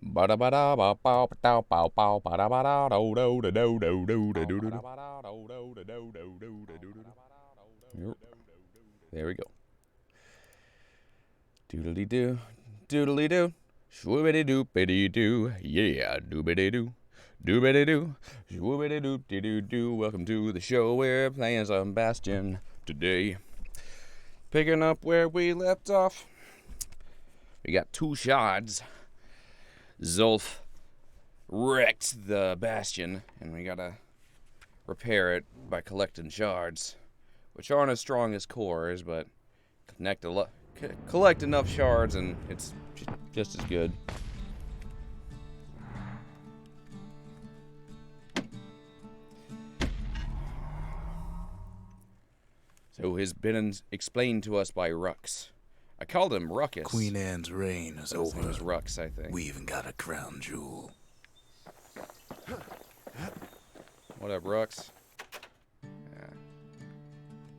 There we go. Doodly doo, doodly doo, swoobity doopity doo, yeah, doobity doo, doobity doo, swoobity doopty doo doo. Welcome to the show. We're playing some Bastion today. Picking up where we left off. We got 2 shards. Zolf wrecked the Bastion, and we gotta repair it by collecting shards, which aren't as strong as cores, but collect enough shards and it's just as good. So has been explained to us by Rux. I called him Ruckus. Queen Anne's reign is over. His name was Rux, I think. We even got a crown jewel. What up, Rux?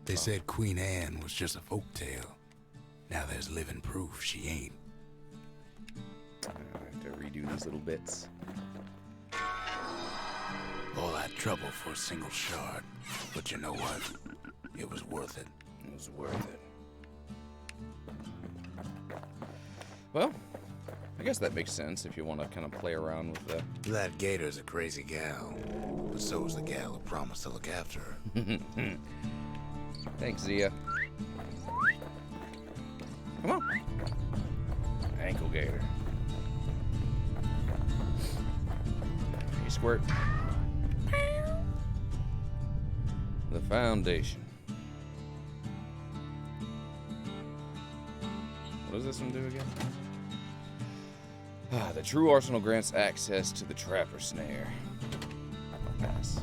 They said Queen Anne was just a folktale. Now there's living proof she ain't. I have to redo these little bits. All that trouble for a single shard. But you know what? It was worth it. It was worth it. Well, I guess that makes sense if you want to kind of play around with that. That Gator's a crazy gal. But so's the gal who promised to look after her. Thanks, Zia. Come on. Ankle gator. Hey, squirt. The foundation. What does this one do again? The true arsenal grants access to the trapper snare. Pass.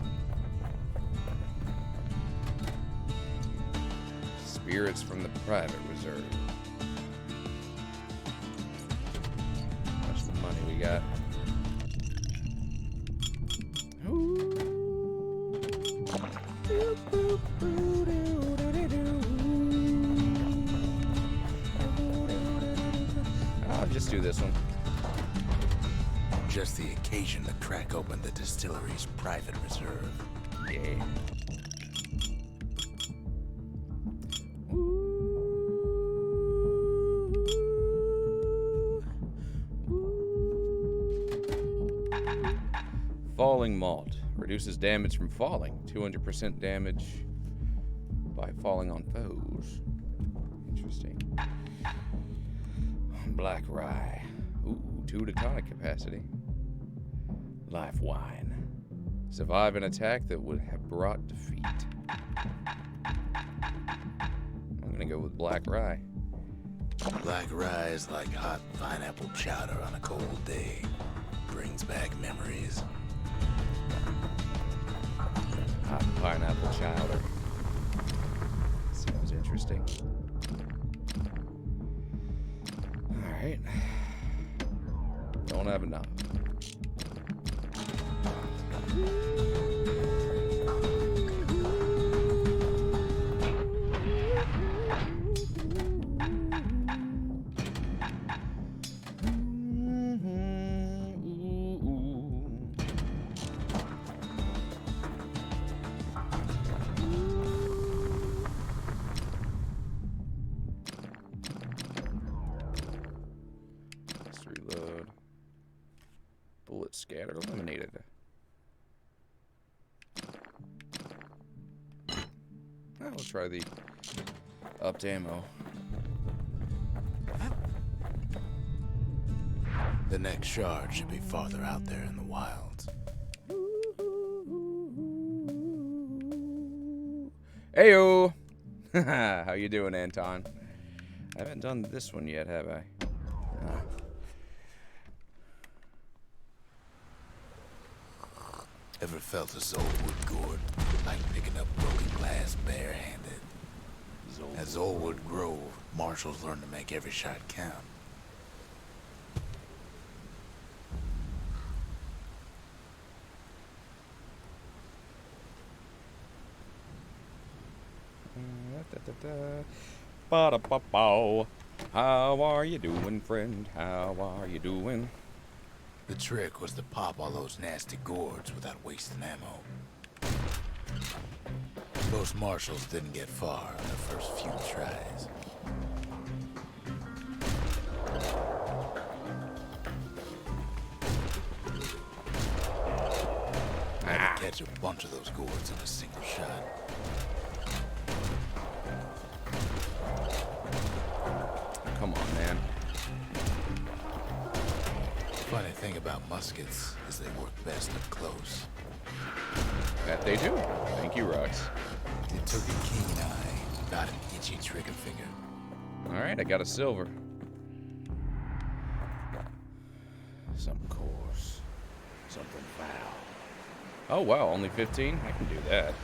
Spirits from the private reserve. How much money we got? I'll just do this one. Just the occasion to crack open the distillery's private reserve. Yeah. Falling malt. Reduces damage from falling. 200% damage by falling on foes. Interesting. Black rye. Ooh, 2 to tonic capacity. Life wine. Survive an attack that would have brought defeat. I'm gonna go with black rye. Black rye is like hot pineapple chowder on a cold day. Brings back memories. Hot pineapple chowder. Sounds interesting. Alright. Don't have enough. Let's reload. Bullet scatter eliminated. We'll try the upped ammo. The next shard should be farther out there in the wilds. Heyo! How you doing, Anton? I haven't done this one yet, have I? Ever felt a soul wood gourd? Like picking up broken glass barehanded. At Zolwood Grove, marshals learn to make every shot count. Ba-da-ba-bow. How are you doing, friend? How are you doing? The trick was to pop all those nasty gourds without wasting ammo. Most marshals didn't get far on their first few tries. I had to catch a bunch of those gourds in a single shot. Come on, man. Funny thing about muskets is they work best up close. That they do. Thank you, Rux. It took a keen eye, not an itchy trigger finger. Alright, I got a silver. Something coarse. Something foul. Oh, wow, only 15? I can do that.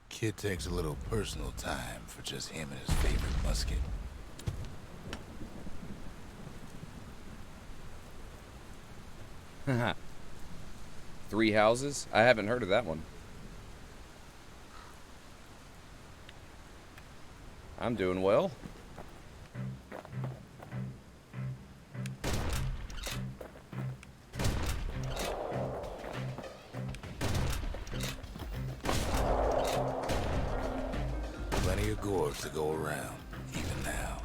Kid takes a little personal time for just him and his favorite musket. Haha. 3 houses? I haven't heard of that one. I'm doing well. Plenty of gourds to go around, even now.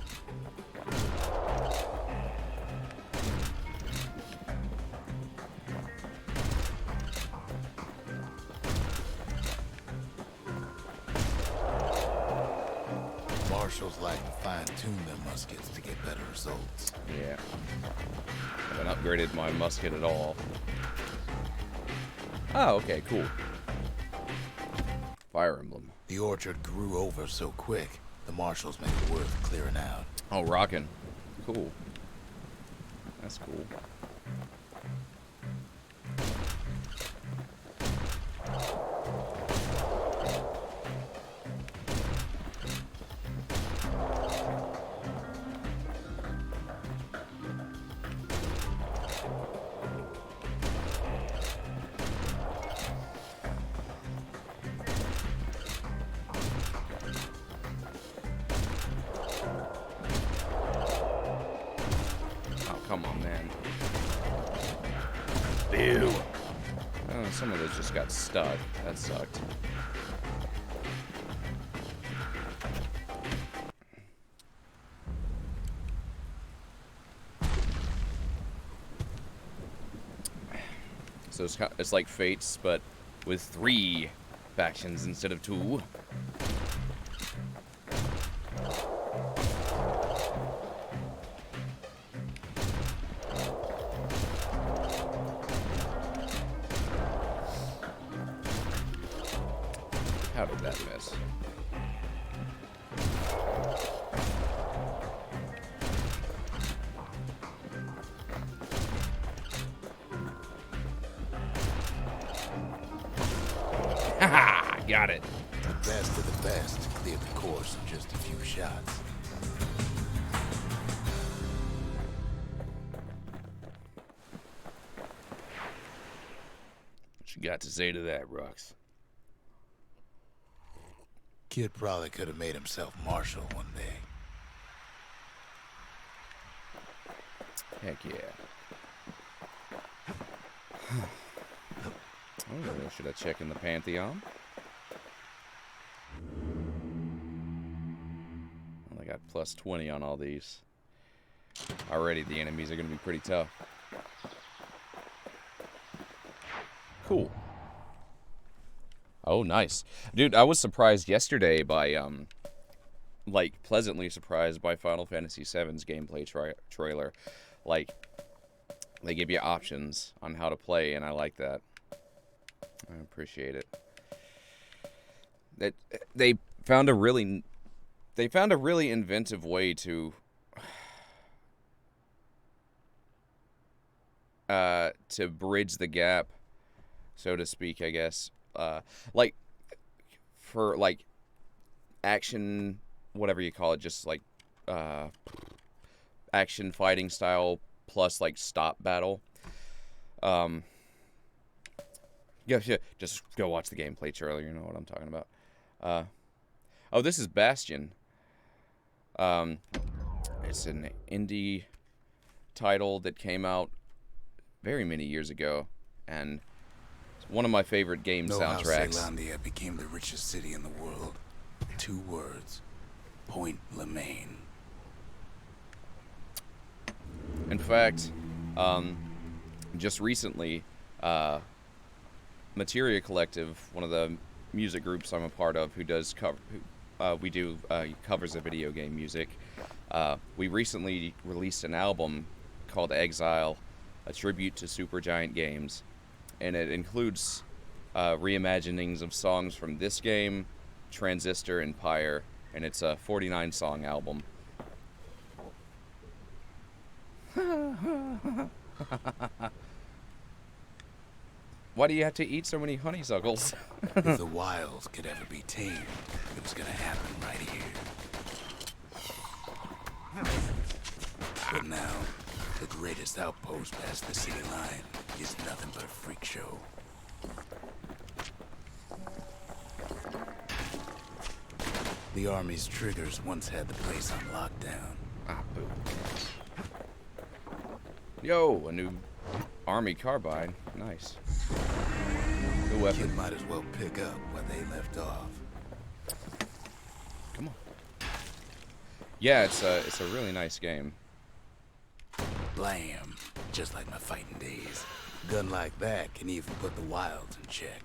Marshals like to fine-tune their muskets to get better results. Yeah. I haven't upgraded my musket at all. Oh, okay, cool. Fire emblem. The orchard grew over so quick, the marshals made it worth clearing out. Oh, rockin'. Cool. That's cool. Come on, man. Ew. Oh, some of those just got stuck. That sucked. So it's like Fates, but with 3 factions instead of 2. How did that miss? Haha! Got it. The best of the best cleared the course in just a few shots. What you got to say to that, Rux? Kid probably could have made himself marshal one day. Heck yeah. Oh, should I check in the Pantheon? Well, I got plus 20 on all these. Already the enemies are going to be pretty tough. Cool. Oh, nice. Dude, I was surprised yesterday by, like, pleasantly surprised by Final Fantasy VII's gameplay trailer. Like, they give you options on how to play, and I like that. I appreciate it. They found a really inventive way to bridge the gap, so to speak, I guess. Like, for, like, action, whatever you call it, just, like, action fighting style plus, like, stop battle. Yeah, just go watch the gameplay trailer, you know what I'm talking about. Oh, this is Bastion. It's an indie title that came out very many years ago, and it's one of my favorite game Know how soundtracks. Celandia became the richest city in the world? 2 words. Point Lemaine. In fact, just recently, Materia Collective, one of the music groups I'm a part of, who does covers of video game music. We recently released an album called Exile, a tribute to Supergiant Games, and it includes reimaginings of songs from this game, Transistor, and Pyre, and it's a 49-song album. Why do you have to eat so many honeysuckles? If the wilds could ever be tamed, it was gonna happen right here. But now, the greatest outpost past the city line is nothing but a freak show. The army's triggers once had the place on lockdown. Ah, boo. Yo, a new army carbine. Nice. Good Kid weapon. might as well pick up where they left off. Come on. Yeah, it's a really nice game. Blam. Just like my fighting days. Gun like that can even put the wilds in check.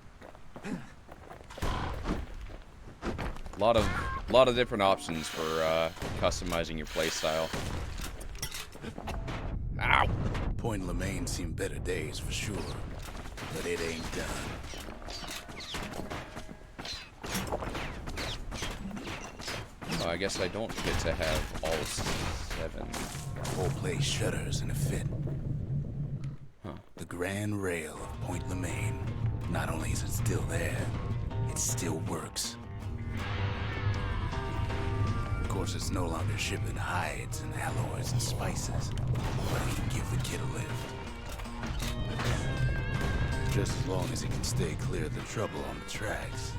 Lot of different options for customizing your playstyle. Ow! Point Lemaine seen better days for sure, but it ain't done. Oh, I guess I don't get to have all 7. The whole place shudders in a fit. Huh. The grand rail of Point Lemaine. Not only is it still there, it still works. Of course, it's no longer shipping hides and alloys and spices, but it can give the kid a lift. Just as long as he can stay clear of the trouble on the tracks.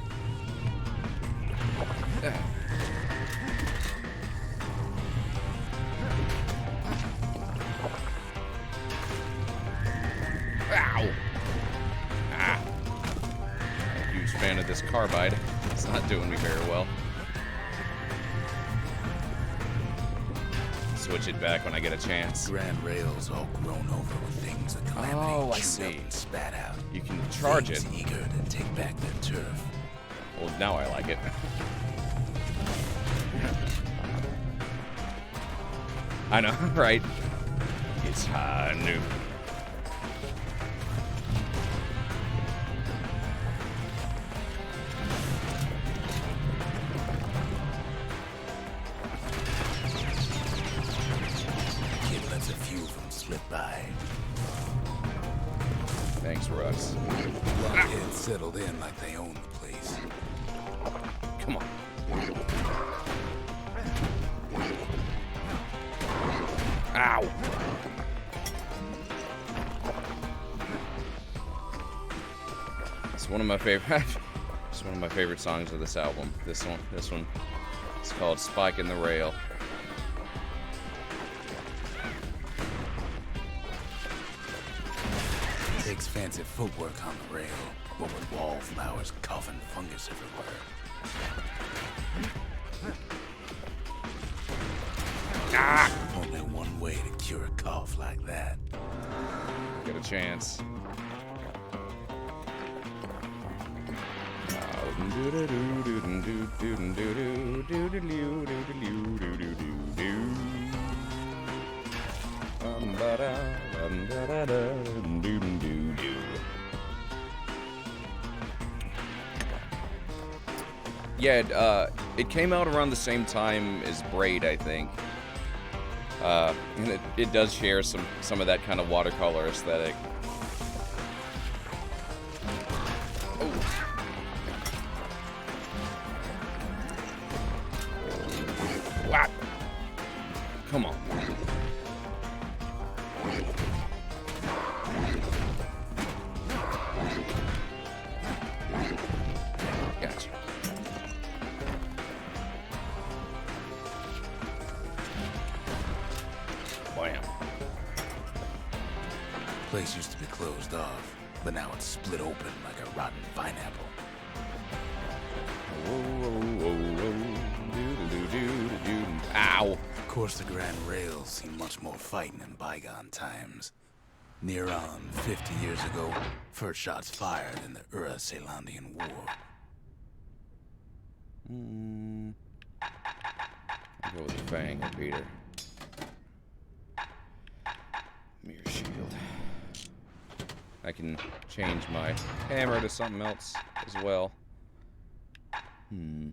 Ow! Ah! I'm a huge fan of this carbide. It's not doing me very well. Switch it back when I get a chance. Grand rails all grown over with things that Calamity Oh, I chewed see. up and spat out. You can charge it. Things eager to take back their turf. Well, now I like it. I know, right? It's high noon. Kid lets a few of them slip by. Thanks, Russ. Blockheads settled in like they own the place. Come on. Ow! It's one of my favorite. It's one of my favorite songs of this album. This one. It's called "Spike in the Rail." Takes fancy footwork on the rail, but with wallflowers coughing fungus everywhere. Ah! Only one way to cure a cough like that. Get a chance. Yeah, it came out around the same time as Braid, I think. And it does share some of that kind of watercolor aesthetic. Oh. Wow. Come on. Gotcha. Bam. Place used to be closed off, but now it's split open like a rotten pineapple. Ow. Of course, the Grand Rail's seen much more fighting in bygone times. Near on 50 years ago, first shots fired in the Ura-Celandian War. I'll go with the Fang repeater. Mirror shield. I can change my hammer to something else as well. I'll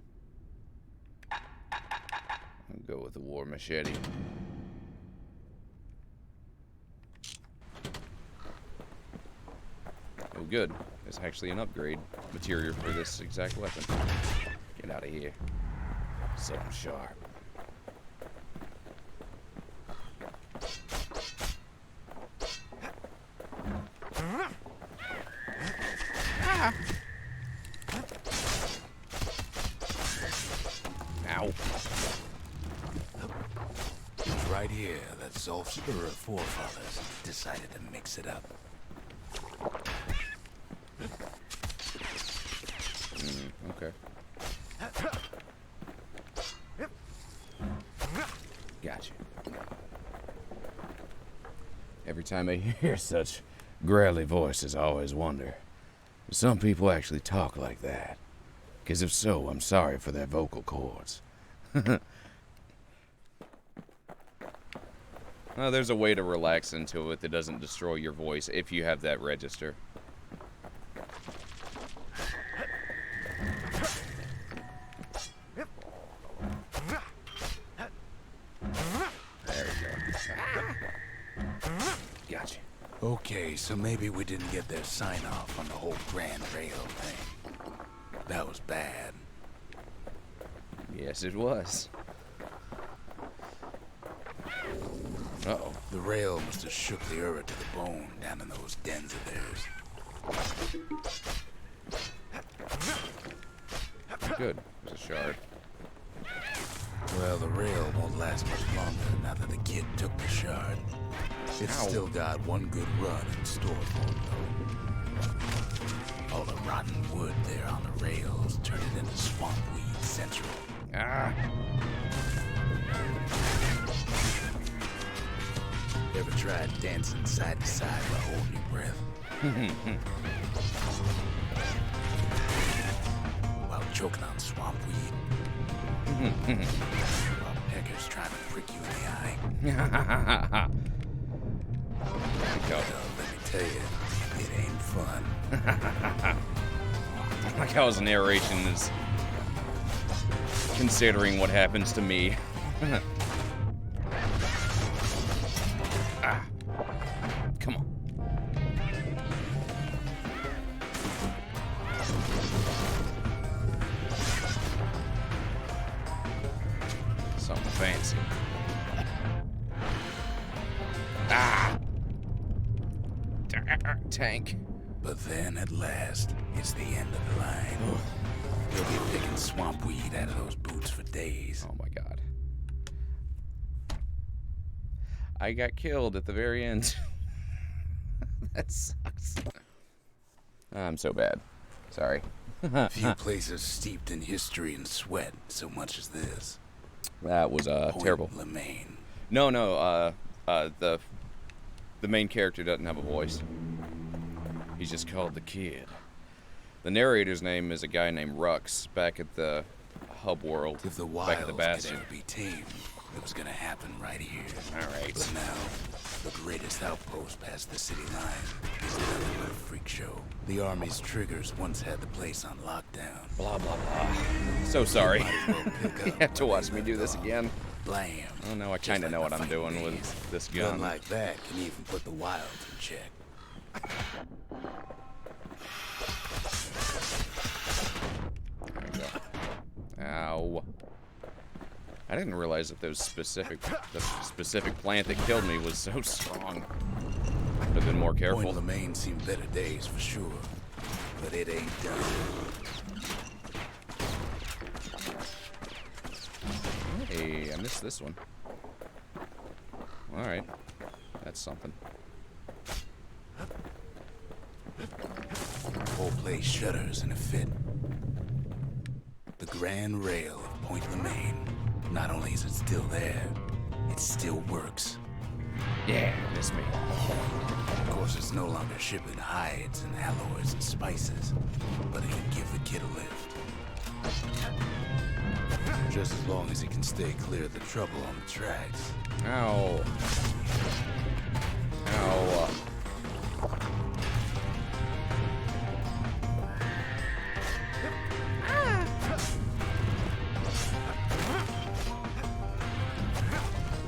go with the war machete. Oh, good. There's actually an upgrade material for this exact weapon. Get out of here. So sharp. Ow. It's right here that Zolf's Ura forefathers decided to mix it up. Okay. Gotcha. Every time I hear such growly voices, I always wonder, do some people actually talk like that? Because if so, I'm sorry for their vocal cords. Well, there's a way to relax into it that doesn't destroy your voice if you have that register. There we go. Gotcha. Okay, so maybe we didn't get their sign-off on the whole Grand Rail thing. That was bad. Yes, it was. Uh-oh. The rail must have shook the Ura to the bone down in those dens of theirs. Good. There's a shard. Well, the rail won't last much longer now that the kid took the shard. It's Ow. still got one good run in store for it, though. All the rotten wood there on the rails turned it into swamp weed central. Ah! Ever tried dancing side to side while holding your breath? While choking on swamp weed? While peckers trying to prick you in the eye? Well, let me tell you, it ain't fun. I like how his narration is considering what happens to me. Ah. Come on. Something fancy. Ah! Tank. But then, at last, it's the end of the line. You'll be picking swamp weed out of those boots for days. Oh my god. I got killed at the very end. That sucks. I'm so bad. Sorry. Few places steeped in history and sweat so much as this. That was terrible. Lemaine. No, the main character doesn't have a voice. He's just called the Kid. The narrator's name is a guy named Rux back at the hub world. If the back at the wilds could Bastion. ever be tamed, it was gonna happen right here. Alright. But now, the greatest outpost past the city line is nothing but a freak show. The army's triggers once had the place on lockdown. Blah, blah, blah. So sorry. Might as well pick You up have to where watch they me do left this off. again. Blam. Oh no, I Just kind of like know what the I'm doing fighting with days. this Gun gun. like that can even put the wilds in check. There we go. Ow. I didn't realize that the specific plant that killed me was so strong. Would have been more careful. Point Lemaine seen better days for sure, but it ain't done. Hey, I missed this one. Alright. That's something. The whole place shudders in a fit. The grand rail of Point Lemaine. Not only is it still there, it still works. Yeah, miss me. Of course, it's no longer shipping hides and alloys and spices, but it can give the kid a lift. Just as long as he can stay clear of the trouble on the tracks. Ow. Ow.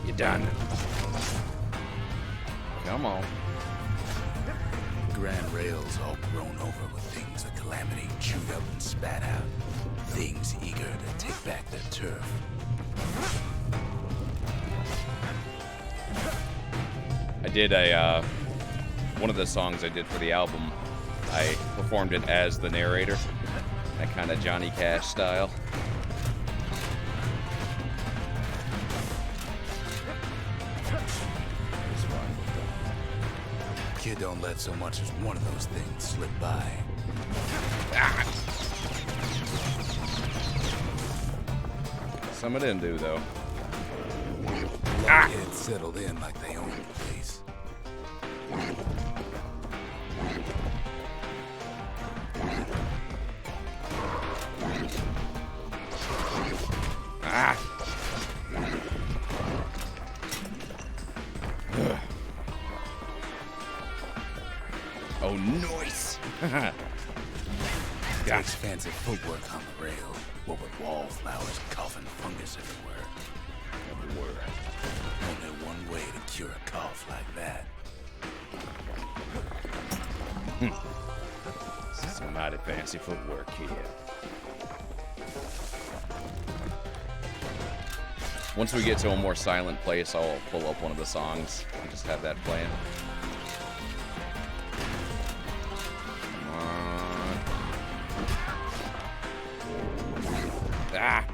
You done. Come on. The grand rail's all grown over with things the Calamity chewed up and spat out. Things eager to take back their turf. I did one of the songs I did for the album, I performed it as the narrator. That kind of Johnny Cash style. It's fun. Kid don't let so much as one of those things slip by. Ah! Some of them do, though. Luckheads settled in like they own the place. Ah! Oh, nice! Takes fancy footwork on the rail, what with wallflowers, cough, and fungus everywhere. Only one way to cure a cough like that. Some mighty fancy footwork here. Once we get to a more silent place, I'll pull up one of the songs and just have that playing. Come on. Ah!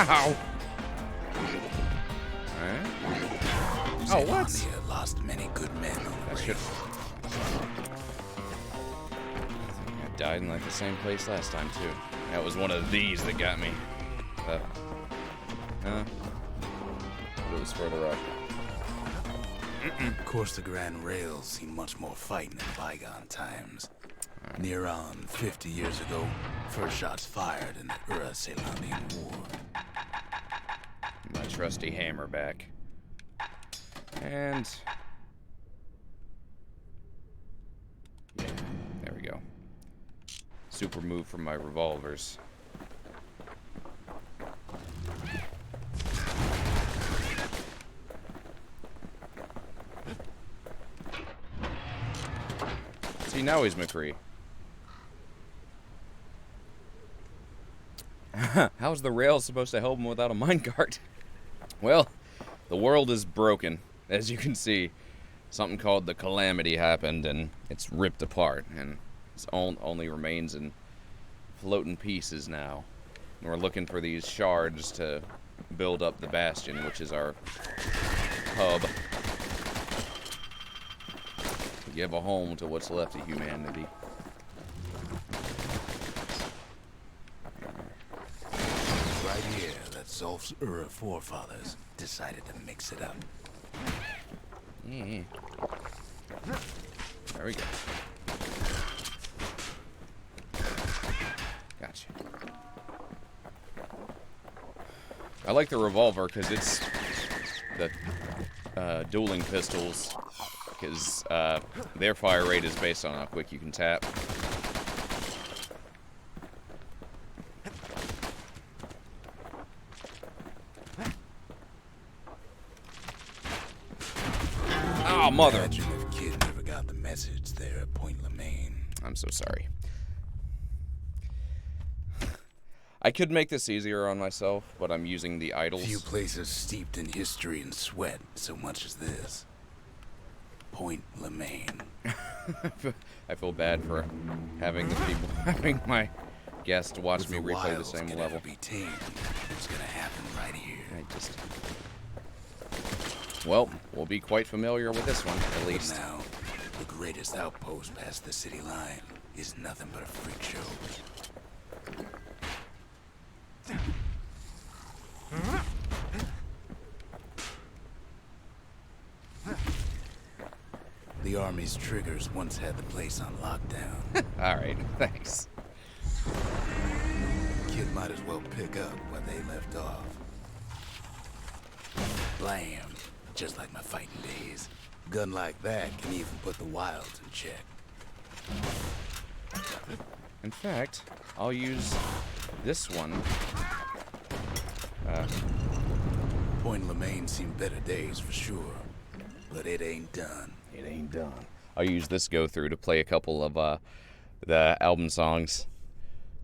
Ow! Alright. Oh, what? Zealandia lost many good men on the I rail. should. I died in like the same place last time too. That was one of these that got me. But it was further up. Of course, the Grand Rail's seen much more fighting in bygone times. Near on 50 years ago, first shots fired in the Ura-Selandian War. My trusty hammer back. And yeah, there we go. Super move from my revolvers. See, now he's McCree. How's the rail supposed to help him without a minecart? Well, the world is broken. As you can see, something called the Calamity happened, and it's ripped apart, and it only remains in floating pieces now. And we're looking for these shards to build up the Bastion, which is our hub. To give a home to what's left of humanity. Right here, that Zolf's Ura forefathers decided to mix it up. Yeah. There we go. Gotcha. I like the revolver because it's the dueling pistols, because their fire rate is based on how quick you can tap. Oh, mother! Imagine if Kid never got the message there at Point Lemaine. I'm so sorry. I could make this easier on myself, but I'm using the idols. Few places steeped in history and sweat so much as this. Point Lemaine. I feel bad for having the people, having my guests watch If me the replay the wilds same could level. ever be tamed, it's gonna happen right here. I just Well, we'll be quite familiar with this one, at least. But now, the greatest outpost past the city line is nothing but a freak show. The Army's triggers once had the place on lockdown. Alright, thanks. Kid might as well pick up where they left off. Blam! Just like my fighting days. Gun like that can even put the wilds in check. In fact, I'll use this one. Point Lemaine seen better days for sure, but it ain't done. It ain't done. I'll use this go-through to play a couple of the album songs.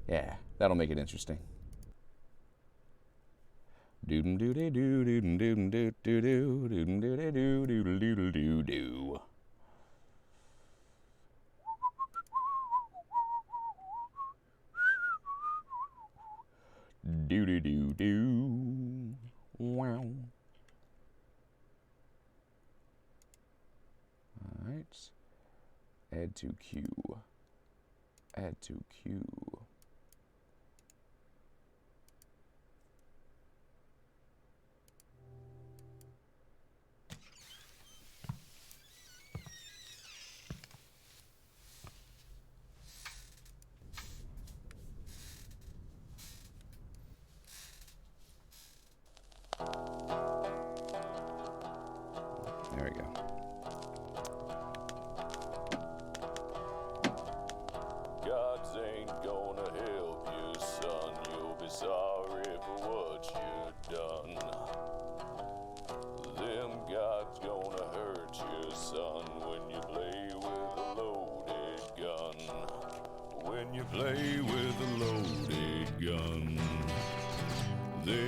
Yeah, that'll make it interesting. Doodum doo doo doo doodum doodum doo doo doo doodum doo doo doo doodle doodle doo doo. Doo doo doo doo. Wow. Alright. Add to queue. Add to queue. There we go. Gods ain't gonna help you, son. You'll be sorry for what you've done. Them gods gonna hurt you, son, when you play with a loaded gun. When you play with a loaded gun, they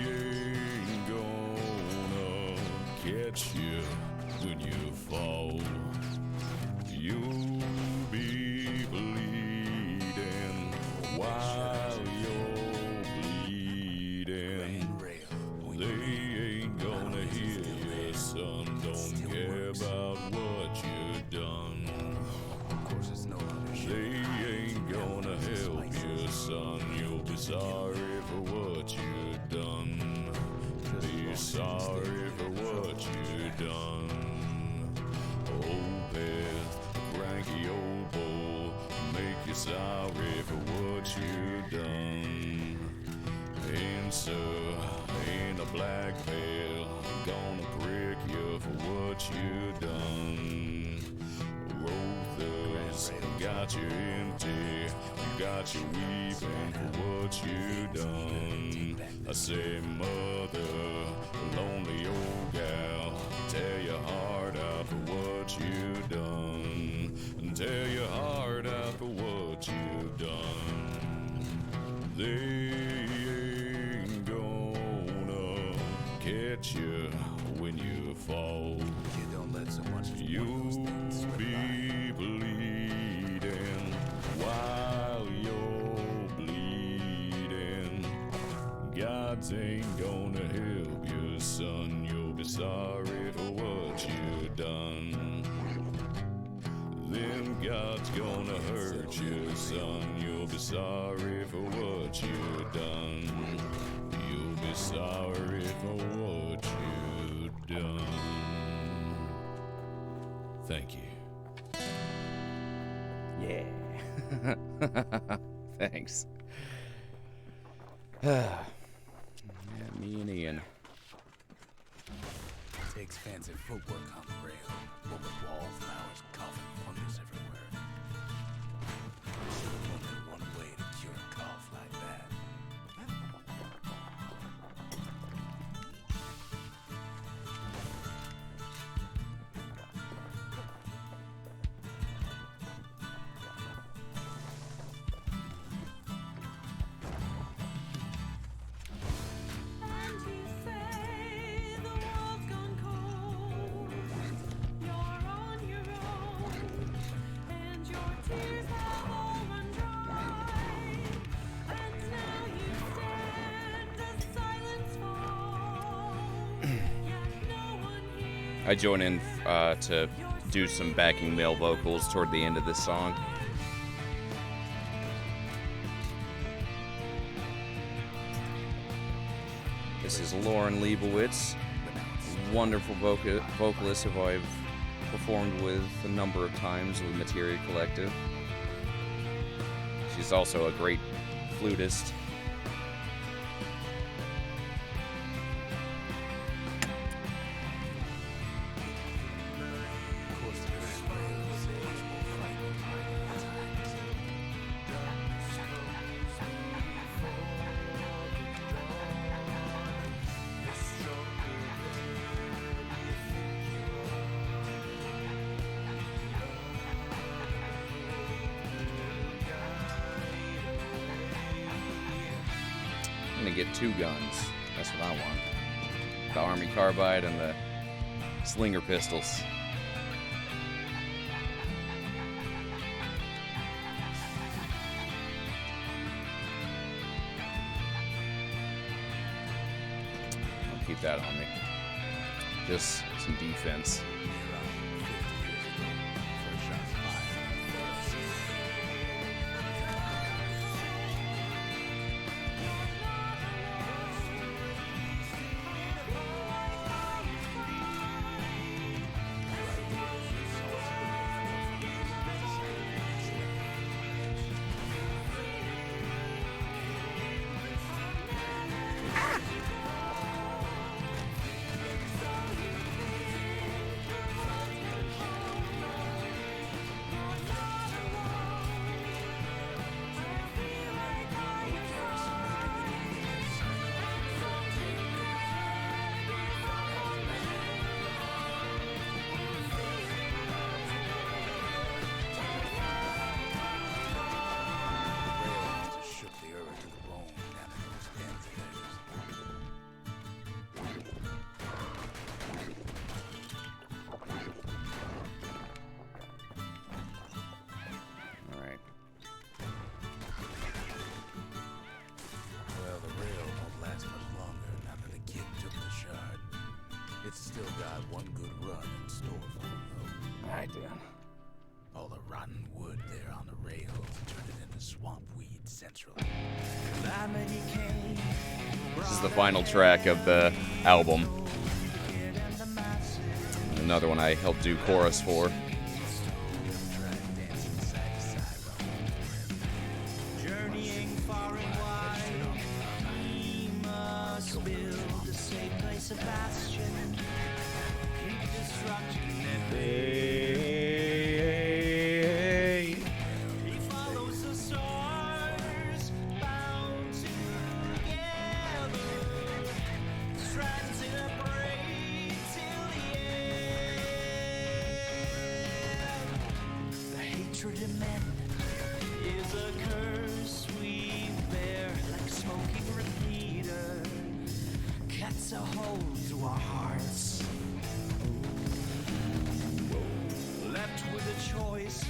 ain't gonna catch you when you fall. You'll be bleeding while you're bleeding. They ain't gonna hear you, son. Don't care about what you've done. They ain't gonna help you, son. You'll be sorry for what you've done. Be sorry for what you've done. Old Beth, cranky old bull, make you sorry for what you've done. Answer ain't a black veil, gonna prick you for what you've done. Rotha's got you empty, got you weeping for what you've done. I say, mother, lonely old gal, tear your heart out for what you've done. Tear your heart out for what you've done. They ain't gonna catch you when you fall. You don't let so much as You'll be bleeding while you're bleeding. Gods ain't gonna help you, son. You'll be sorry for what you've done. Them gods gonna hurt you, son. You'll be sorry for what you've done. You'll be sorry for what you've done. Thank you. Yeah. Thanks. Yeah, me and Ian. Takes fancy footwork on the rail, but with wallflowers, cough, and fungus everywhere. There's only one way to cure a cough like that. And you say the world's gone cold. You're on your own. I join in to do some backing male vocals toward the end of this song. This is Lauren Leibowitz, wonderful vocalist who I've performed with a number of times with Materia Collective. She's also a great flutist. I'm gonna get 2 guns. That's what I want. The Army Carbide and the Slinger pistols. I'll keep that on me. Just some defense. It's still got one good run in store for him, though. Alright, Dan. All the rotten wood there on the rails turned it into swamp weed central. This is the final track of the album. Another one I helped do chorus for. Journeying far and wide, we must build a safe place of Bastion. Keep destruction at bay. He follows the stars, bound together. Strands in a braid till the end. The hatred of men is a curse we bear, like smoking repeater cuts a hole through our hearts. Left with a choice,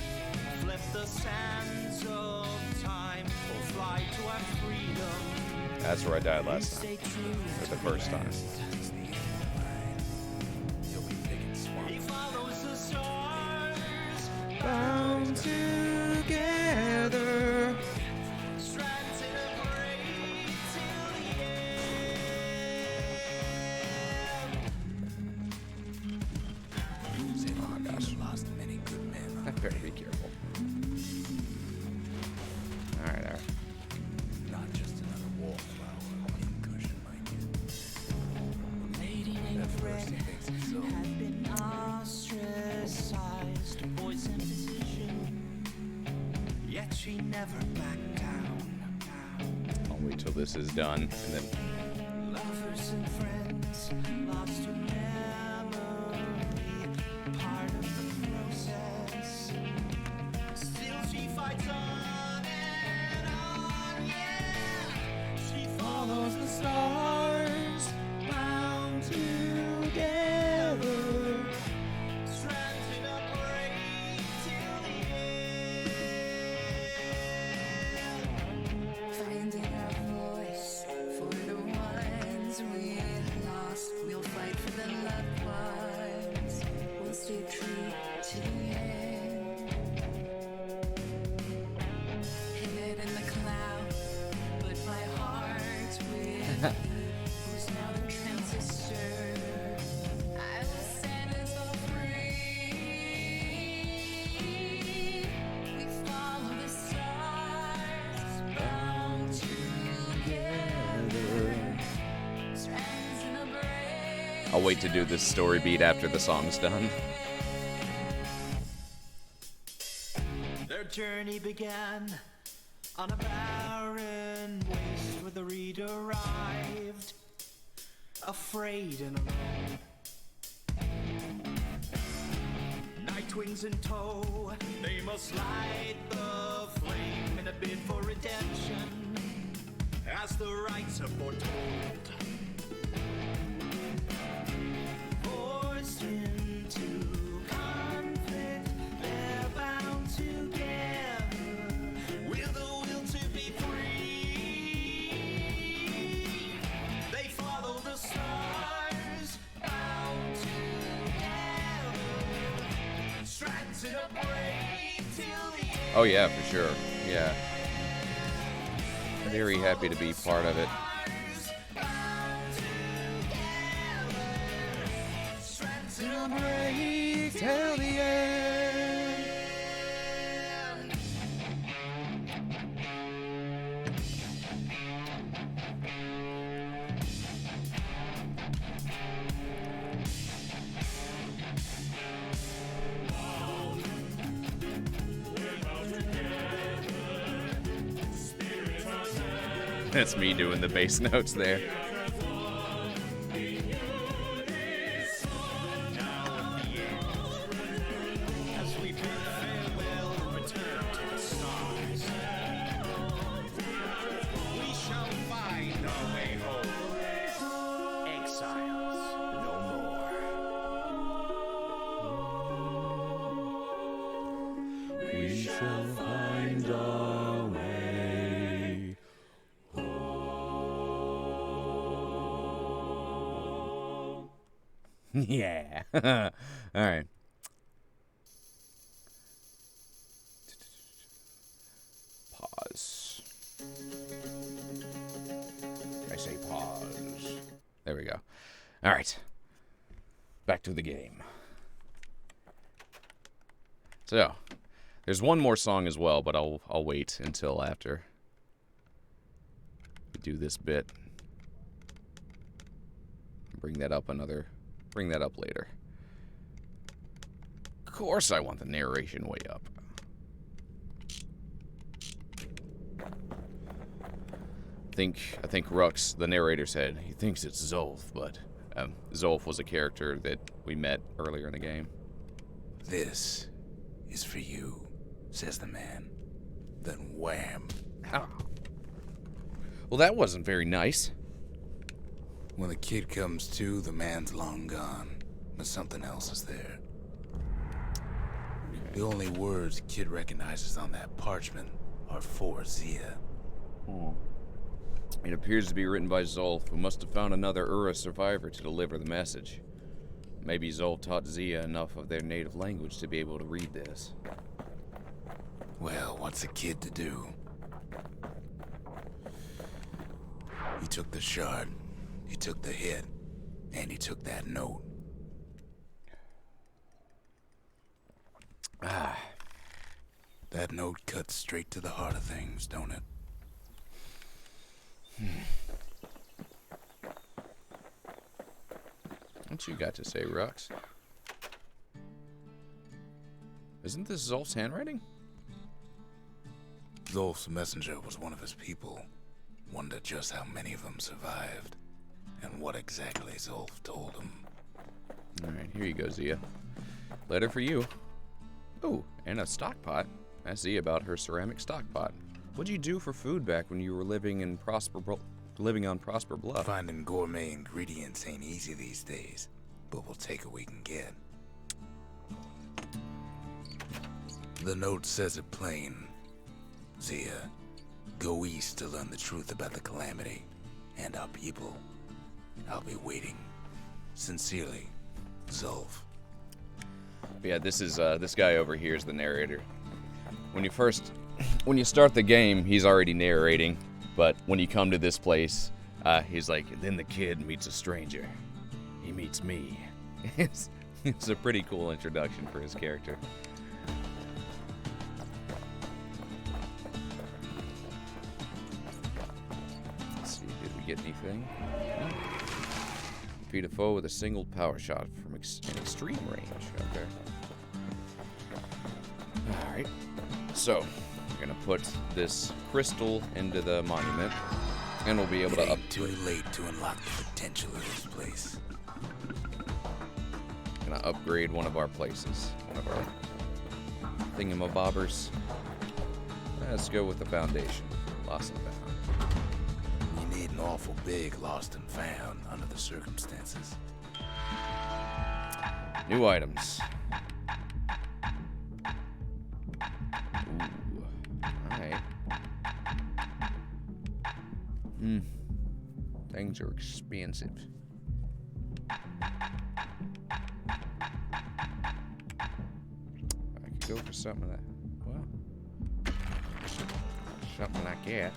flip the sands of time, or fly to our freedom. That's where I died last time. Stay true For the first time. He follows the stars, Bound together. strands in a braid till the end. Ceylon has lost many good men. I better be careful. Alright. Not just another wallflower in cushion, mind you. Lady named At Fred first he thinks it's so. had been ostracized, poison position, yet she never backed down. I'll wait till this is done and then Lovers and friends lost her memory, part of the process. Still she fights on and on, yeah. She follows the stars, bound together. Strands in a braid till the end. Finding our voice for the I'll wait to do this story beat after the song's done. Their journey began on a barren waste where the reed arrived, afraid and alone. Nightwings in tow, they must light the flame in a bid for redemption, as the rites have foretold. Forced into conflict, they're bound together with a will to be free. They follow the stars, bound together, strands in a braid till the end. Oh yeah, for sure. Yeah. Very happy to be part of it. Till the end. That's me doing the bass notes there. As we bid farewell and return to the stars, we shall find our way home. Exiles no more. We shall find our way. Yeah. All right. Pause. I say pause. There we go. All right. Back to the game. So, there's one more song as well, but I'll wait until after we do this bit. Bring that up later. Of course I want the narration way up. I think Rux, the narrator, said he thinks it's Zolf, but Zolf was a character that we met earlier in the game. This is for you, says the man. Then wham. Oh. Well, that wasn't very nice. When the kid comes to, the man's long gone, but something else is there. The only words the kid recognizes on that parchment are for Zia. It appears to be written by Zolf, who must have found another Ura survivor to deliver the message. Maybe Zolf taught Zia enough of their native language to be able to read this. Well, what's a kid to do? He took the shard, he took the hit, and he took that note. That note cuts straight to the heart of things, don't it? What you got to say, Rux? Isn't this Zolf's handwriting? Zolf's messenger was one of his people. Wondered just how many of them survived, and what exactly Zolf told him. Alright, here you go, Zia. Letter for you. Oh, and a stock pot. Ask Zia about her ceramic stock pot. What'd you do for food back when you were living on Prosper Bluff? Finding gourmet ingredients ain't easy these days, but we'll take what we can get. The note says it plain. Zia, go east to learn the truth about the calamity and our people. I'll be waiting. Sincerely, Zolf. Yeah, this is this guy over here is the narrator. When you start the game, he's already narrating, but when you come to this place, he's like, then the kid meets a stranger. He meets me. It's a pretty cool introduction for his character. Let's see, did we get anything? Defeat a foe with a single power shot from an extreme range. Okay. Alright. So, we're going to put this crystal into the monument, and we'll be able to Too late to unlock the potential of this place. Gonna upgrade one of our places. One of our thingamabobbers. Let's go with the foundation. Lost and found. You need an awful big lost and found under the circumstances. New items. Ooh. Alright. Things are expensive. I could go for something of that. Well, something like that.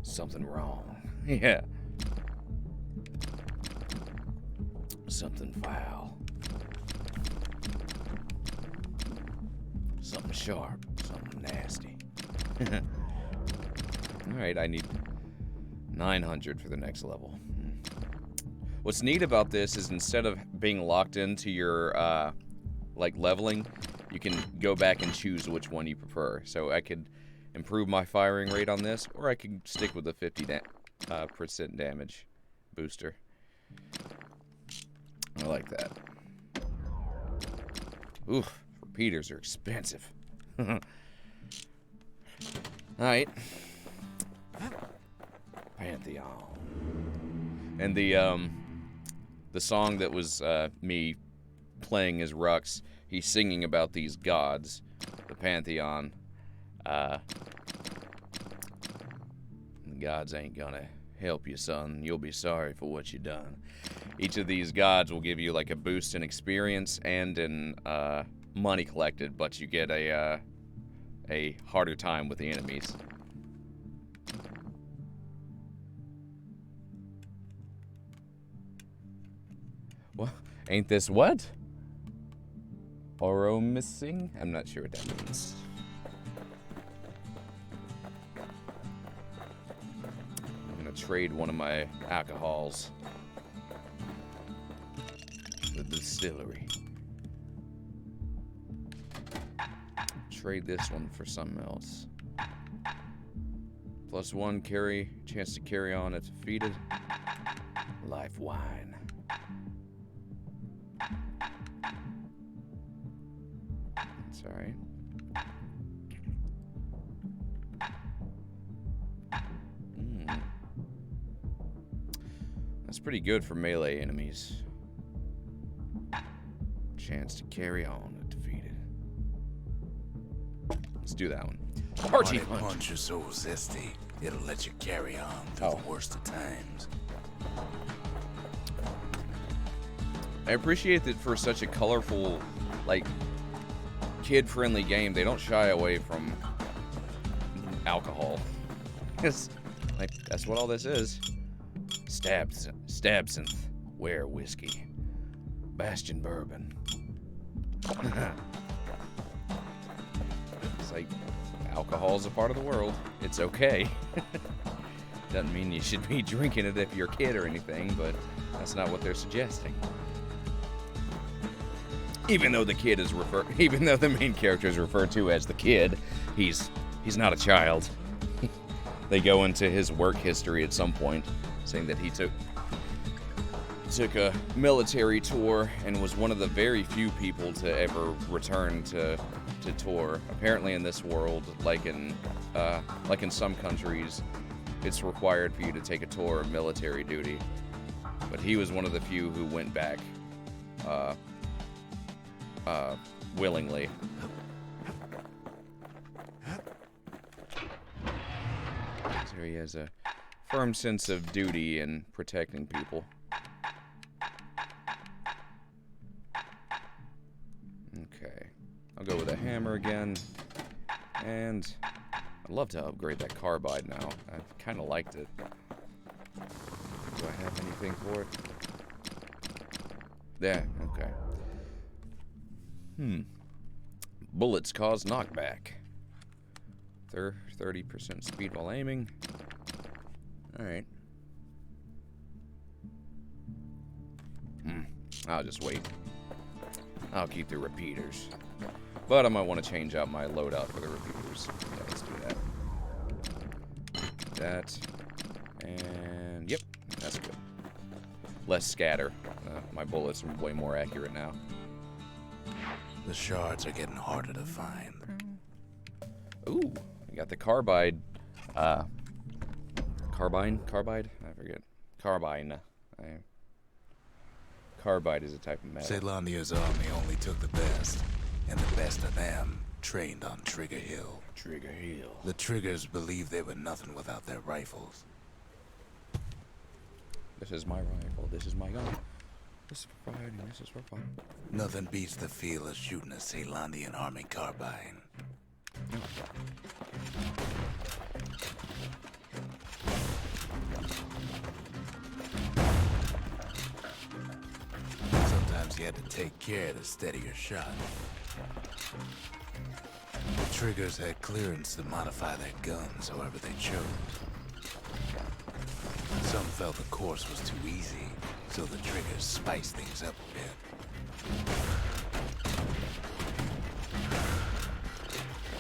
Something wrong. Yeah. Something foul. Something sharp. Something nasty. Alright, I need 900 for the next level. What's neat about this is instead of being locked into your, like, leveling, you can go back and choose which one you prefer. So I could improve my firing rate on this, or I could stick with the 50% damage booster. I like that. Oof, repeaters are expensive. Alright. Pantheon. And the song that was me playing as Rux, he's singing about these gods, the Pantheon. The gods ain't gonna help you, son. You'll be sorry for what you done. Each of these gods will give you like a boost in experience and in money collected, but you get a harder time with the enemies. What? Ain't this what? Oro missing? I'm not sure what that means. I'm gonna trade one of my alcohols. The distillery. Trade this one for something else. +1 carry, chance to carry on if defeated. Life wine. That's alright. That's pretty good for melee enemies. Chance to carry on if defeated. Let's do that one. Party Money punch. punch is so zesty, it'll let you carry on through the worst of times. I appreciate that for such a colorful, like, kid-friendly game, they don't shy away from alcohol. It's like, that's what all this is. Stabsynth, Ware whiskey, Bastion bourbon. It's like, alcohol's a part of the world. It's okay. Doesn't mean you should be drinking it if you're a kid or anything, but that's not what they're suggesting. Even though the main character is referred to as the kid, he's not a child. They go into his work history at some point, saying that he took a military tour and was one of the very few people to ever return to tour. Apparently, in this world, like in some countries, it's required for you to take a tour of military duty. But he was one of the few who went back willingly. So he has a firm sense of duty in protecting people. Okay, I'll go with a hammer again, and I'd love to upgrade that carbide now. I kind of liked it. anything for it? There, okay. Bullets cause knockback. 30% speed while aiming. Alright. I'll just wait. I'll keep the repeaters. But I might want to change out my loadout for the repeaters. Yeah, let's do that. That. And yep, that's good. Less scatter. My bullets are way more accurate now. The shards are getting harder to find. Ooh, we got the carbide. Carbide? I forget. Carbine. Carbide is a type of metal. Ceylonia's army only took the best, and the best of them trained on Trigger Hill. Trigger Hill. The Triggers believed they were nothing without their rifles. This is my rifle. This is my gun. This is for fighting. This is for fun. Nothing beats the feel of shooting a Ceylonian army carbine. Sometimes you had to take care to steady your shot. The Triggers had clearance to modify their guns however they chose. Some felt the course was too easy, so the Triggers spiced things up a bit.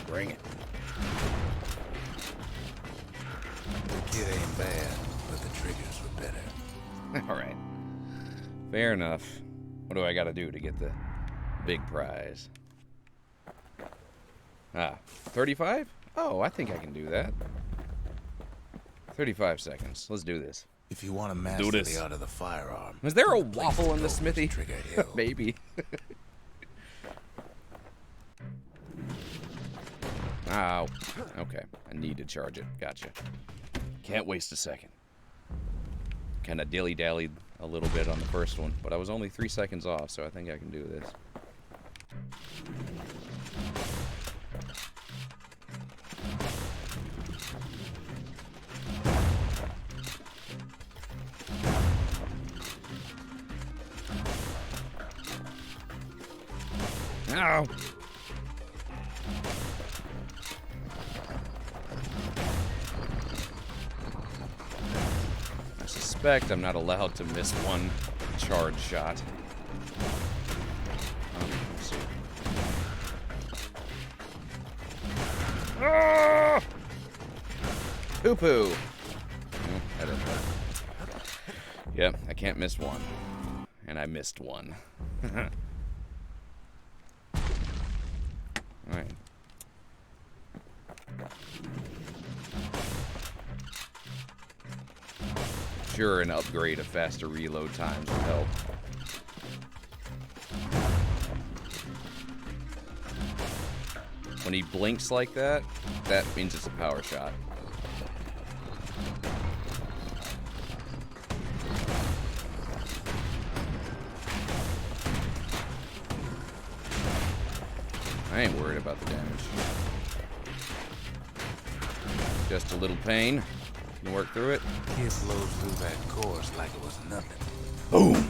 Bring it. The kid ain't bad, but the Triggers were better. Alright. Fair enough. What do I gotta do to get the big prize? 35? Oh, I think I can do that. 35 seconds. Let's do this. If you want to master the art of the firearm, Is there a the place waffle to in the go is smithy? Trigger Hill. Maybe. Ow. Okay. I need to charge it. Gotcha. Can't waste a second. Kind of dilly-dallied a little bit on the first one, but I was only 3 seconds off, so I think I can do this. Ow! I suspect I'm not allowed to miss one charge shot. Let's see. Ah! Poo-poo! That didn't hurt. Yep, I can't miss one. And I missed one. Alright. Sure, an upgrade of faster reload times would help. When he blinks like that, that means it's a power shot. I ain't worried about the damage. Just a little pain. Can work through it. Kid blows through that course like it was nothing. Boom!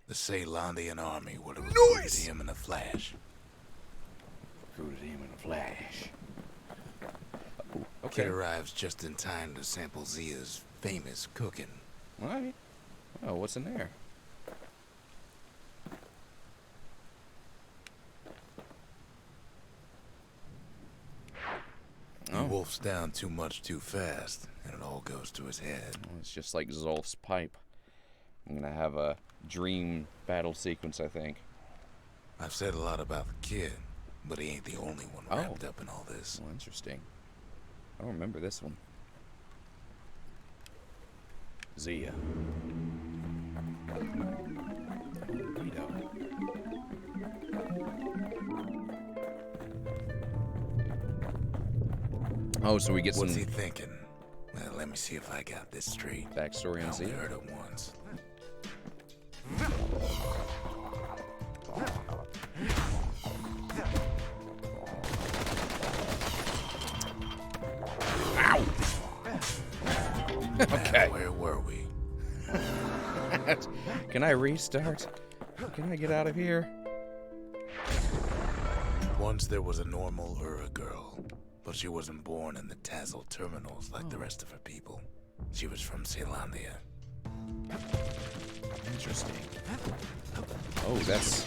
The Ceylonian army would have recruited him in a flash. Recruited him in a flash. Ooh, Kid okay. arrives just in time to sample Zia's famous cooking. Alright. Oh, what's in there? He wolfs down too much too fast, and it all goes to his head. Well, it's just like Zolf's pipe. I'm gonna have a dream battle sequence, I think. I've said a lot about the kid, but he ain't the only one wrapped up in all this. Oh, interesting. I don't remember this one. Zia. Oh, so we get some What's he thinking? Well, let me see if I got this straight. backstory I on only Zia. heard it once. Okay. Where were we? Can I restart? Can I get out of here? Once there was a normal Ura girl, but she wasn't born in the Tazzle terminals like the rest of her people. She was from Celandia. Interesting. Oh, that's...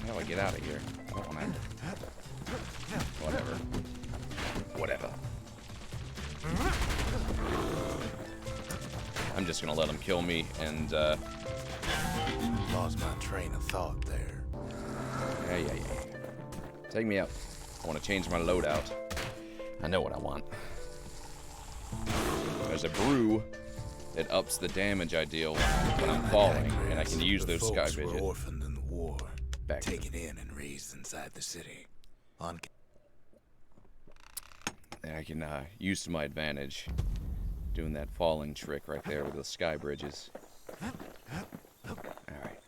How do I get out of here? I don't want to... Whatever. I'm just gonna let him kill me and, Lost my train of thought there. Yeah. Take me out. I want to change my loadout. I know what I want. There's a brew that ups the damage I deal when I'm falling, and I can use those sky folks were vision. orphaned in the war, Back to taken in and raised inside the city. And I can use to my advantage, doing that falling trick right there with the sky bridges. Alright.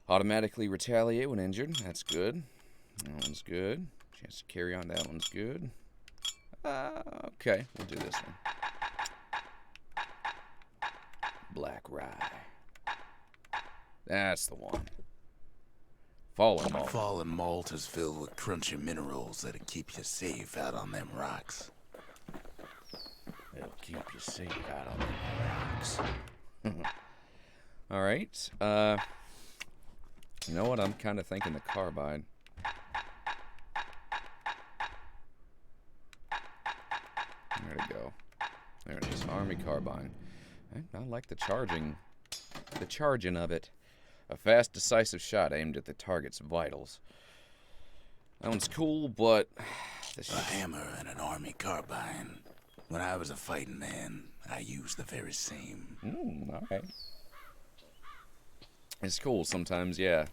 Automatically retaliate when injured. That's good. That one's good. Chance to carry on. That one's good. Okay. We'll do this one. Black rye. That's the one. Fallen malt. Fallen malt is filled with crunchy minerals that'll keep you safe out on them rocks. It'll keep you safe out on the rocks. Alright. You know what? I'm kind of thinking the carbine. Where'd it go? There it is. Army carbine. I like the charging of it. A fast, decisive shot aimed at the target's vitals. That one's cool, but... A hammer and an army carbine. When I was a fighting man, I used the very same. Alright. It's cool sometimes, yeah.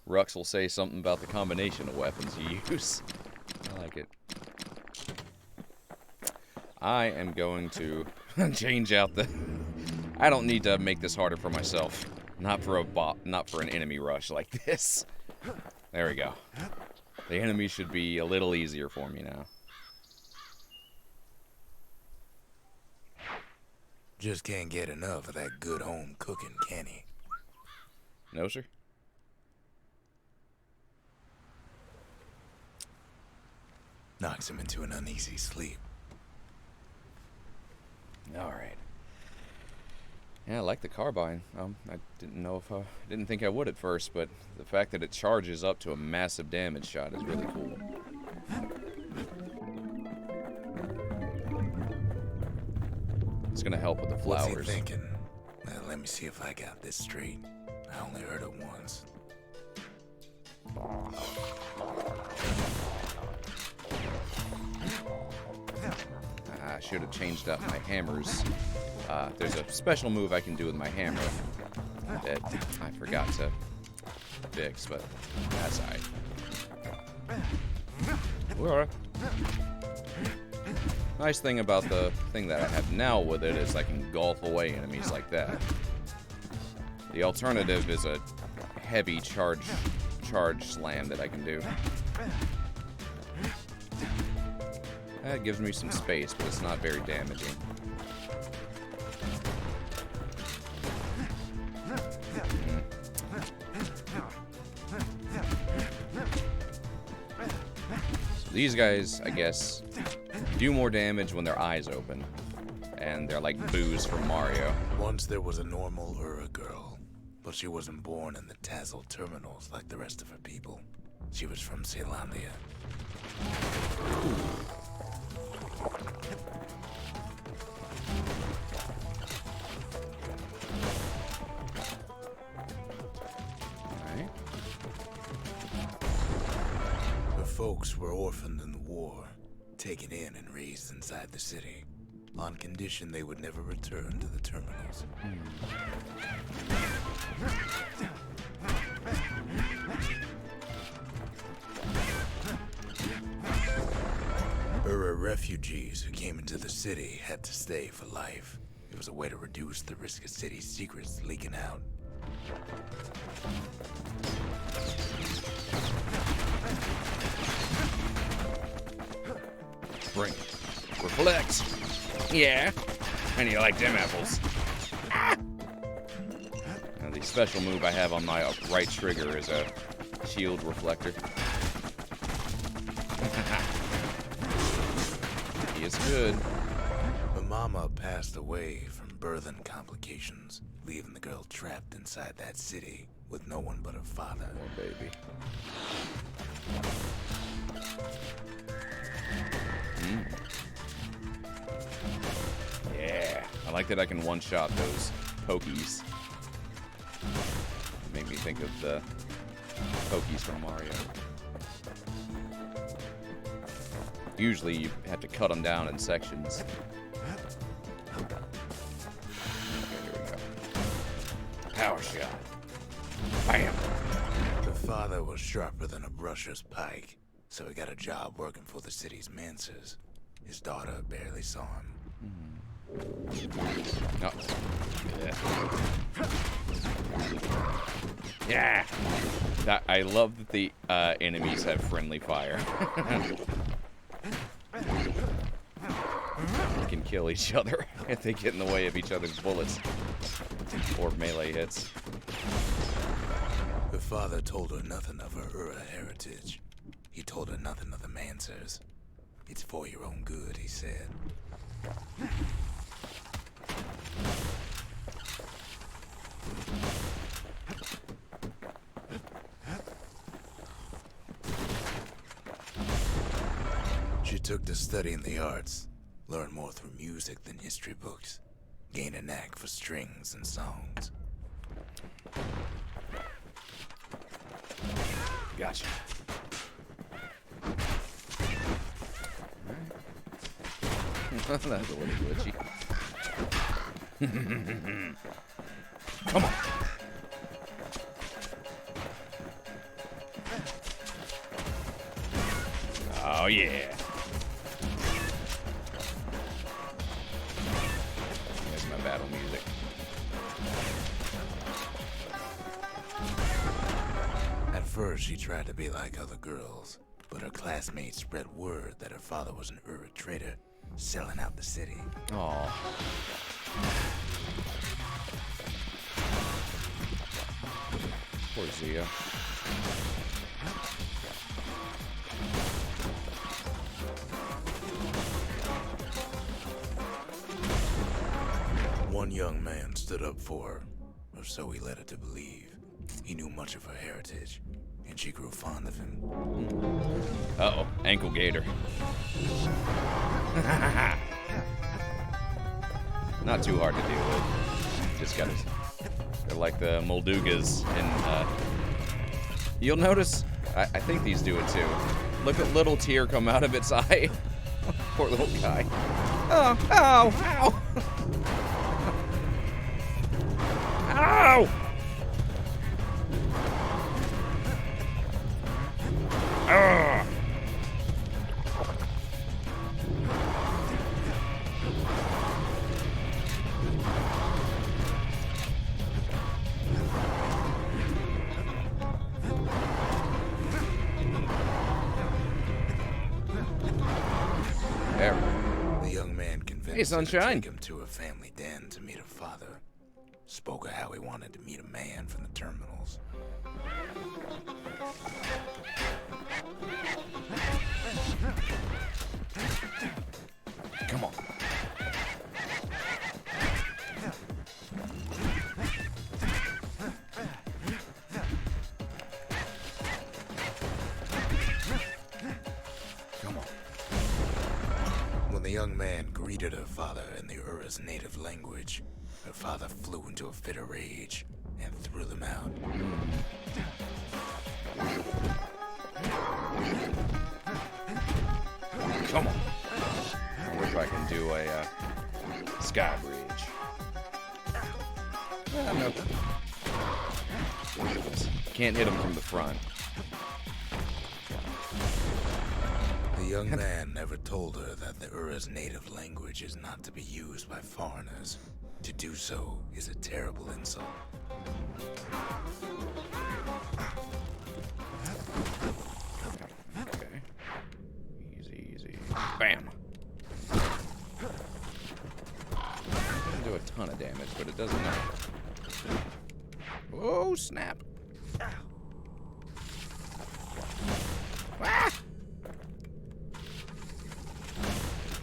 Rux will say something about the combination of weapons you use. I like it. I am going to change out the... I don't need to make this harder for myself. Not for an enemy rush like this. There we go. The enemy should be a little easier for me now. Just can't get enough of that good home cooking, can he? No, sir? Knocks him into an uneasy sleep. Alright. Yeah, I like the carbine. I didn't think I would at first, but the fact that it charges up to a massive damage shot is really cool. It's gonna help with the flowers. What's he thinking? Well, let me see if I got this straight. I only heard it once. I should have changed out my hammers. There's a special move I can do with my hammer that I forgot to fix, but that's alright. Nice thing about the thing that I have now with it is I can gulp away enemies like that. The alternative is a heavy charge slam that I can do. That gives me some space, but it's not very damaging. So these guys, I guess, do more damage when their eyes open. And they're like boos from Mario. Once there was a normal Ura girl, but she wasn't born in the Tazzle terminals like the rest of her people. She was from Celandia. Alright. Her folks were orphaned in the war, taken in and raised inside the city, on condition they would never return to the terminals. Ura refugees who came into the city had to stay for life. It was a way to reduce the risk of city secrets leaking out. Spring. Reflect. Yeah. And you like them apples. Ah! Now, the special move I have on my right trigger is a shield reflector. He is good. Her mama passed away from birthing complications, leaving the girl trapped inside that city with no one but her father. Oh, baby. Yeah. I like that I can one-shot those pokies. Made me think of the pokies from Mario. Usually you have to cut them down in sections. Okay, here we go. Power shot. Bam! Her father was sharper than a brusher's pike, so he got a job working for the city's mancers. His daughter barely saw him. Oh. Yeah. Yeah. I love that the enemies have friendly fire. They can kill each other if they get in the way of each other's bullets or melee hits. Her father told her nothing of her Ura heritage. He told her nothing of the mancers. It's for your own good, he said. She took to studying the arts, learned more through music than history books, gained a knack for strings and songs. Gotcha. That's a little glitchy. Come on. Oh, yeah. There's my battle music. At first, she tried to be like other girls, but her classmates spread word that her father was an Ura trader, selling out the city. Aw. Poor Zia. One young man stood up for her, or so he led her to believe. He knew much of her heritage, and she grew fond of him. Uh-oh, ankle gator. Not too hard to deal with. Just gotta... They're like the Moldugas in, You'll notice, I think these do it too. Look at little tear come out of its eye. Poor little guy. Oh, ow, ow! Ow! Ugh. There. The young man convinced Hey, her to sunshine. take him to a family den to meet her father. Spoke of how he wanted to meet a man from the terminals. Come on. Come on. When the young man greeted her father in the Ura's native language, her father flew into a fit of rage and threw them out. Come on. I wonder if I can do a sky bridge. No. Can't hit him from the front. The young man never told her that the Ura's native language is not to be used by foreigners. To do so is a terrible insult. Okay. Easy, easy. Bam. ton of damage, but it does enough. Oh, snap. Ah!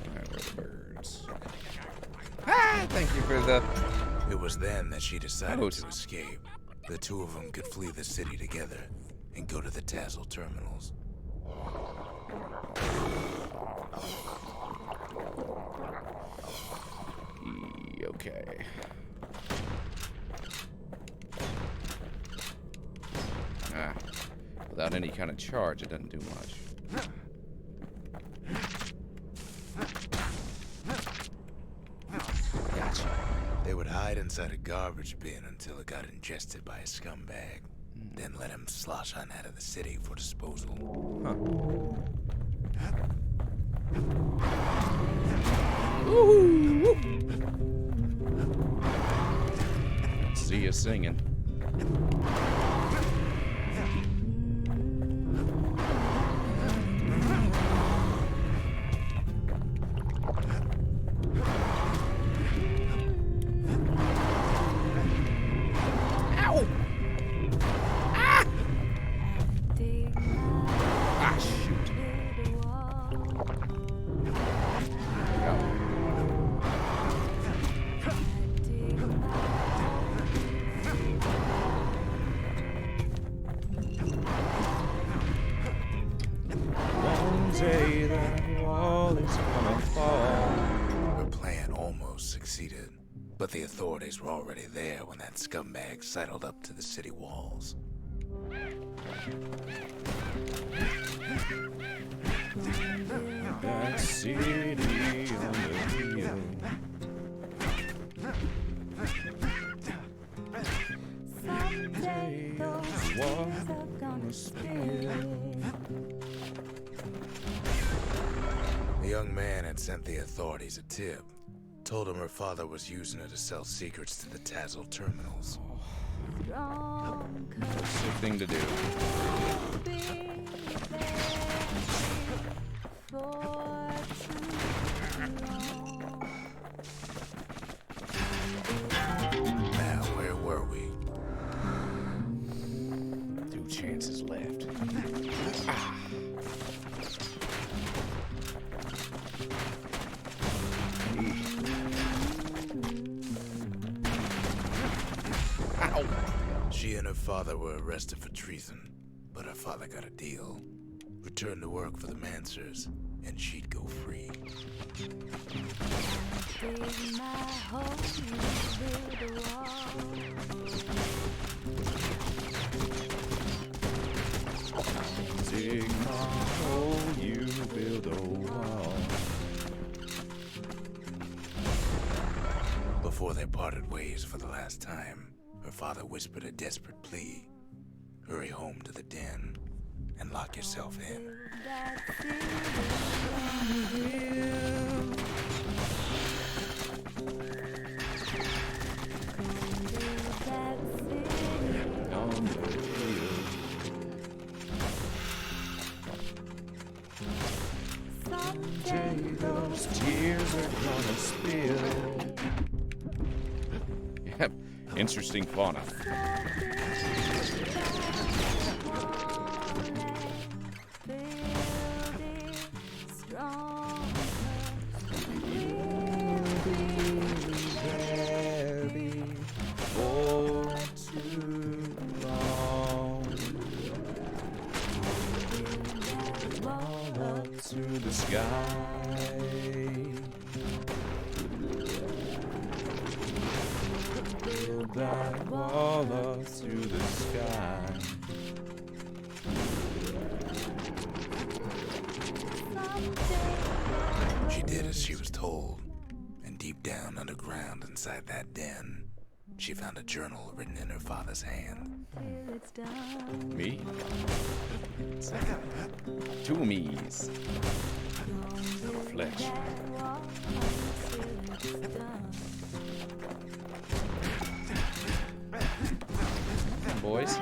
Alright, where are the birds? Ah, thank you for the... It was then that she decided Oh, to escape. The two of them could flee the city together and go to the Tassel terminals. Okay. Ah, without any kind of charge, it doesn't do much. Gotcha. They would hide inside a garbage bin until it got ingested by a scumbag. Then let him slosh on out of the city for disposal. See you singing. Ow! Ah, shoot. One day that wall is gonna fall. Her plan almost succeeded, but the authorities were already there when that scumbag sidled up to the city walls. That city on the hill. Someday those tears are gonna spill. The young man had sent the authorities a tip. Told him her father was using her to sell secrets to the Tassel terminals. Strong Sick thing to do. could be there for too long. Now, where were we? 2 chances left. Ow! She and her father were arrested for treason, but her father got a deal. Returned to work for the Mansers, and she'd go free. Dig my hole, you build a wall. Dig my hole, you build a wall. Before they parted ways for the last time, her father whispered a desperate plea. Hurry home to the den and lock yourself in. That city that city. On the hill. Someday Those tears are gonna spill. Yep, interesting fauna. To the sky. Build that wall up to the sky. She did as she was told, and deep down underground inside that den, she found a journal written in her father's hand. It's done. Me? 2 me's. Flesh. Boys.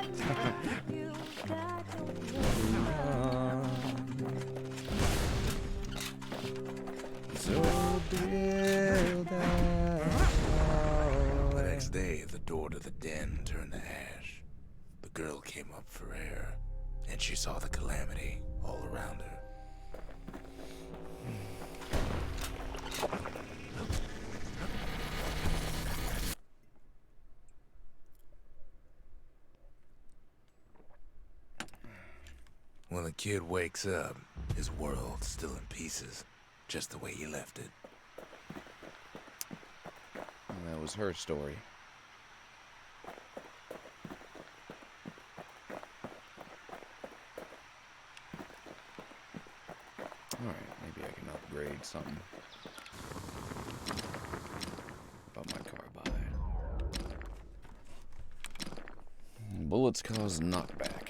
So build that wall girl came up for air, and she saw the calamity all around her. When the kid wakes up, his world's still in pieces, just the way he left it. And that was her story. Alright, maybe I can upgrade something about my carbide. Bullets cause knockback.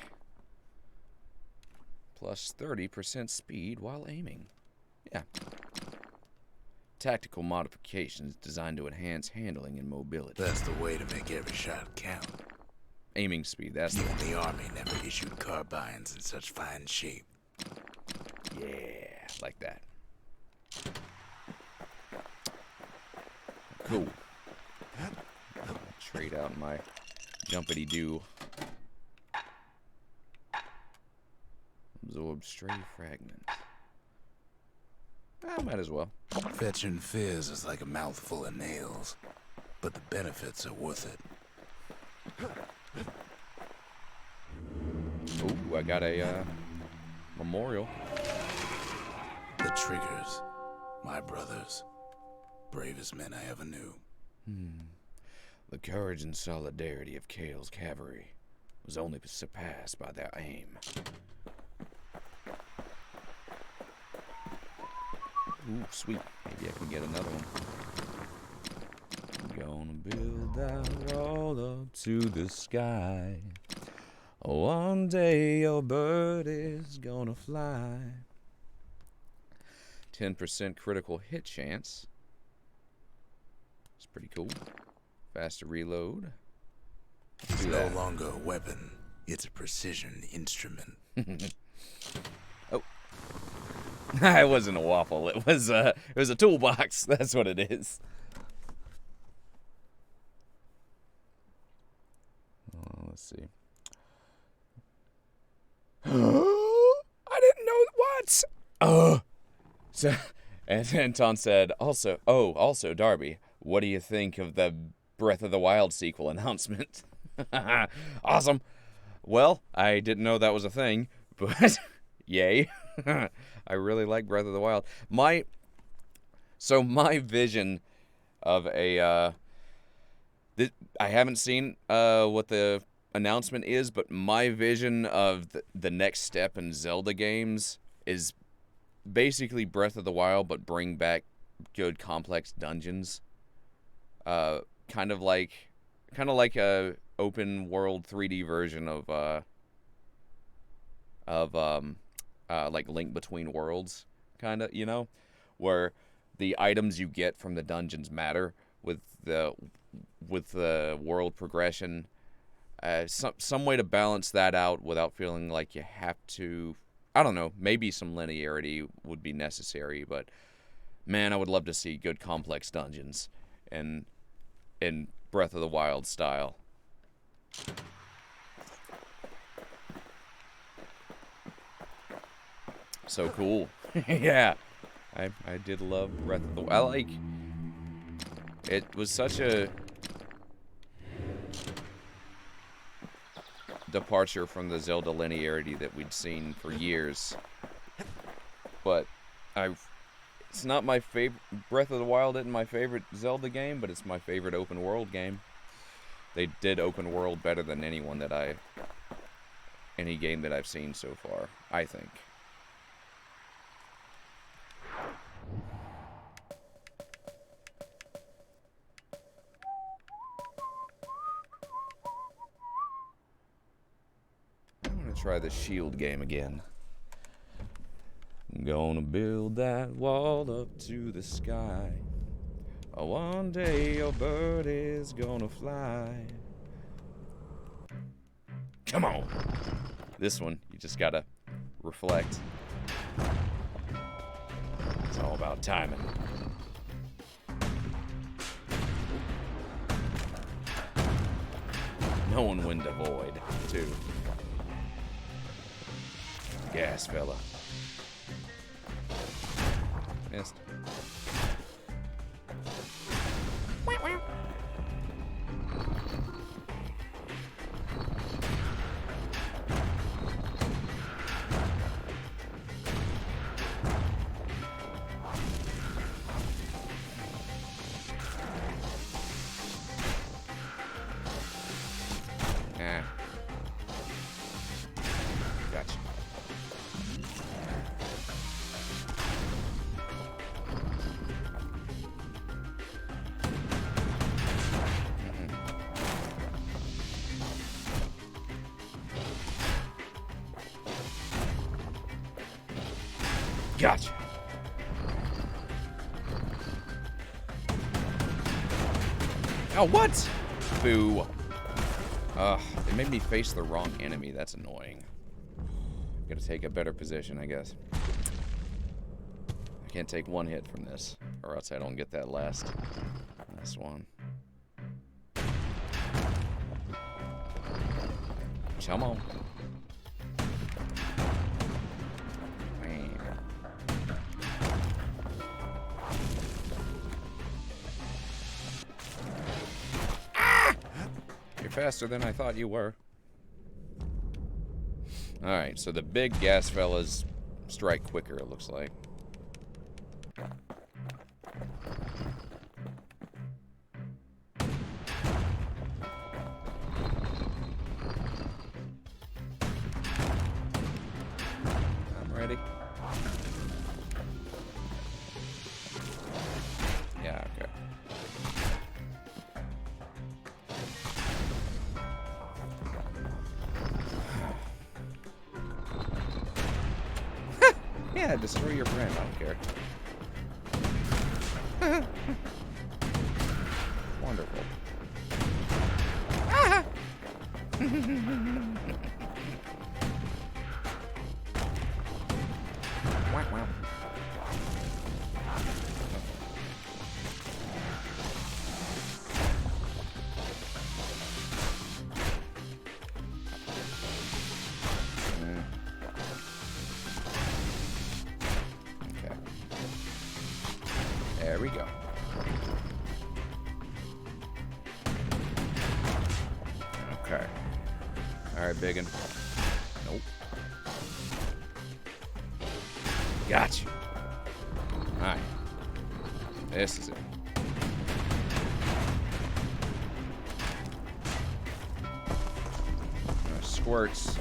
Plus 30% speed while aiming. Yeah. Tactical modifications designed to enhance handling and mobility. That's the way to make every shot count. Aiming speed, that's Even the army never issued carbines in such fine shape. Yeah, like that. Cool. I'll trade out my jumpity-doo. Absorb stray fragments. I might as well. Fetching fizz is like a mouthful of nails, but the benefits are worth it. Ooh, I got a memorial. The Triggers, my brothers, bravest men I ever knew. The courage and solidarity of Kale's cavalry was only surpassed by their aim. Ooh, sweet. Maybe I can get another one. I'm gonna build that wall up to the sky. One day your bird is gonna fly. 10% critical hit chance. It's pretty cool. Faster reload. It's no longer a weapon. It's a precision instrument. Oh. It wasn't a waffle. It was a toolbox. That's what it is. Let's see. I didn't know what. So, and Anton said, also, Darby, what do you think of the Breath of the Wild sequel announcement? Awesome. Well, I didn't know that was a thing, but yay. I really like Breath of the Wild. My vision of a I haven't seen what the announcement is, but my vision of the next step in Zelda games is basically Breath of the Wild, but bring back good complex dungeons. Kind of like a open world 3D version of like Link Between Worlds, kind of, you know, where the items you get from the dungeons matter with the world progression. Some way to balance that out without feeling like you have to. I don't know. Maybe some linearity would be necessary, but man, I would love to see good complex dungeons in Breath of the Wild style. So cool. Yeah. I did love Breath of the Wild. It was such a departure from the Zelda linearity that we'd seen for years. But it's not my favorite. Breath of the Wild isn't my favorite Zelda game, but it's my favorite open world game. They did open world better than any game that I've seen so far, I think. I'm gonna try the shield game again. I'm gonna build that wall up to the sky. One day your bird is gonna fly. Come on. This one, you just gotta reflect. It's all about timing. knowing when to avoid, too. Gas fella. Missed. Gotcha. Gotcha. Oh, what? Boo. It made me face the wrong enemy. That's annoying. Gotta take a better position, I guess. I can't take one hit from this, or else I don't get that last one. Come on. Man. Ah! You're faster than I thought you were. Alright, so the big gas fellas strike quicker, it looks like. I'm ready. Yeah, okay. Yeah, destroy your friend, I don't care. Wonderful. Whack, whack. Okay. There we go. Okay. Alright, biggin. Nope. Gotcha. Alright. This is it. Squirts.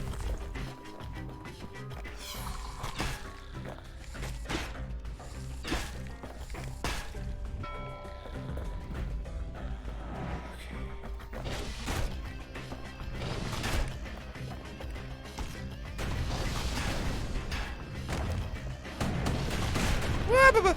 Oh boy.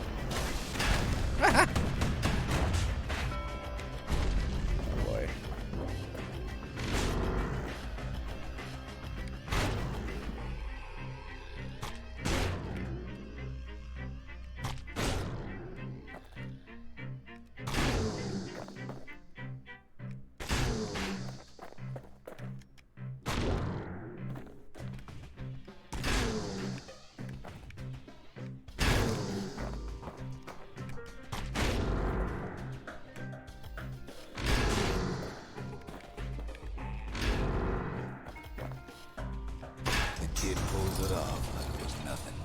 Kid pulls it off like it was nothing.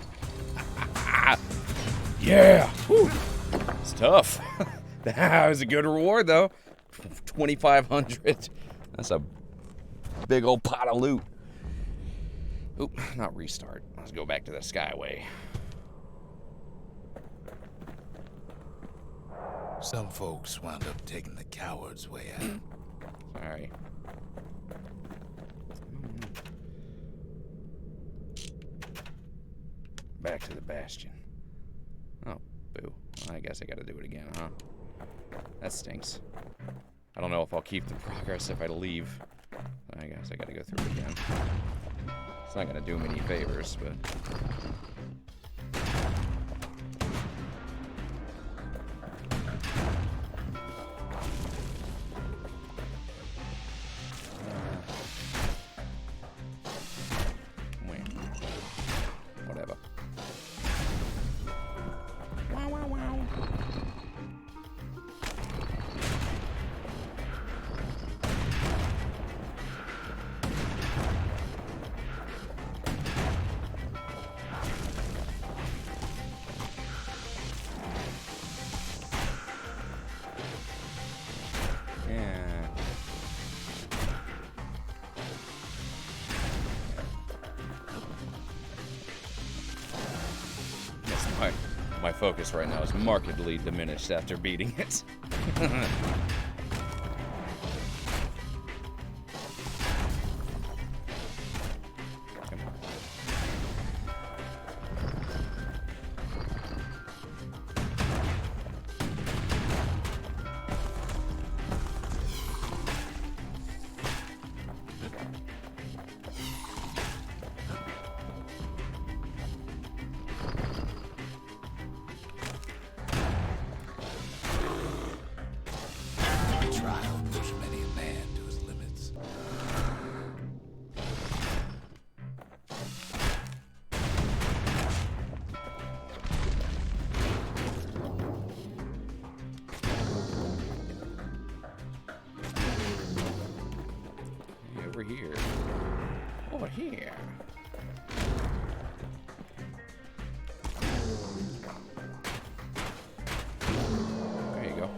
Yeah. Whew. It's tough. That was a good reward, though. 2,500. That's a big old pot of loot. Oop, not restart. Let's go back to the Skyway. Some folks wound up taking the coward's way out. Sorry. Back to the Bastion. Oh, boo. Well, I guess I gotta do it again, huh? That stinks. I don't know if I'll keep the progress if I leave. I guess I gotta go through it again. It's not gonna do me any favors, but... My focus right now is markedly diminished after beating it. Come on. Trial pushed many a man to his limits. Hey, over here. Over here. There you go.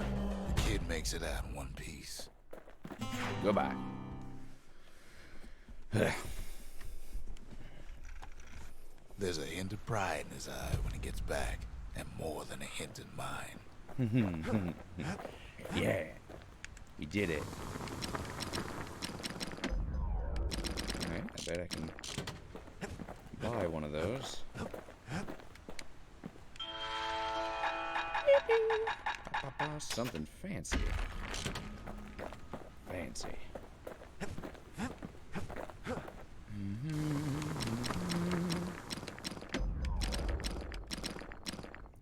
The kid makes it out in one piece. Goodbye. There's a hint of pride in his eye when he gets back, and more than a hint in mine. Yeah. We did it. Alright, I bet I can buy one of those. Something fancy. Fancy.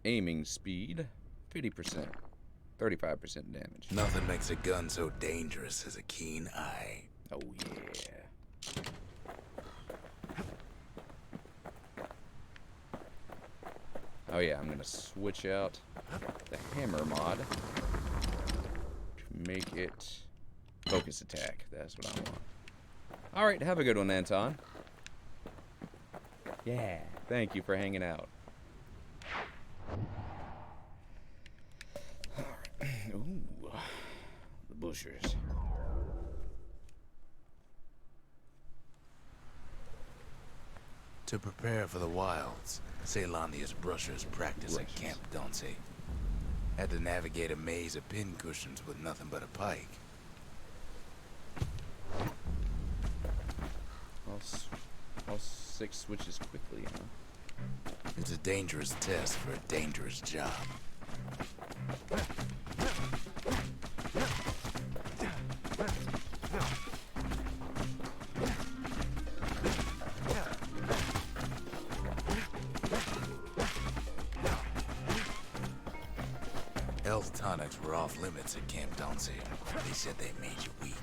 Aiming speed, 50%, 35% damage. Nothing makes a gun so dangerous as a keen eye. Oh yeah. Oh yeah, I'm gonna switch out the hammer mod to make it focus attack. That's what I want. Alright, have a good one, Anton. Yeah, thank you for hanging out. Alright. Ooh, the bushers. To prepare for the wilds, Ceylonia's brushers practice at Camp Donce. Had to navigate a maze of pincushions with nothing but a pike. All 6 switches quickly, huh? It's a dangerous test for a dangerous job. Health tonics were off limits at Camp Donce. They said they made you weak.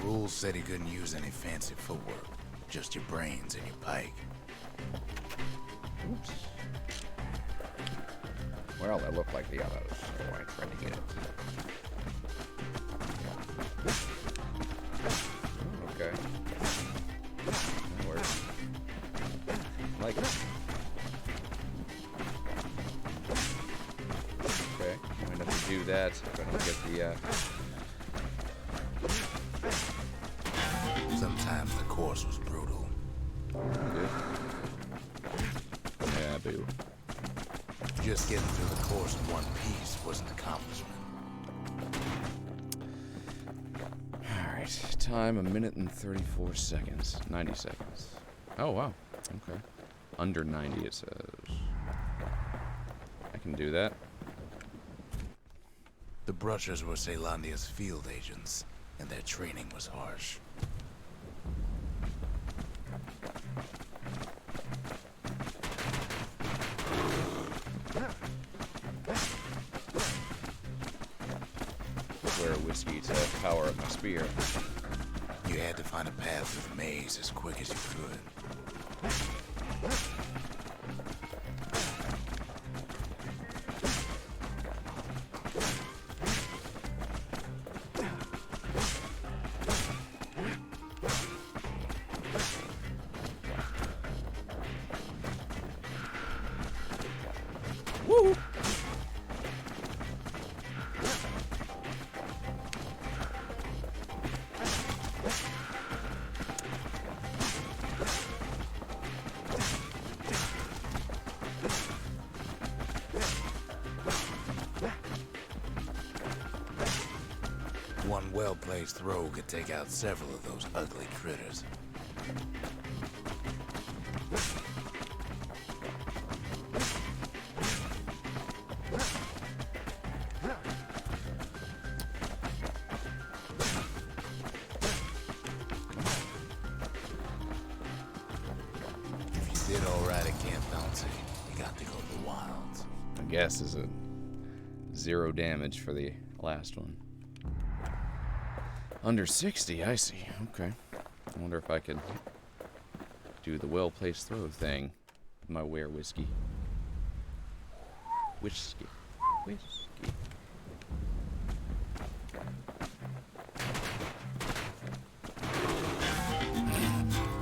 Rules said he couldn't use any fancy footwork, just your brains and your pike. Oops. Well, they look like the others, so I tried to get it. Okay. That works. Like it. Okay, I'm gonna have to do that if I don't get the, Sometimes the course was brutal. Good. Yeah, boo. Just getting through the course in one piece was an accomplishment. Alright, time 1 minute and 34 seconds. 90 seconds. Oh, wow. Okay. Under 90, it says. I can do that. The brushers were Ceylonia's field agents, and their training was harsh. Wear whiskey to power up my spear. You had to find a path through the maze as quick as you could. Woo! One well-placed throw could take out several of those ugly critters. If you did all right at Camp Bouncy, you got to go to the wilds. I guess is a 0 damage for the last one. Under 60, I see. Okay. I wonder if I could do the well-placed throw thing with my were whiskey. Whiskey. Whiskey.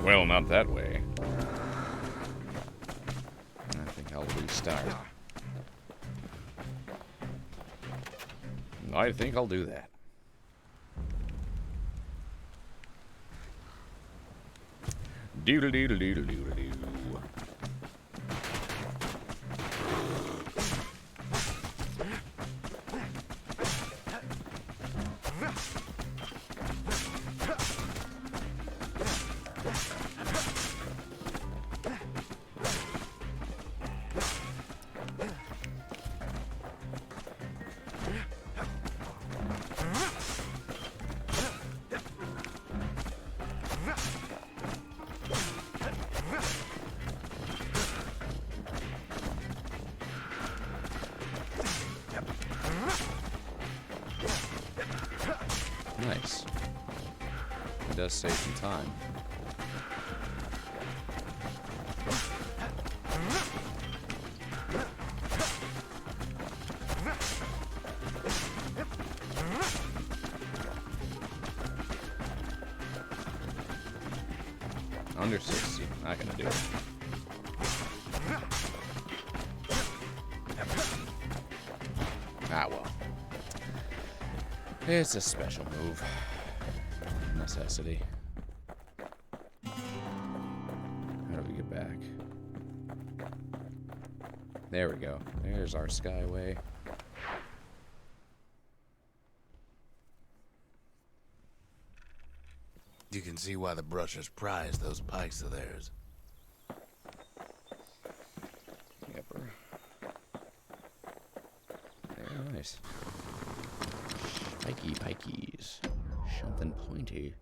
Well, not that way. I think I'll restart. I think I'll do that. Doodle doodle doodle doodle doo. Nice. It does save some time. Under 60, not gonna do it. Ah, well. It's a special move. Necessity. How do we get back? There we go. There's our skyway. You can see why the brushers prize those pikes of theirs. Yepper. Very nice. Pikey pikeys. Something pointy.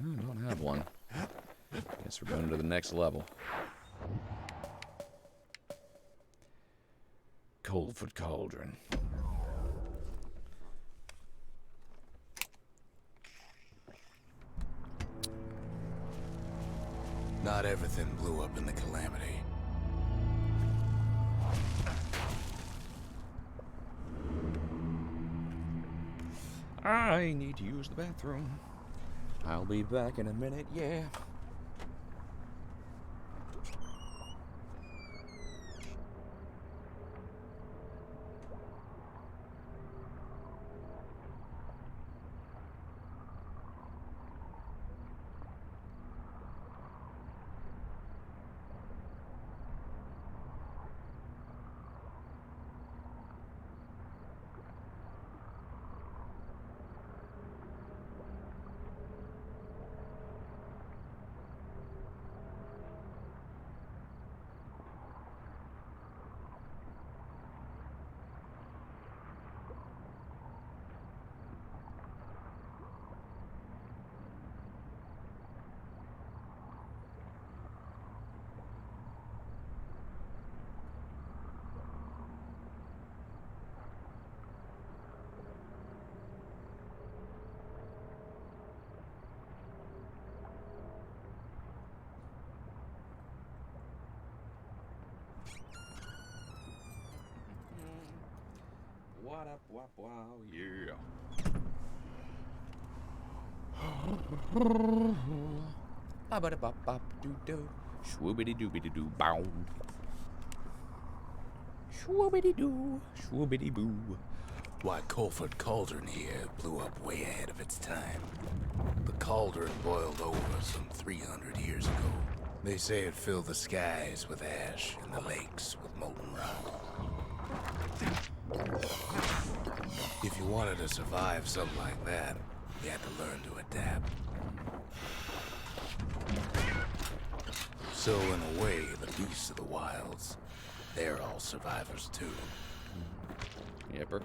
No, I don't have one. Guess we're going to the next level. Coldfoot Cauldron. Not everything blew up in the calamity. I need to use the bathroom. I'll be back in a minute, yeah. What up, wop, wow, yeah. Ba-ba-da-bop-bop-doo-doo. Shwoobity-doobity-doo, bow. Shwoobity-doo, shwoobity-boo. Why, Colford Cauldron here blew up way ahead of its time. The cauldron boiled over some 300 years ago. They say it filled the skies with ash and the lakes with molten rock. If you wanted to survive something like that, you had to learn to adapt. So in a way, the beasts of the wilds, they're all survivors too. Yepper.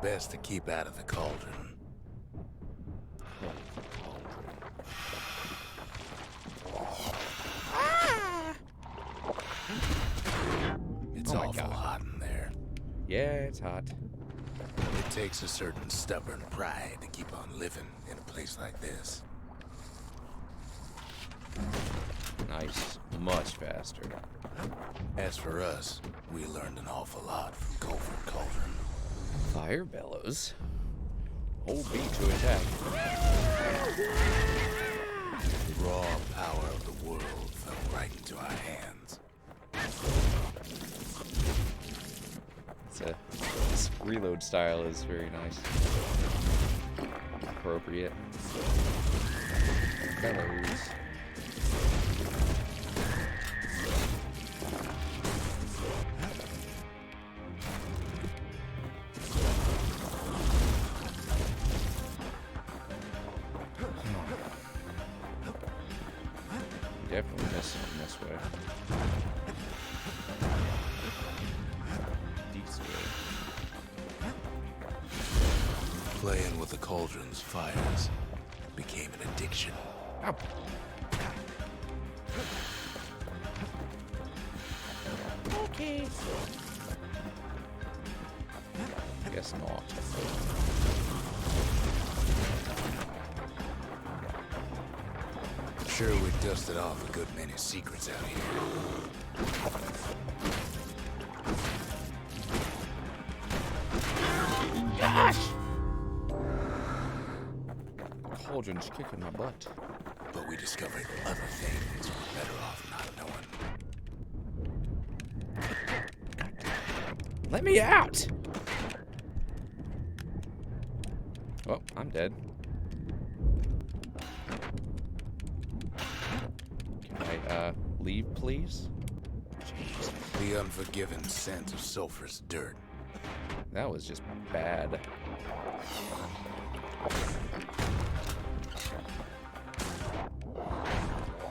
Best to keep out of the cauldron. It's Oh my awful God. hot in there. Yeah, it's hot. It takes a certain stubborn pride to keep on living in a place like this. Nice. Much faster. As for us, we learned an awful lot from Colford Cauldron. Fire bellows. Hold B to attack. The raw power of the world fell right into our hands. This reload style is very nice. Appropriate. Bellows. Definitely missing this way. Decent way. Playing with the cauldron's fires became an addiction. Ow. Okay. Guess not. Sure, we dusted off a good many secrets out here. Gosh! Cauldron's kicking my butt. But we discovered other things we're better off not knowing. Let me out! Oh, I'm dead. Can I, leave, please? Jeez, The unforgiving scent of sulfurous dirt. that was just bad.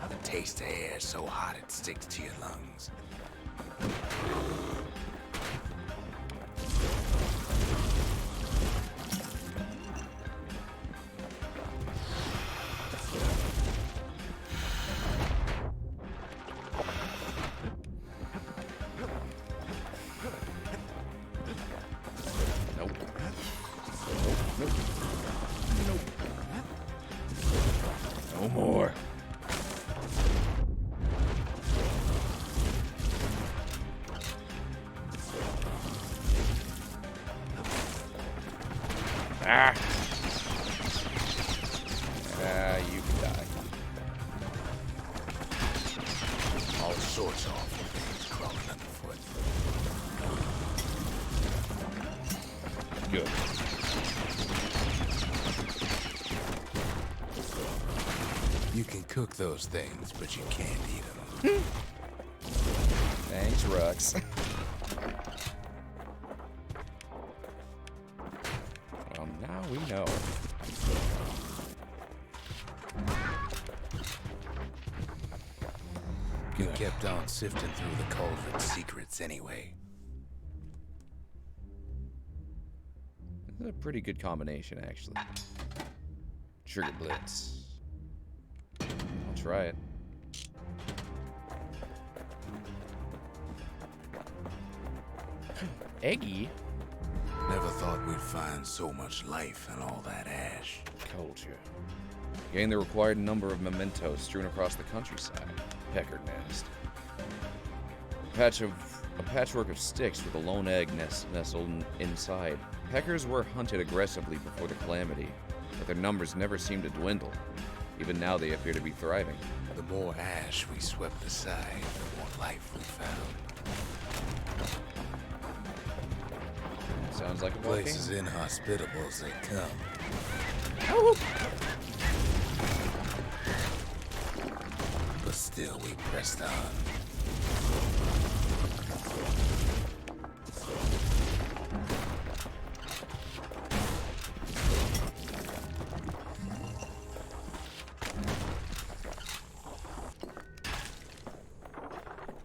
The taste of air so hot it sticks to your lungs. Nope. Nope. Nope. No more. Ah. You can die. All sorts of awful things crawling underfoot. Good. You can cook those things, but you can't eat them. Thanks, Rux. Well, now we know. You kept on sifting through the cauldron's secrets anyway. This is a pretty good combination, actually. Sugar Blitz. I'll try it. Eggy? Never thought we'd find so much life in all that ash. Culture. Gain the required number of mementos strewn across the countryside. Pecker nest. A patch of a patchwork of sticks with a lone egg nestled inside. Peckers were hunted aggressively before the calamity, but their numbers never seemed to dwindle. Even now they appear to be thriving. The more ash we swept aside, the more life we found. Sounds like a Place as inhospitable as they come. But still we pressed on.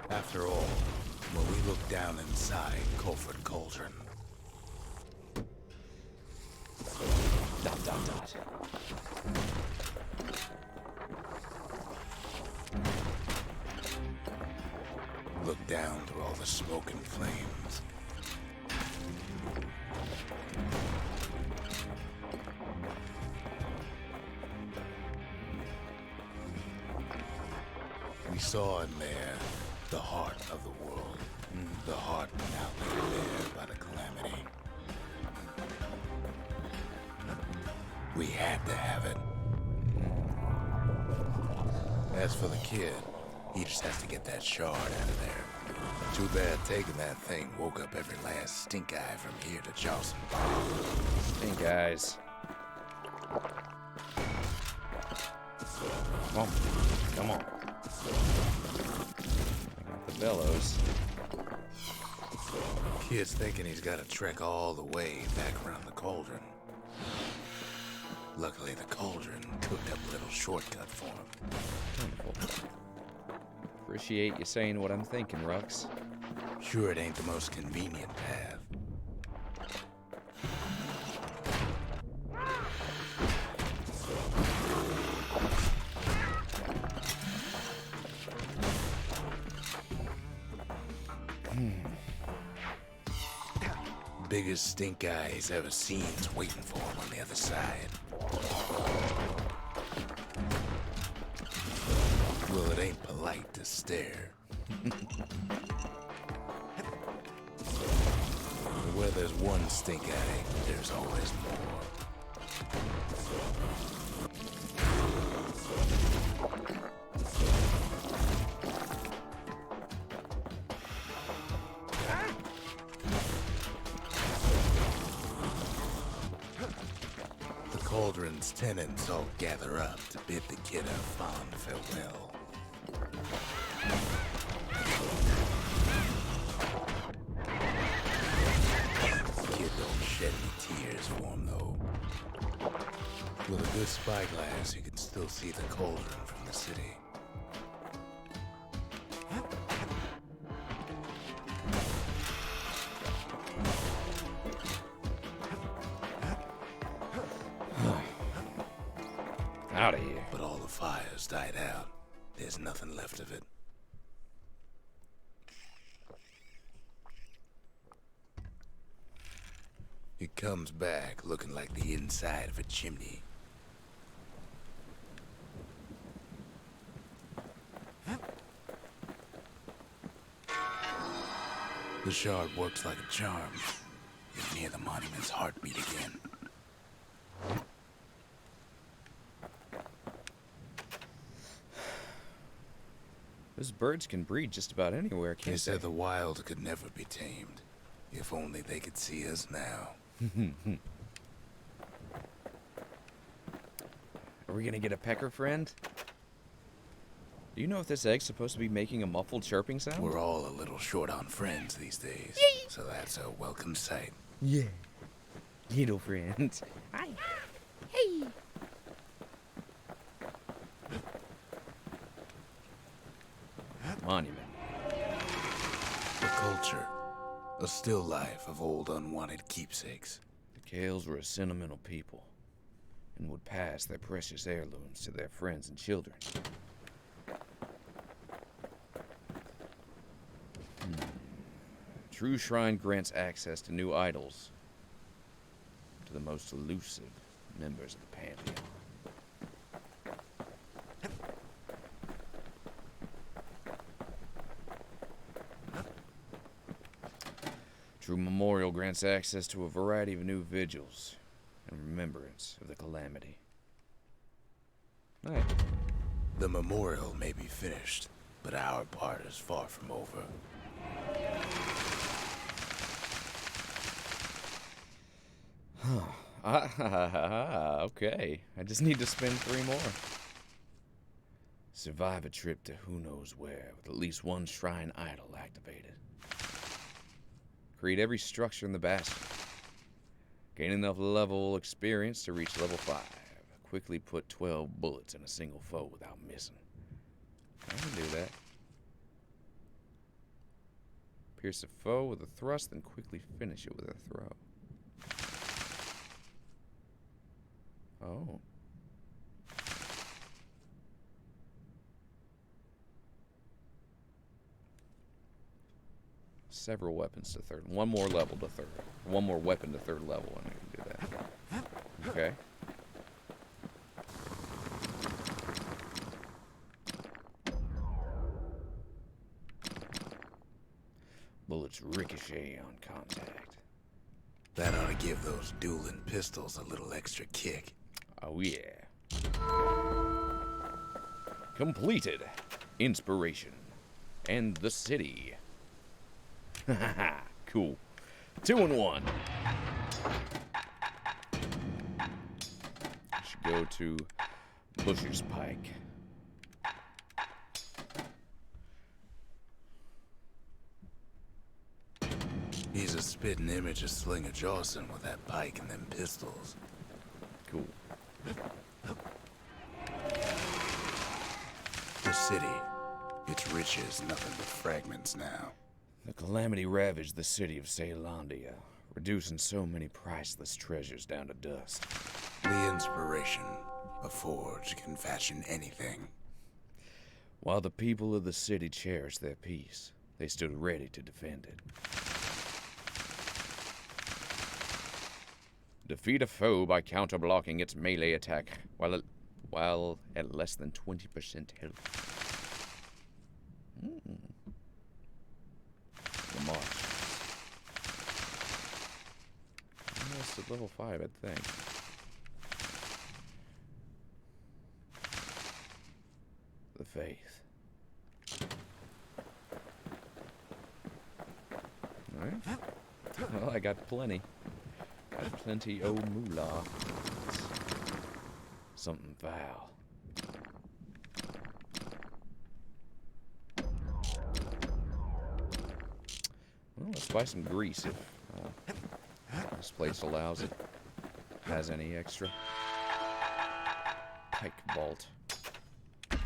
After all, when we looked down inside Colford Cauldron, Dot, dot, dot. looked down through all the smoke and flames, we saw in there the heart of the world, the heart now laid bare by the calamity. We had to have it. As for the kid, he just has to get that shard out of there. Too bad taking that thing woke up every last stink eye from here to Charleston. Stink eyes. Come on. Come on. I got the bellows. Kid's thinking he's got to trek all the way back around the cauldron. Luckily, the cauldron cooked up a little shortcut for him. Wonderful. Appreciate you saying what I'm thinking, Rux. Sure, it ain't the most convenient path. Biggest stink eye he's ever seen's waiting for him on the other side. Well, it ain't polite to stare. Where there's one stink eye, there's always more. The cauldron's tenants all gather up to bid the kid a fond farewell. Kid don't shed any tears for him, though. With a good spyglass, you can still see the cauldron from the city. Out of here. But all the fires died out. There's nothing left of it. It comes back looking like the inside of a chimney. The shard works like a charm. You can hear the monument's heartbeat again. Those birds can breed just about anywhere, They can't they? said the wild could never be tamed. If only they could see us now. Are we gonna get a pecker friend? Do you know if this egg's supposed to be making a muffled chirping sound? We're all a little short on friends these days, so that's a welcome sight. Yeah. Little friends. Hi. Hey. Monument. The culture. A still life of old unwanted keepsakes. The Kales were a sentimental people and would pass their precious heirlooms to their friends and children. True Shrine grants access to new idols to the most elusive members of the Pantheon. True memorial grants access to a variety of new vigils in remembrance of the calamity. Right. The memorial may be finished, but our part is far from over. Okay. I just need to spend 3 more. Survive a trip to who knows where with at least one shrine idol activated. Create every structure in the Bastion. Gain enough level experience to reach level 5. Quickly put 12 bullets in a single foe without missing. I can do that. Pierce a foe with a thrust, then quickly finish it with a throw. Oh. Several weapons to third. One more level to third. One more weapon to third level, and I can do that. Okay. Bullets ricochet on contact. That ought to give those dueling pistols a little extra kick. Oh yeah. Completed. Inspiration. And the city. Haha, cool. 2 in 1. Should go to Butcher's Pike. He's a spitting image of Slinger Jawson with that pike and them pistols. Cool. The city, its riches, nothing but fragments now. The calamity ravaged the city of Caelondia, reducing so many priceless treasures down to dust. The inspiration, a forge can fashion anything. While the people of the city cherished their peace, they stood ready to defend it. Defeat a foe by counter-blocking its melee attack while at less than 20% health. The march. Almost at level 5, I think. The faith. Alright. Well, I got plenty. Got plenty o' moolah. Something foul. Well, let's buy some grease if this place allows it. Has any extra. Pike bolt. Yeah.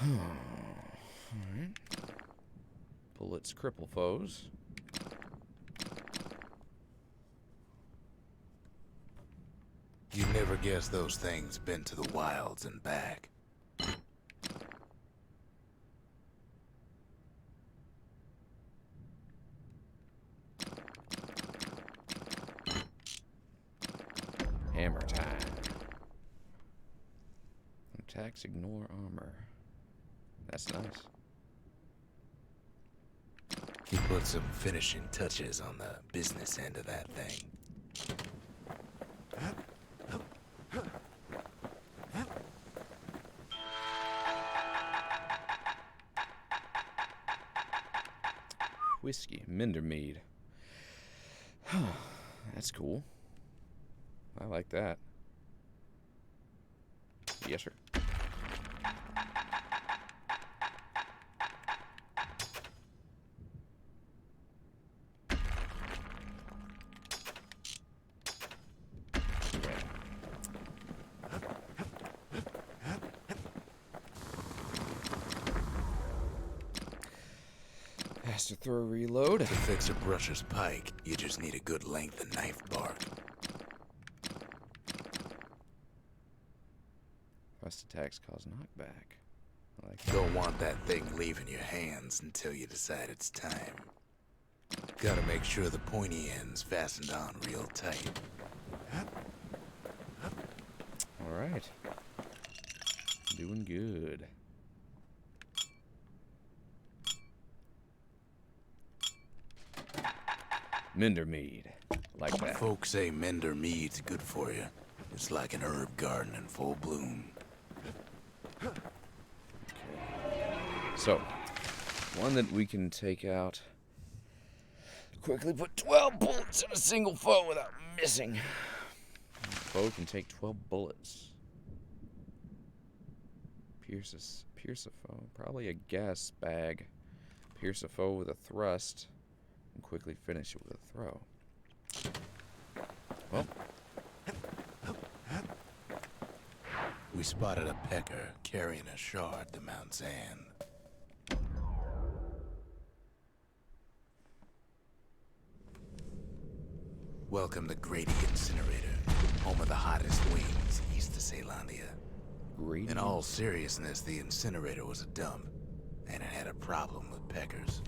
Alright. Bullets cripple foes. You'd never guess those things been to the wilds and back. Hammer time. Attacks ignore armor. That's nice. He put some finishing touches on the business end of that thing. Whiskey, Mindermead. That's cool. I like that. Yes, sir. Faster throw reload. To fix a brusher's pike, you just need a good length of knife bark. Fast attacks cause knockback. I like that. Don't want that thing leaving your hands until you decide it's time. Gotta make sure the pointy end's fastened on real tight. Alright. Doing good. Minder mead. Like that. Folks say Mender mead's good for you. It's like an herb garden in full bloom. So, one that we can take out. Quickly put 12 bullets in a single foe without missing. Foe can take 12 bullets. Pierce a foe. Probably a gas bag. Pierce a foe with a thrust. And quickly finish it with a throw. Well. We spotted a pecker carrying a shard to Mount Zan. Welcome to Grady Incinerator, home of the hottest wings east of Caelandia. Grady? In all seriousness, the incinerator was a dump, and it had a problem with peckers.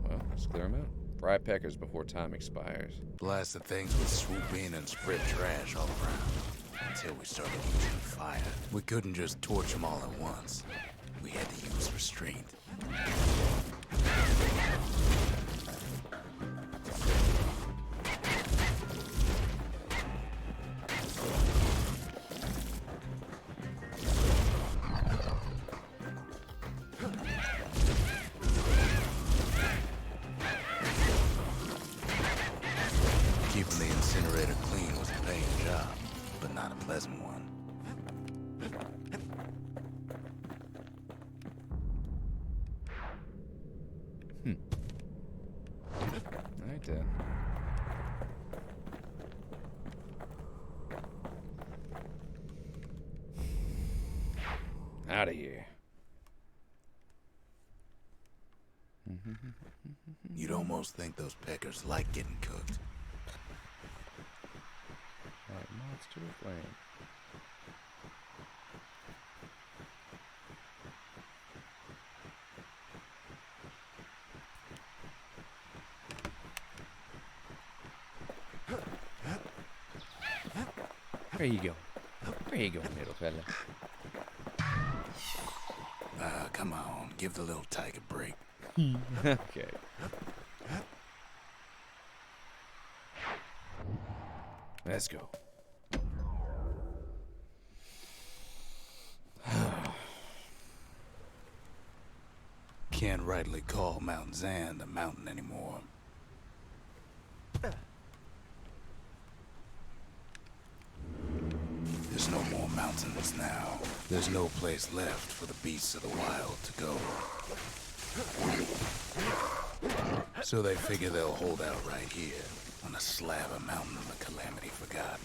Well, let's clear them out. Fry peckers before time expires. Blasted things would swoop in and spread trash all around, until we started using fire. We couldn't just torch them all at once. We had to use restraint. Keeping the incinerator clean was a paying job, but not a pleasant one. Alright then. Out of here. You'd almost think those peckers like getting cooked. Alright, mods to a flame. Where you going? Where you going, little fella? Come on, give the little tyke a break. Okay. Let's go. Can't rightly call Mount Zan a mountain anymore. There's no more mountains now. There's no place left for the beasts of the wild to go. So they figure they'll hold out right here, on a slab of mountain the Calamity forgot.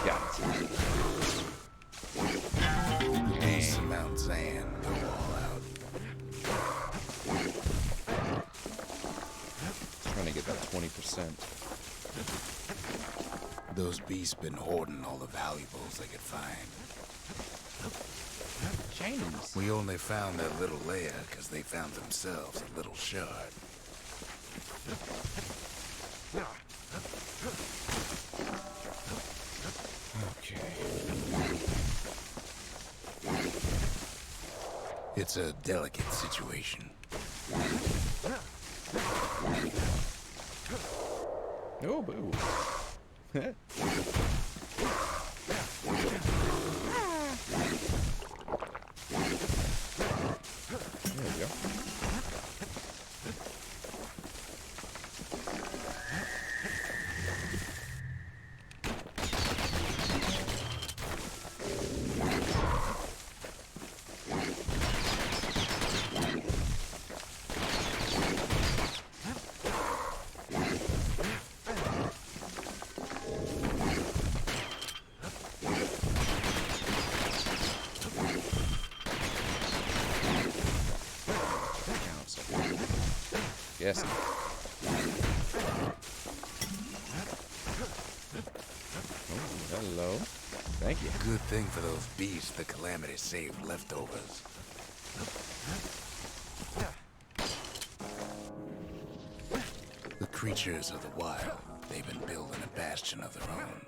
Got it. Beasts of Mount Zan go all out. Trying to get that 20%. Those beasts been hoarding all the valuables they could find. Chains. We only found that little lair because they found themselves a little shard. Okay. It's a delicate situation. Oh, boo. There we go. Counts. guessing. Oh, hello. Thank you. Good thing for those beasts the Calamity saved leftovers. The creatures of the wild, they've been building a bastion of their own.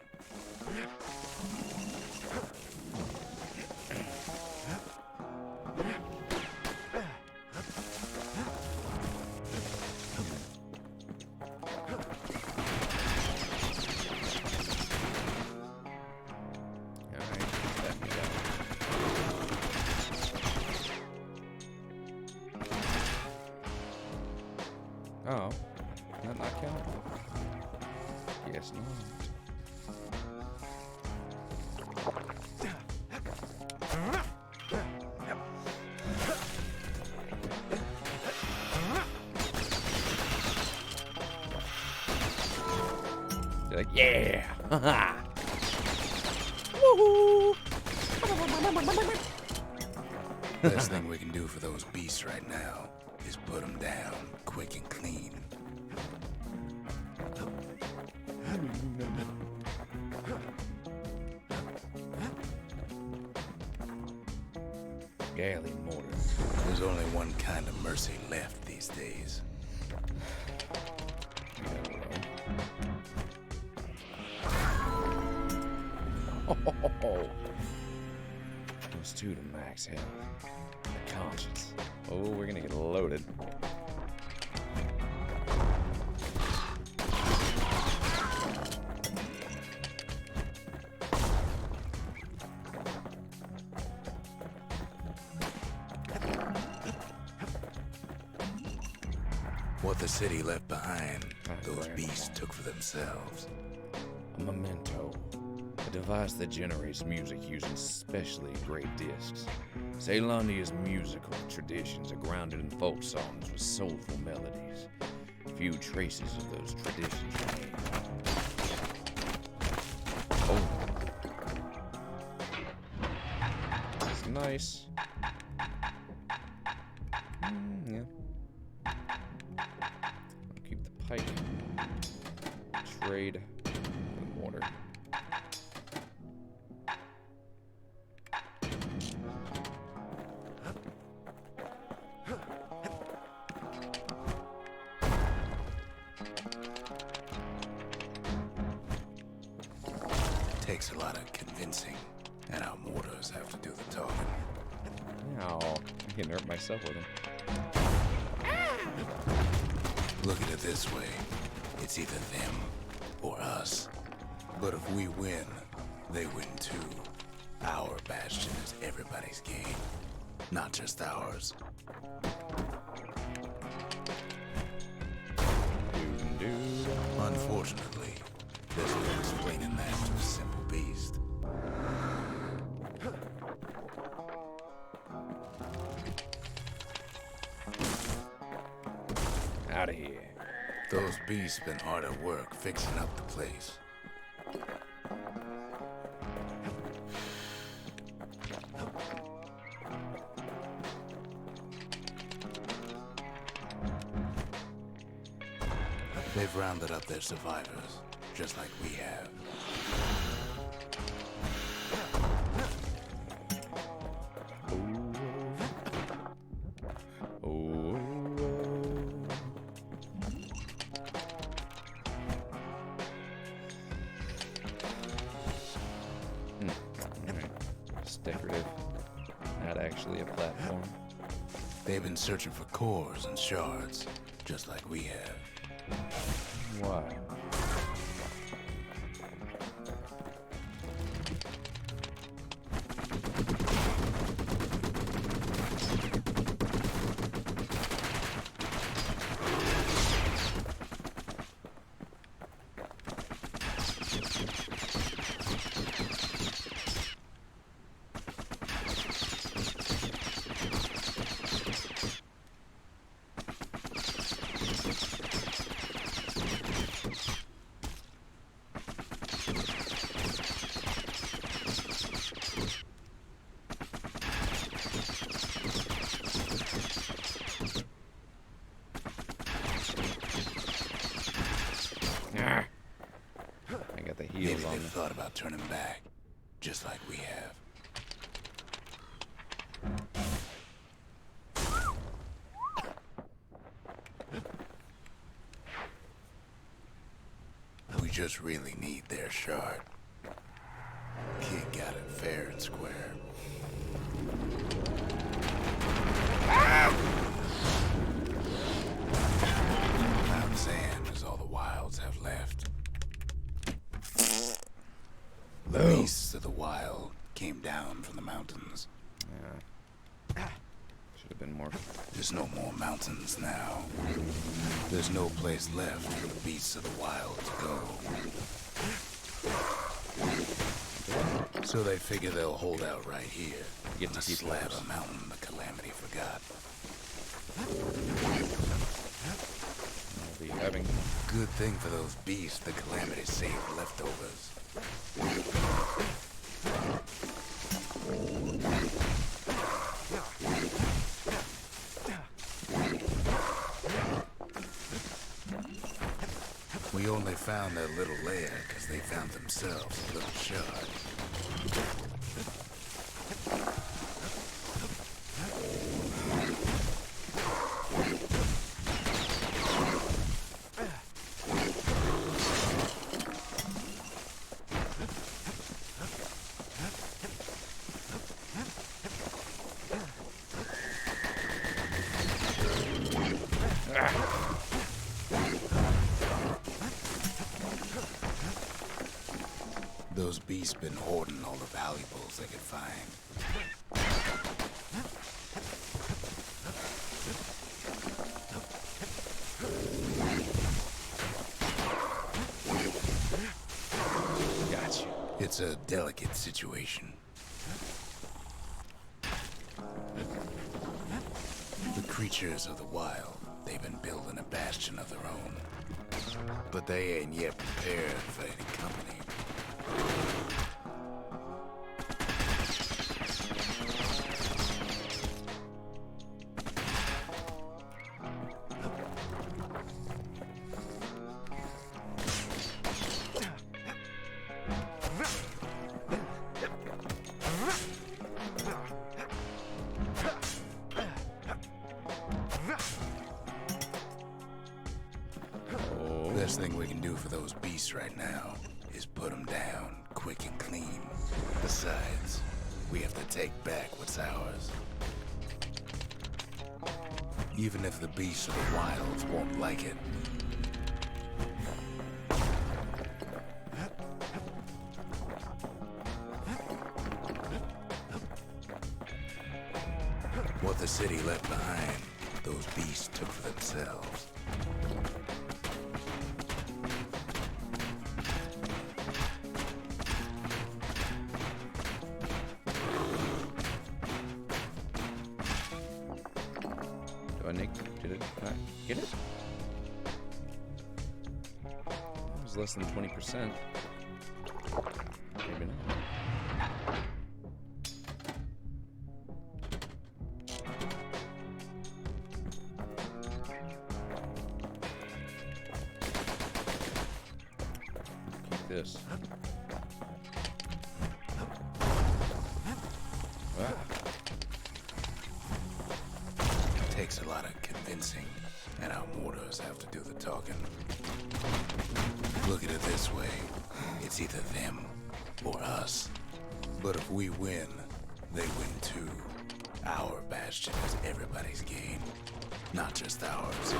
Oh, that not count? Yes, not. They're like, yeah! Woohoo! Best thing we can do for those beasts right now is put them down quick and clean. Galley mortar. There's only one kind of mercy left these days. Oh, those two to max health. The conscience. Oh, we're gonna get loaded. What the city left behind, those grandma. beasts took for themselves. A memento. A device that generates music using specially engraved discs. Ceylonia's musical traditions are grounded in folk songs with soulful melodies. Few traces of those traditions remain. Oh. That's nice. Yeah. I'll keep the pipe. Trade the mortar. Takes a lot of convincing, and our mortars have to do the talking. Ow, I can hurt myself with them. Look at it this way. It's either them or us. But if we win, they win too. Our bastion is everybody's game, not just ours. Unfortunately, there's no explaining that to a simple beast. Out of here. Those beasts been hard at work fixing up the place. They've rounded up their survivors, just like we have. Alright. It's decorative. Not actually a platform. They've been searching for cores and shards, just like we have. Why? They've thought about turning back, just like we have. We just really need their shard. Kid got it fair and square. Mount Sand is all the wilds have left. The beasts of the wild came down from the mountains. Yeah. Should have been more. There's no more mountains now. There's no place left for the beasts of the wild to go. So they figure they'll hold out right here. Get on to a keep slab those. of mountain the Calamity forgot. We'll be having. Good thing for those beasts the Calamity saved leftovers. We only found their little lair because they found themselves a little shard. Those beasts been hoarding all the valuables they could find. Gotcha. It's a delicate situation. The creatures of the wild, they've been building a bastion of their own. But they ain't yet prepared for any company. Best thing we can do for those beasts right now is put them down quick and clean. Besides, we have to take back what's ours. Even if the beasts of the wilds won't like it. What the city left behind, those beasts took for themselves. Do I Nick? Did it? Did I get it? It was less than 20%. Maybe not. Keep this. Ah. Takes a lot of convincing, and our mortars have to do the talking. Look at it this way. It's either them or us. But if we win, they win too. Our bastion is everybody's game, not just ours.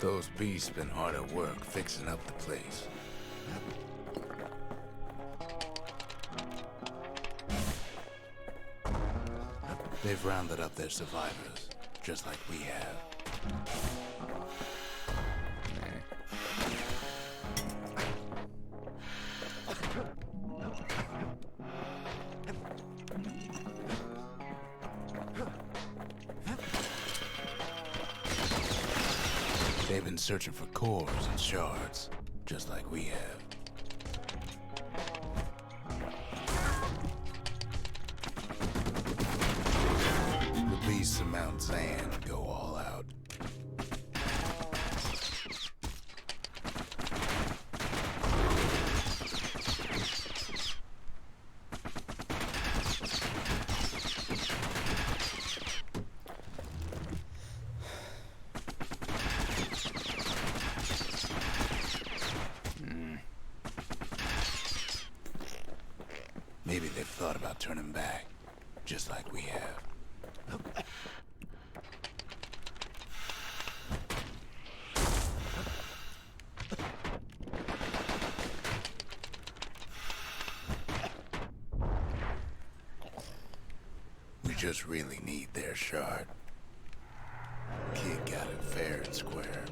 Those beasts been hard at work fixing up the place. They've rounded up their survivors, just like we have. They've been searching for cores and shards, just like we have. east of Mount Zan go all out. Maybe they've thought about turning back, just like we have. We just really need their shard. Kid got it fair and square.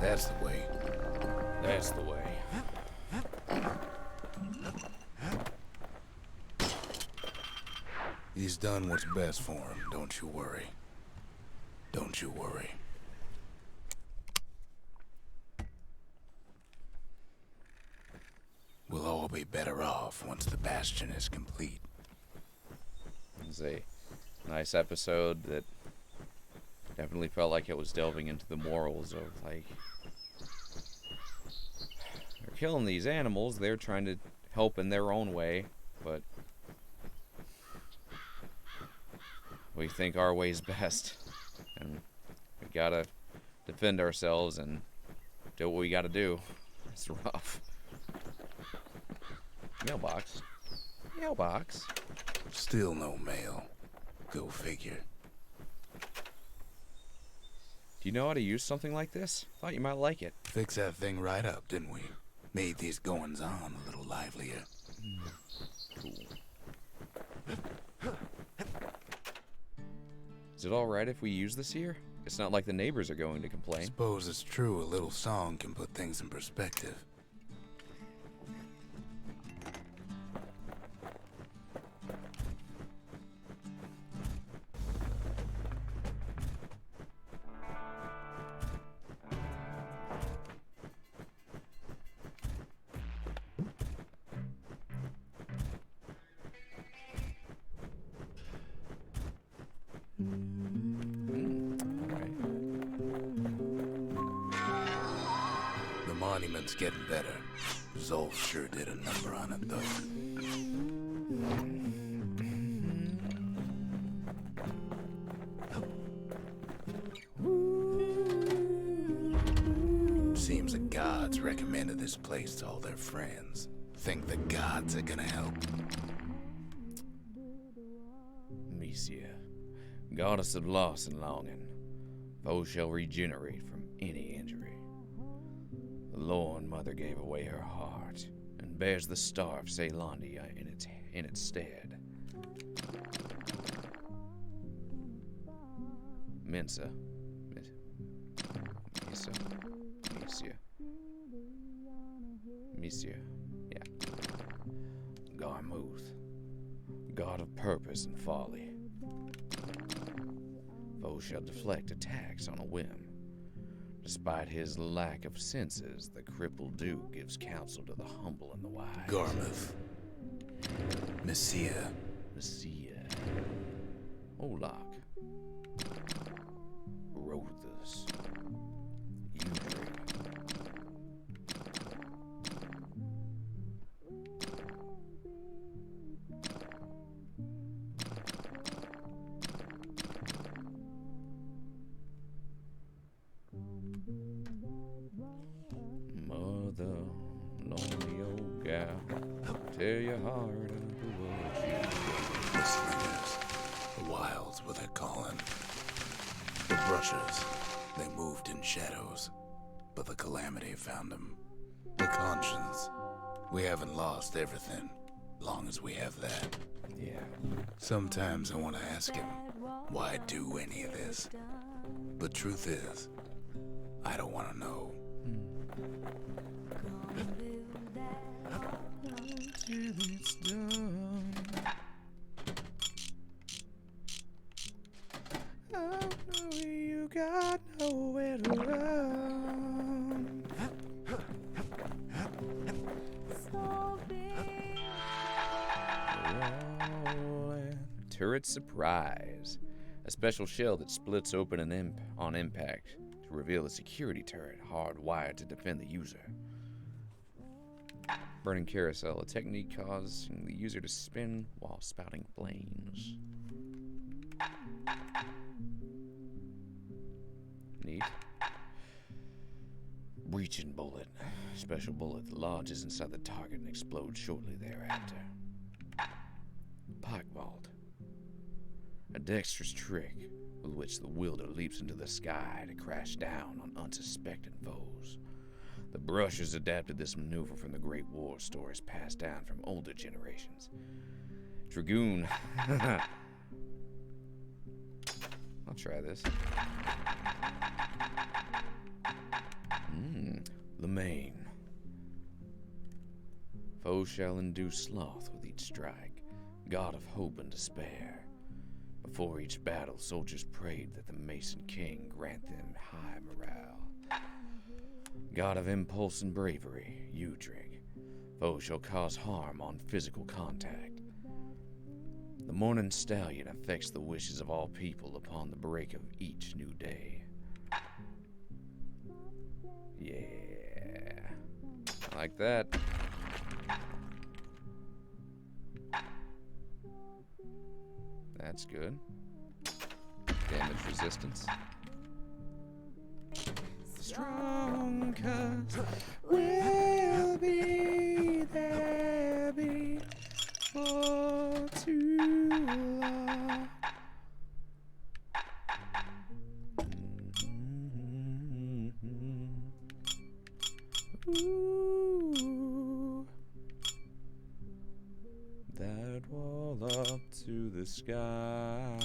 That's the way. That's the way. He's done what's best for him, don't you worry. Don't you worry. We'll all be better off once the Bastion is complete. It's a nice episode that definitely felt like it was delving into the morals of, like, they're killing these animals, they're trying to help in their own way, but we think our way's best, and we gotta defend ourselves and do what we gotta do. It's rough. Mailbox. Mailbox. Still no mail. Go figure. Do you know how to use something like this? Thought you might like it. Fix that thing right up, didn't we? Made these goings-on a little livelier. Cool. Is it alright if we use this here? It's not like the neighbors are going to complain. Suppose it's true a little song can put things in perspective. The monument's getting better. Zol sure did a number on it, though. Seems the gods recommended this place to all their friends. Think the gods are gonna help? Misia, goddess of loss and longing, foes shall regenerate from any injury. The Lorn Mother gave away her heart, and bears the star of Ceylondia in its stead. Misia, yeah. Garmuth, god of purpose and folly. Foes shall deflect attacks on a whim. Despite his lack of senses, the crippled Duke gives counsel to the humble and the wise. Garmuth. Messiah. Olak. Rothus. Udrig. Mother, lonely old gal, Tear your heart out for what you The slingers, the wilds were their calling. The brushers, they moved in shadows, but the calamity found them. The conscience, we haven't lost everything, long as we have that. Yeah. Sometimes I want to ask him, why do any of this? But truth is, I don't want to know. Till it's done. Oh no, you got nowhere to run. Turret surprise. A special shell that splits open on impact to reveal a security turret hardwired to defend the user. Burning carousel, a technique causing the user to spin while spouting flames. Neat. Breaching bullet. Special bullet that lodges inside the target and explodes shortly thereafter. Pike vault. A dexterous trick with which the wielder leaps into the sky to crash down on unsuspecting foes. The Brushers adapted this maneuver from the Great War stories passed down from older generations. Dragoon. I'll try this. Lemaine. Foes shall induce sloth with each strike, god of hope and despair. Before each battle, soldiers prayed that the Mason King grant them high morale. God of impulse and bravery, Udrig. Foes shall cause harm on physical contact. The morning stallion affects the wishes of all people upon the break of each new day. Yeah. Like that. That's good. Damage resistance. Strong cause we'll be there before too long. Ooh, that wall up to the sky.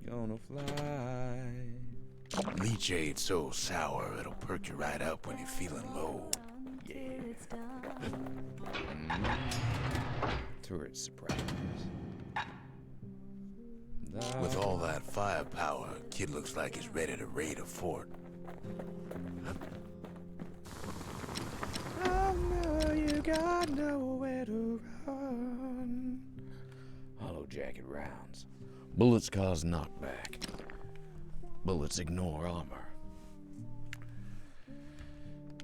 Gonna fly. Leech aid so sour it'll perk you right up when you're feeling low. Yeah. Turret surprise. With all that firepower, kid looks like he's ready to raid a fort. I know you got nowhere to run. Hollow jacket rounds. Bullets cause knockback. Bullets ignore armor.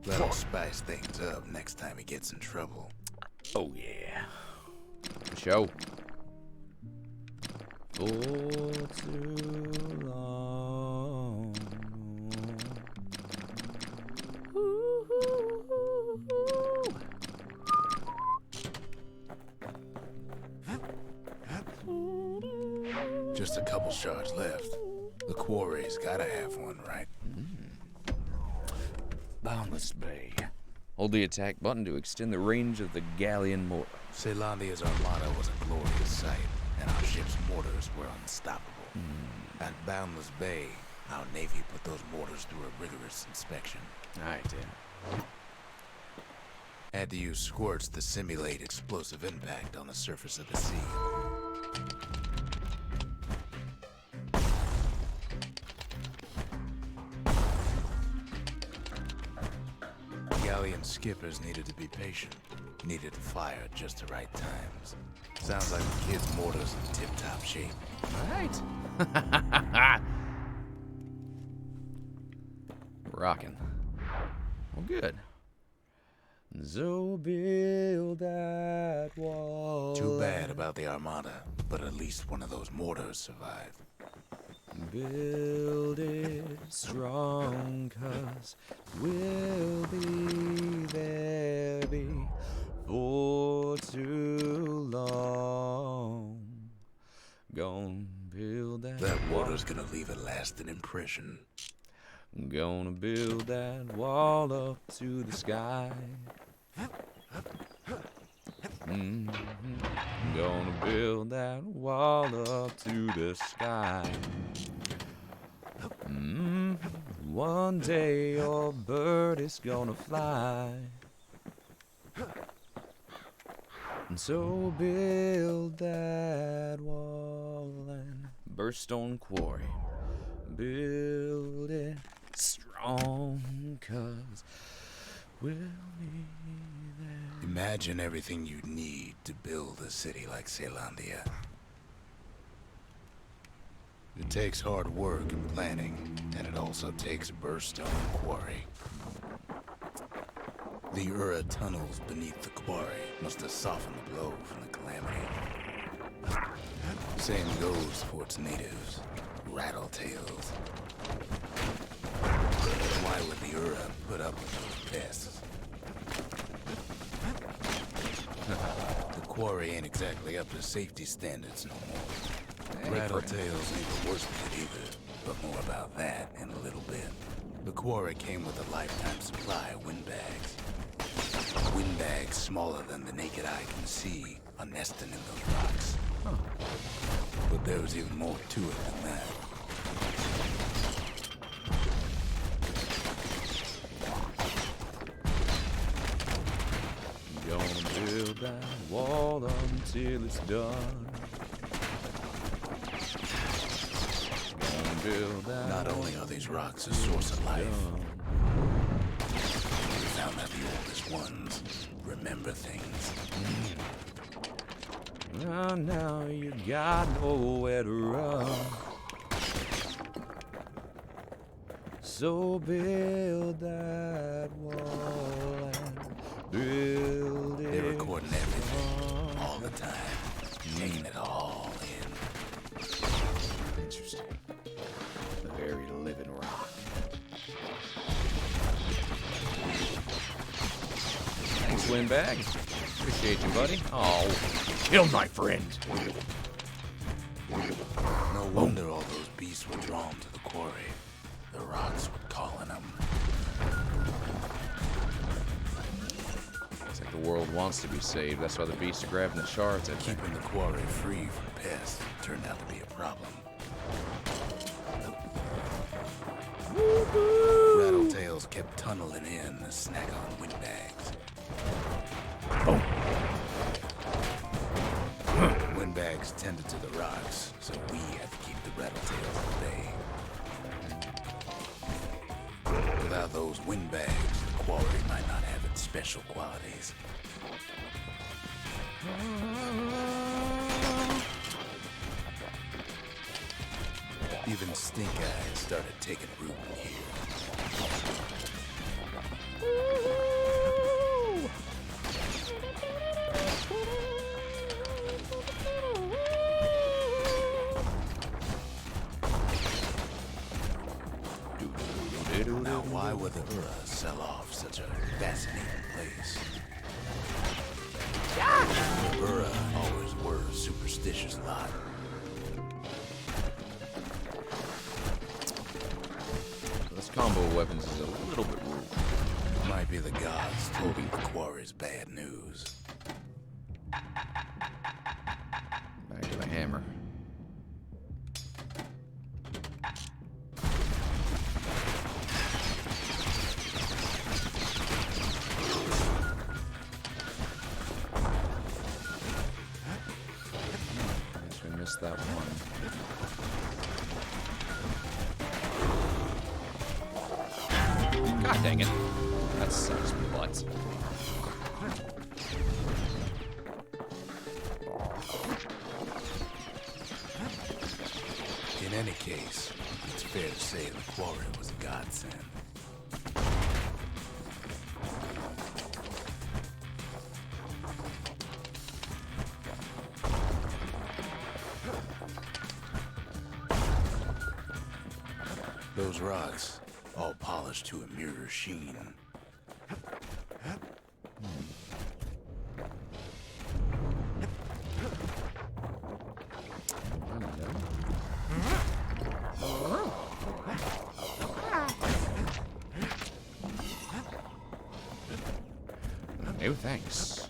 That'll spice things up next time he gets in trouble. Oh yeah. Show. For too long. Just a couple shards left. The quarry's gotta have one, right? Boundless Bay. Hold the attack button to extend the range of the galleon mortar. Ceylondia's armada was a glorious sight, and our ship's mortars were unstoppable. At Boundless Bay, our Navy put those mortars through a rigorous inspection. I did. Had to use squirts to simulate explosive impact on the surface of the sea. Galleon skippers needed to be patient, needed to fire at just the right times. Sounds like the kid's mortar's in tip-top shape. Right. Rockin'. Well, good. So build that wall. Too bad about the armada, but at least one of those mortars survived. build it strong, 'cause we'll be there before too long. Gonna build that. That water's gonna leave a lasting impression. Gonna build that wall up to the sky. Gonna build that wall up to the sky. One day your bird is gonna fly. And so build that wall and Bastion quarry. Build it strong, 'cause we'll be there. Imagine everything you'd need to build a city like Caelondia. It takes hard work and planning, and it also takes a Bastion quarry. The Ura tunnels beneath the quarry must have softened the blow from the calamity. Same goes for its natives, rattletails. Why would the Ura put up with those pests? The quarry ain't exactly up to safety standards no more. Rattletails ain't the worst of it either, but more about that in a little bit. The quarry came with a lifetime supply of windbags. Windbags smaller than the naked eye can see are nesting in those rocks. But there was even more to it than that. Gonna build that wall until it's done. Gonna build that. Not only are these rocks a source of life, we found that the oldest ones remember things. Now you got nowhere to run. So build that wall and build it. They're recording everything, all the time, taking it all in. Interesting. The very living rock. Thanks, Windbag. Appreciate you, buddy. Oh, killed my friend. No wonder all those beasts were drawn to the quarry. The rocks were calling them. It's like the world wants to be saved. That's why the beasts are grabbing the shards. I think. Keeping the quarry free from pests turned out to be a problem. Rattletails kept tunneling in to snack on windbags. Windbags tended to the rocks, so we had to keep the rattletails at bay. Without those windbags, the quarry might not have its special qualities. Even stink eyes started taking root in here. Now, why would the Ura sell off such a fascinating place? The Ura always were a superstitious lot. This combo of weapons is a little bit rude. Might be the gods toting the quarry's bad news. Back to the hammer. Guess we missed that one. God dang it. That sucks butt. In any case, it's fair to say the quarry was a godsend. Those rocks, all polished to a mirror sheen. No thanks.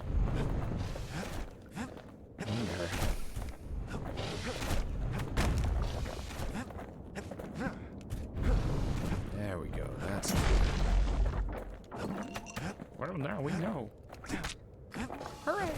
There we go. That's. Well, now we know. Hooray!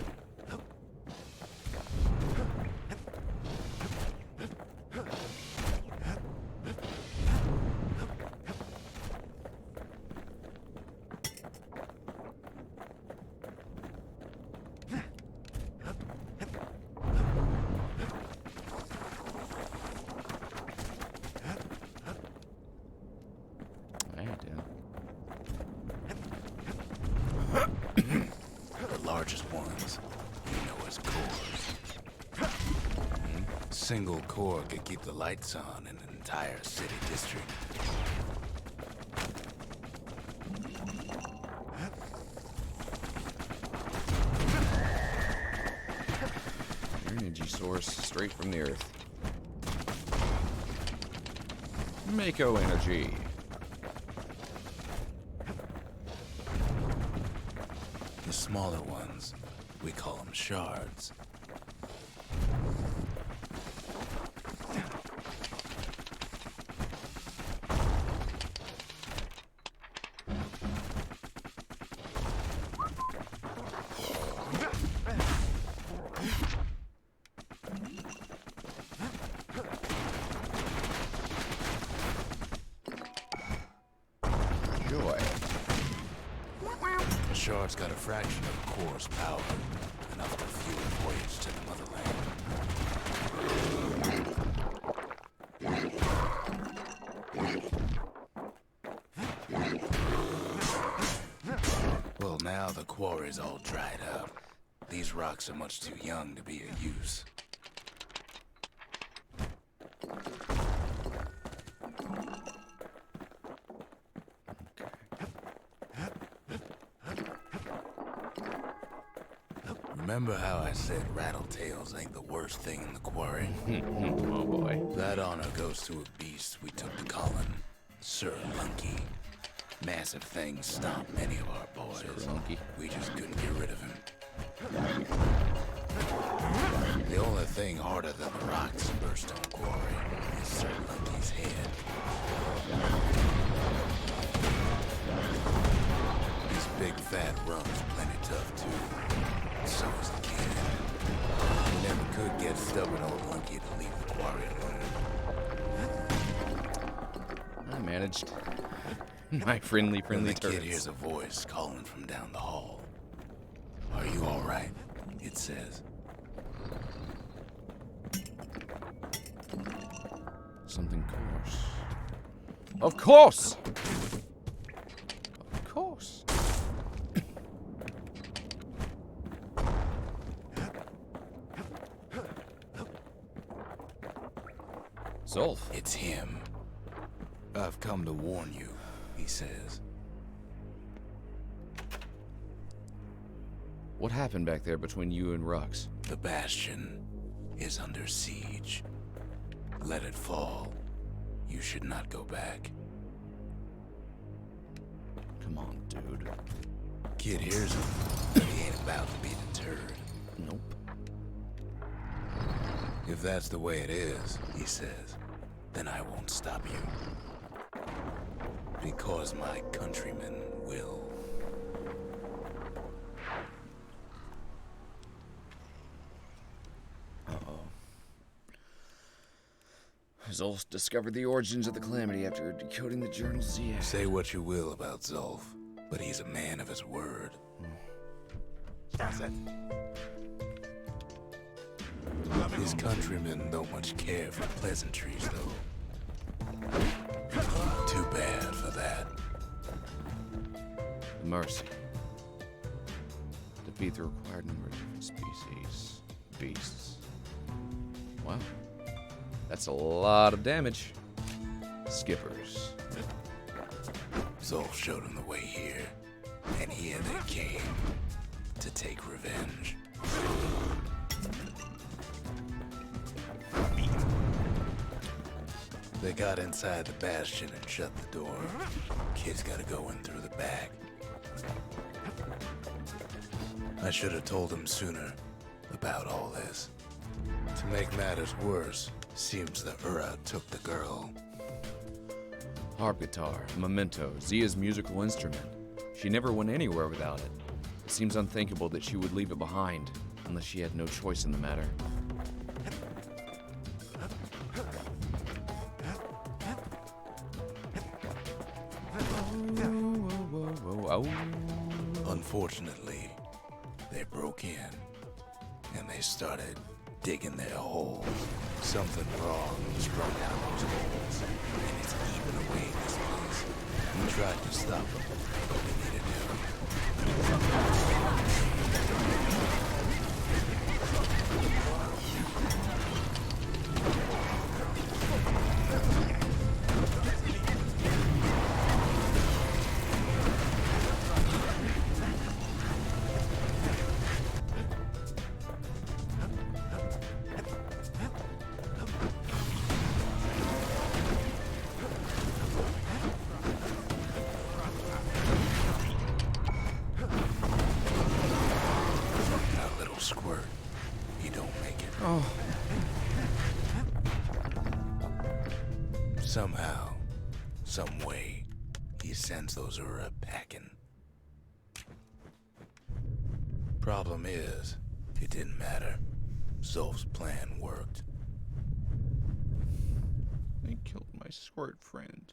The largest ones, you know as cores. Single core could keep the lights on in an entire city district. Energy source straight from the earth. Mako energy. The smaller ones, we call them shards. Joy. A shard's got a fraction of a core's power, enough to fuel a voyage to the motherland. Well, now the quarry's all dried up. These rocks are much too young to be of use. Remember how I said rattletails ain't the worst thing in the quarry? Oh boy. That honor goes to a beast we took to Colin, Sir Lunky. Massive things stomped many of our boys. Sir Lunky. We just couldn't get rid of him. The only thing harder than the rocks in Burstone Quarry is Sir Lunky's head. His big fat rum's plenty tough too. So is the kid. We never could get stubborn old Lunky to leave the quarry alone. I managed. My friendly When the kid turrets. hears a voice calling from down the hall. Are you all right? It says. Something coarse. Of course! Of course. Zolf. It's him. I've come to warn you, he says. What happened back there between you and Rux? The Bastion is under siege. Let it fall. You should not go back. Come on, dude. Kid hears him, but he ain't about to be deterred. Nope. If that's the way it is, he says, then I won't stop you. Because my countrymen will. Zolf discovered the origins of the calamity after decoding the journal Z. Say what you will about Zolf, but he's a man of his word. That's it. His countrymen don't much care for pleasantries, though. Too bad for that. Mercy. Defeat the required number of different species. Beasts. Wow. That's a lot of damage. Skippers. Zolf showed him the way here, and here they came to take revenge. They got inside the Bastion and shut the door. Kid's gotta go in through the back. I should have told him sooner about all this. To make matters worse, seems the Ura took the girl. Harp guitar, memento, Zia's musical instrument. She never went anywhere without it. It seems unthinkable that she would leave it behind, unless she had no choice in the matter. Unfortunately, they broke in, and they started digging their hole. Something wrong was sprung out of those holes, and it's eating away this place. We tried to stop them, but we needed help. Squirt. You don't make it. Oh. Somehow, some way, he sends those Ura packing. Problem is, it didn't matter. Zolf's plan worked. They killed my squirt friend.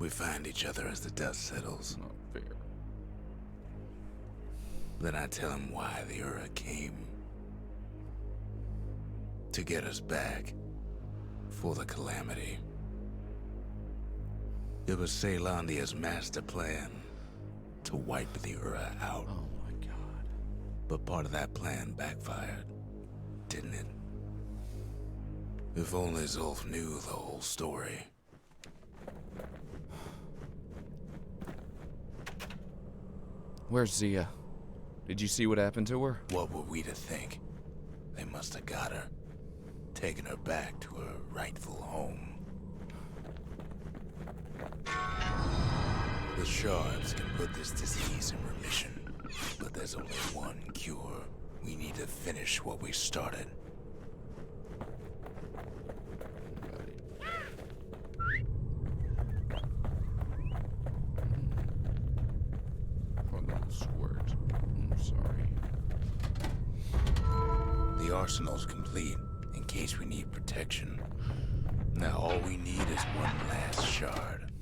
We find each other as the dust settles. Not fair. Then I tell him why the Ura came. To get us back. For the calamity. It was Caelondia's master plan. To wipe the Ura out. Oh my god. But part of that plan backfired. Didn't it? If only Zolf knew the whole story. Where's Zia? Did you see what happened to her? What were we to think? They must have got her. Taken her back to her rightful home. The shards can put this disease in remission. But there's only one cure. We need to finish what we started. Squirt. I'm sorry. The arsenal's complete, in case we need protection. Now all we need is one last shard.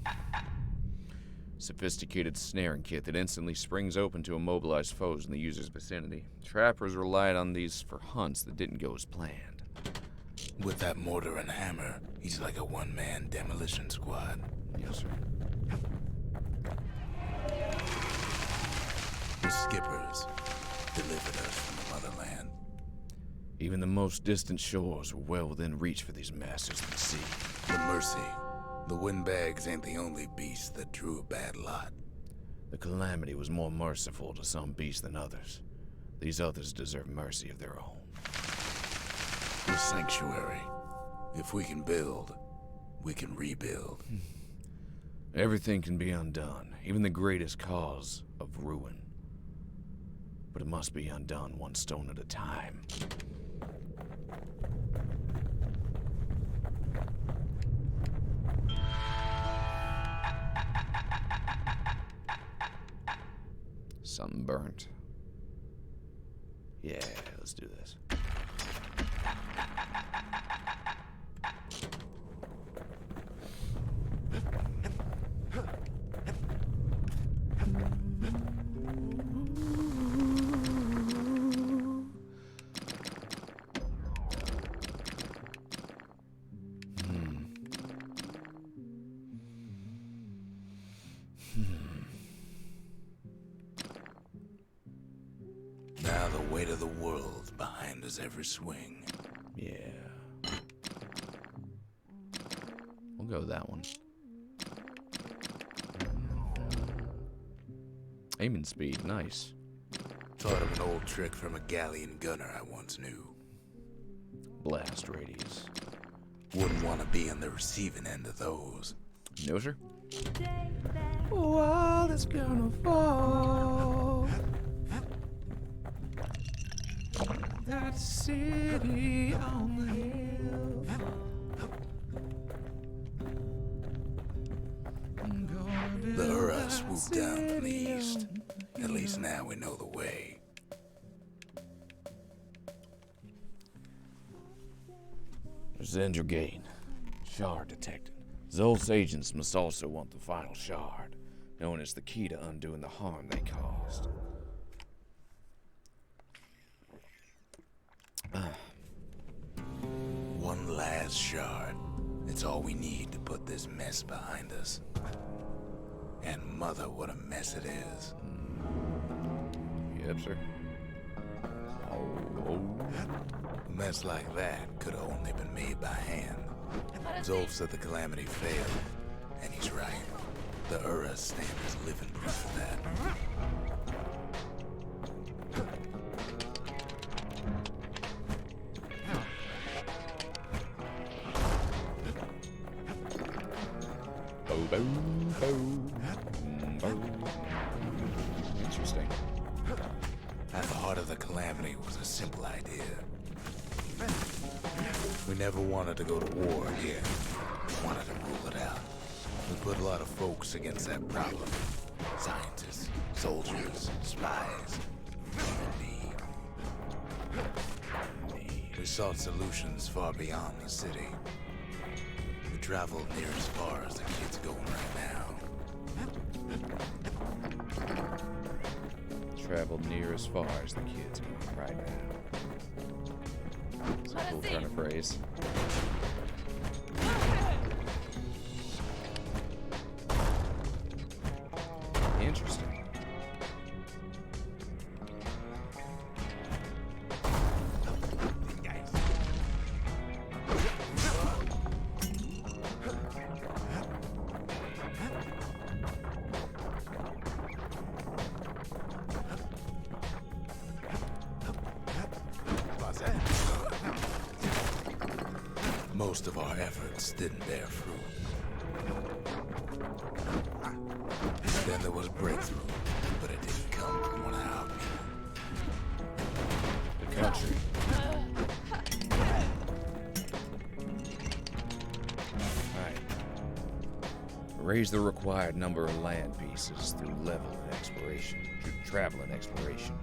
Sophisticated snaring kit that instantly springs open to immobilize foes in the user's vicinity. Trappers relied on these for hunts that didn't go as planned. With that mortar and hammer, he's like a one-man demolition squad. Yes, sir. The skippers delivered us from the motherland. Even the most distant shores were well within reach for these masters of the sea. The mercy. The windbags ain't the only beast that drew a bad lot. The calamity was more merciful to some beasts than others. These others deserve mercy of their own. The sanctuary. If we can build, we can rebuild. Everything can be undone, even the greatest cause of ruin. But it must be undone one stone at a time. Something burnt. Yeah, let's do this. Now the weight of the world behind us every swing. Yeah. We'll go with that one. Aiming speed, nice. Thought of an old trick from a galleon gunner I once knew. Blast radius. Wouldn't want to be on the receiving end of those. No, sir. All is gonna fall. That city on the hill. The Ura swooped down from the east. At least now we know the way. Zendra gain. Shard detected. Zol's agents must also want the final shard, known as the key to undoing the harm they caused. One last shard. It's all we need to put this mess behind us. And mother, what a mess it is. Yep, sir. Oh. A mess like that could have only been made by hand. Zolf said the calamity failed, and he's right. The Ura stand is living proof of that. Interesting. At the heart of the calamity was a simple idea. We never wanted to go to war again. We wanted to rule it out. We put a lot of folks against that problem. Scientists, soldiers, spies, even me. We sought solutions far beyond the city. We traveled near as far as the kid's going right now. Traveled near as far as the kids going right now. It's a cool turn of phrase. Interesting. Most of our efforts didn't bear fruit. Then there was breakthrough, but it didn't come from one of our people. The country. Alright. Raise the required number of land pieces through level and exploration. Travel and exploration.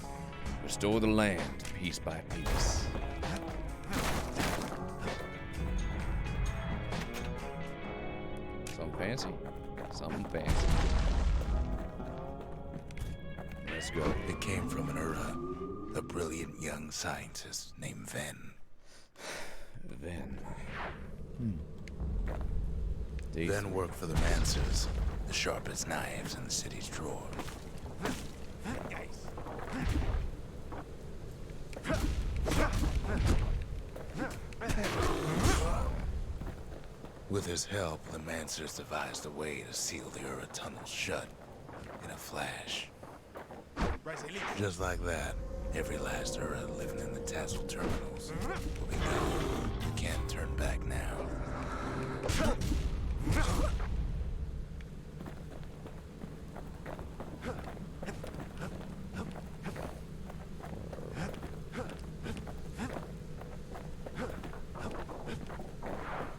Restore the land piece by piece. Something fancy? Something fancy. Let's go. It came from an Ura, a brilliant young scientist named Ven. Then. Ven worked for the Mancers, the sharpest knives in the city's drawer. With his help, the Mancers devised a way to seal the Ura tunnel shut in a flash. Just like that, every last Ura living in the Tassel terminals will be gone. You can't turn back now.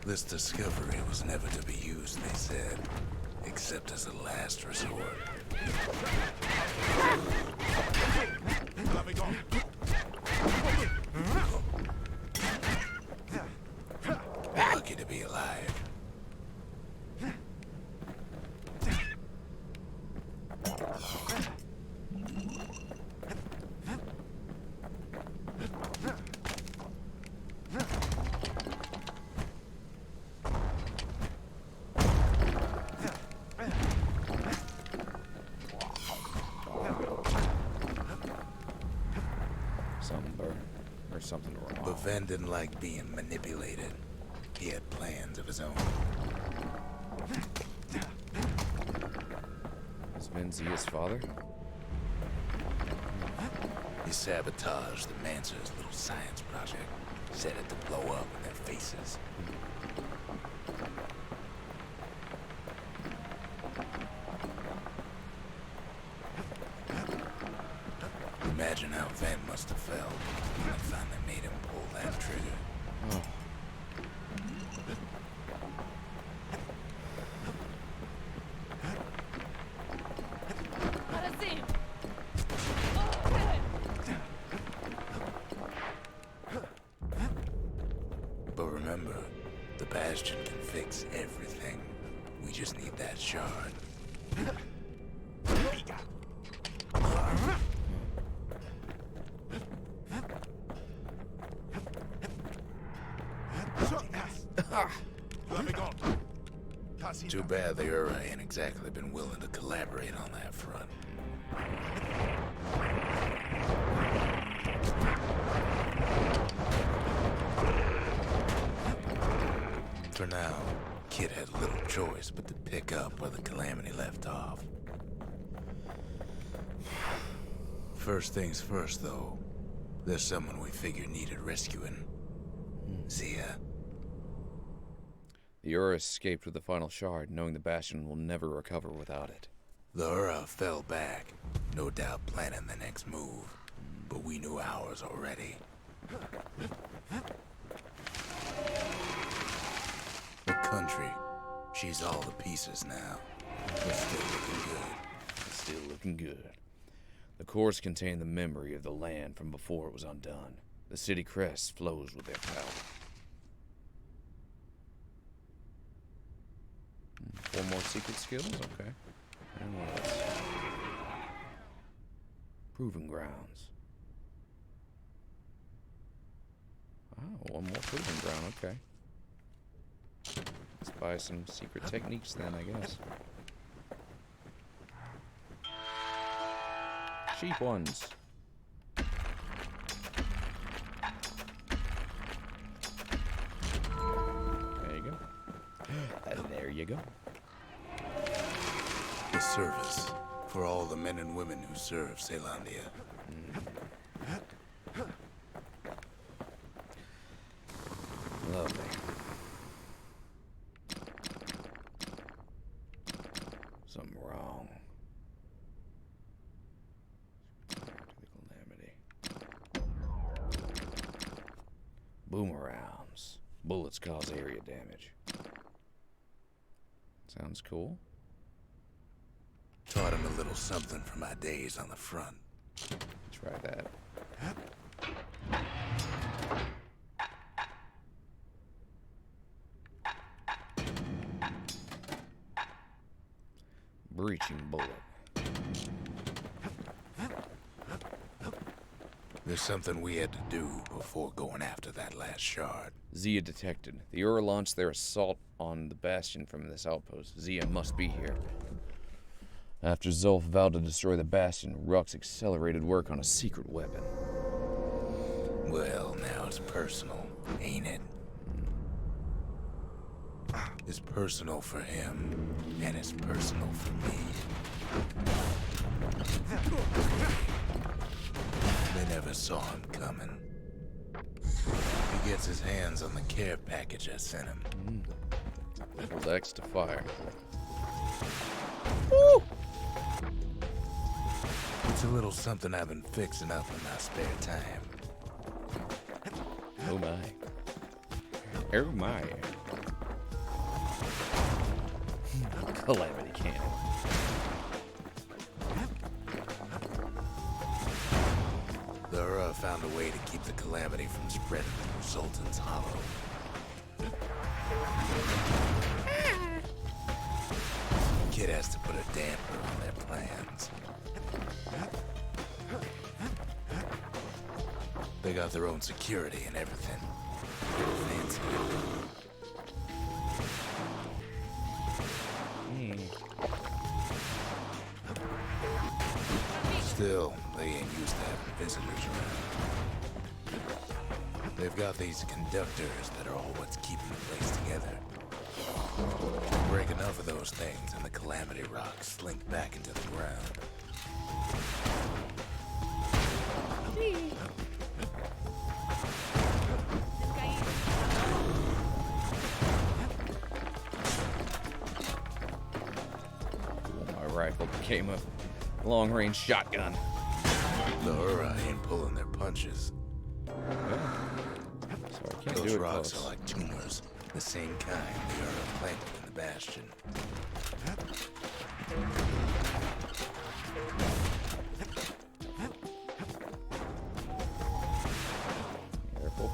This discovery was never to be used, they said, except as a last resort. Lucky to be alive. Something burn. Or something wrong. But Ven didn't like being manipulated. He had plans of his own. Has been Zia's father? He sabotaged the Mancer's little science project. Set it to blow up in their faces. Imagine how Van must have felt when I finally made him pull that trigger. Oh. But remember, the Bastion can fix everything. We just need that shard. Too bad the Ura ain't exactly been willing to collaborate on that front. For now, Kid had little choice but to pick up where the Calamity left off. First things first, though. There's someone we figured needed rescuing. Zia. The Ura escaped with the final shard, knowing the Bastion will never recover without it. The Ura fell back, no doubt planning the next move. But we knew ours already. The country. She's all the pieces now. But still looking good. Still looking good. The cores contain the memory of the land from before it was undone. The city crest flows with their power. 4 more secret skills? Okay. And what else? Proving grounds. Oh, 1 more proving ground, okay. Let's buy some secret techniques then, I guess. Cheap ones. There you go. And there you go. The service for all the men and women who serve Celandia. Lovely. Something wrong. To the Calamity. Boomerangs. Bullets cause area damage. Sounds cool. Taught him a little something from my days on the front. Try that. Breaching bullet. There's something we had to do before going after that last shard. Zia detected. The Ura launched their assault on the Bastion from this outpost. Zia must be here. After Zulf vowed to destroy the Bastion, Rux accelerated work on a secret weapon. Well, now it's personal, ain't it? It's personal for him, and it's personal for me. They never saw him coming. He gets his hands on the care package I sent him. Hold X to fire. Woo! It's a little something I've been fixing up in my spare time. Oh my. Oh my. Calamity cannon. The Ura found a way to keep the Calamity from spreading through Sultan's Hollow. Kid has to put a damper on their plans. They got their own security and everything. Fancy. Still, they ain't used to having visitors around. They've got these conductors that are all what's keeping the place together. Break enough of those things and the calamity rocks slink back into the ground. My rifle became a long-range shotgun. The Ura ain't pulling their punches. So I can't Those do it rocks close. are like tumors, the same kind the Ura planted in the Bastion. Careful.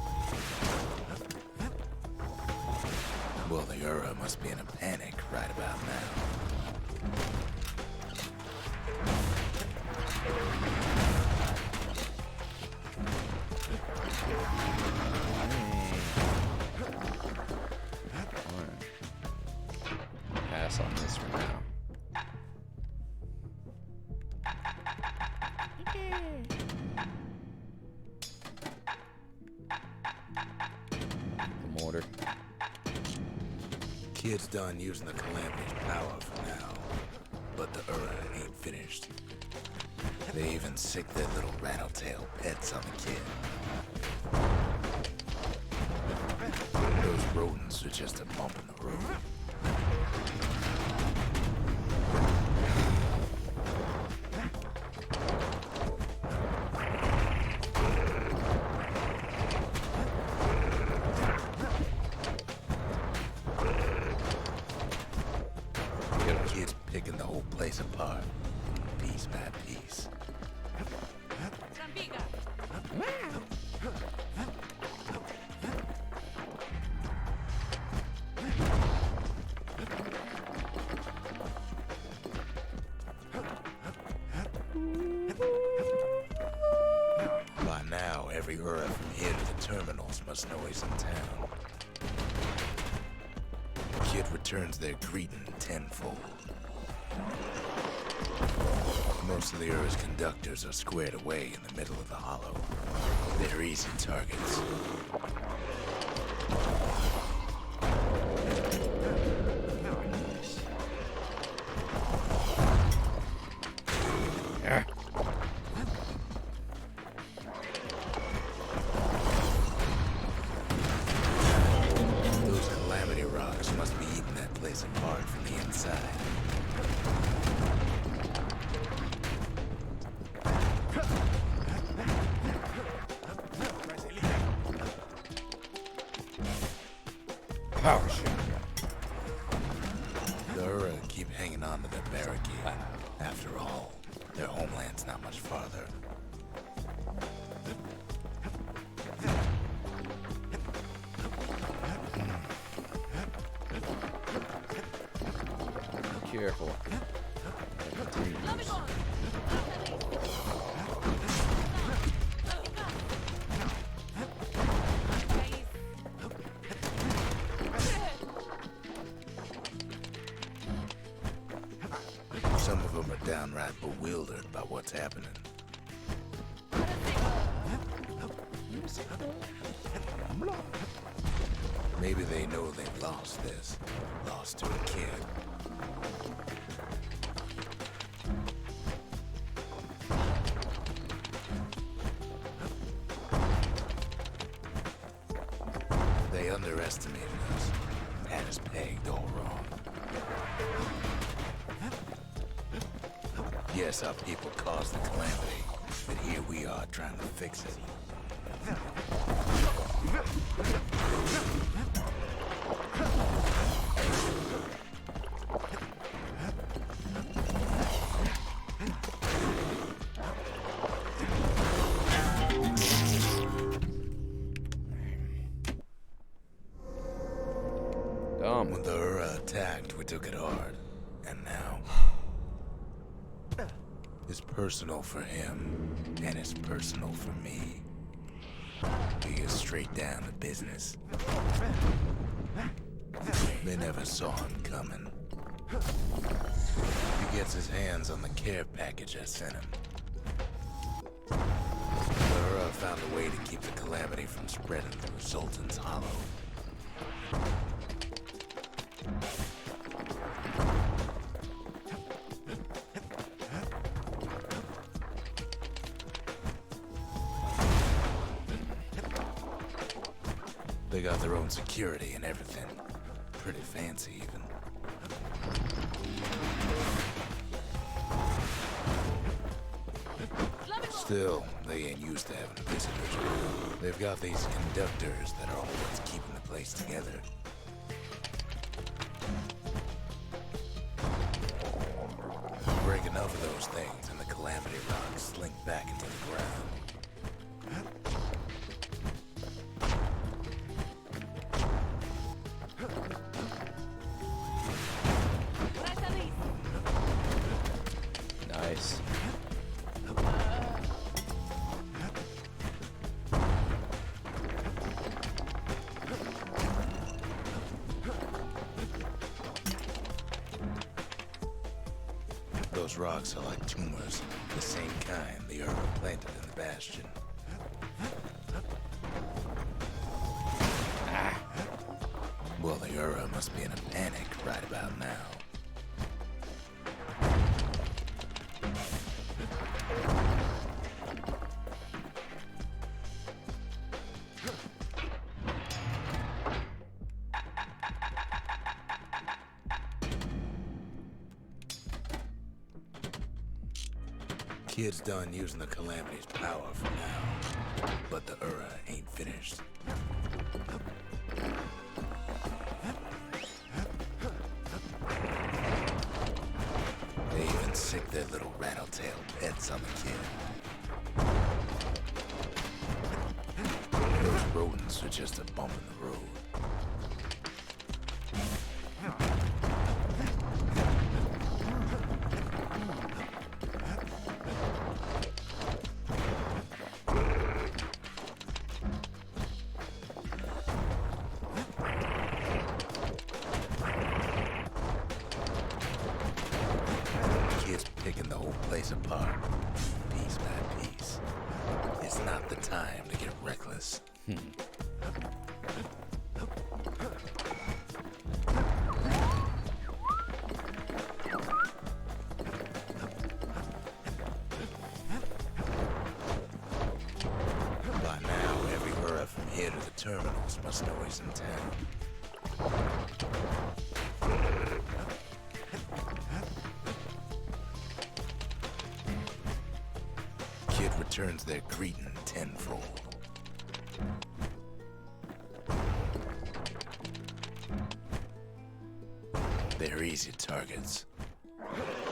Well, the Ura must be in a panic right about now. Pass on this for now. The mortar. Kid's done using the calamity's power for now, but the Ura ain't finished. They even sick their little rattletail pets on the kid. Those rodents are just a bump in the road. Kid's picking the whole place apart, piece by piece. By now, every Ura from here to the terminals must know he's in town. Kid returns their greeting tenfold. Most of the Ura's conductors are squared away in the middle of the hollow. They're easy targets. Those calamity rocks must be eating that place apart from the inside. Power shotgun. The Ura keep hanging on to their barricade. After all, their homeland's not much farther. Careful. Some of them are downright bewildered by what's happening. Maybe they know they've lost this. Lost to a kid. They underestimated us. Had us pegged all wrong. Yes, our people caused the calamity, but here we are trying to fix it. Dumb. When the Ura attacked, we took it hard. And now... it's personal for him, and it's personal for me. We get straight down to business. They never saw him coming. He gets his hands on the care package I sent him. The Ura found a way to keep the calamity from spreading through Sultan's Hollow. They got their own security and everything. Pretty fancy, even. Still, they ain't used to having visitors. They've got these conductors that are always keeping the place together. Break enough of those things and the Calamity Rocks slink back into the ground. Nice. Those rocks are like tumors, the same kind the Ura planted in the Bastion. Well, the Ura must be in a panic right about now. Kid's done using the Calamity's power for now, but the Ura ain't finished. They even sick their little rattletail pets on the kid. Those rodents are just a bump in the road. Picking the whole place apart, piece by piece. It's not the time to get reckless. By now, every Ura from here to the terminals must know he's in town. Kid returns their greeting tenfold. They're easy targets.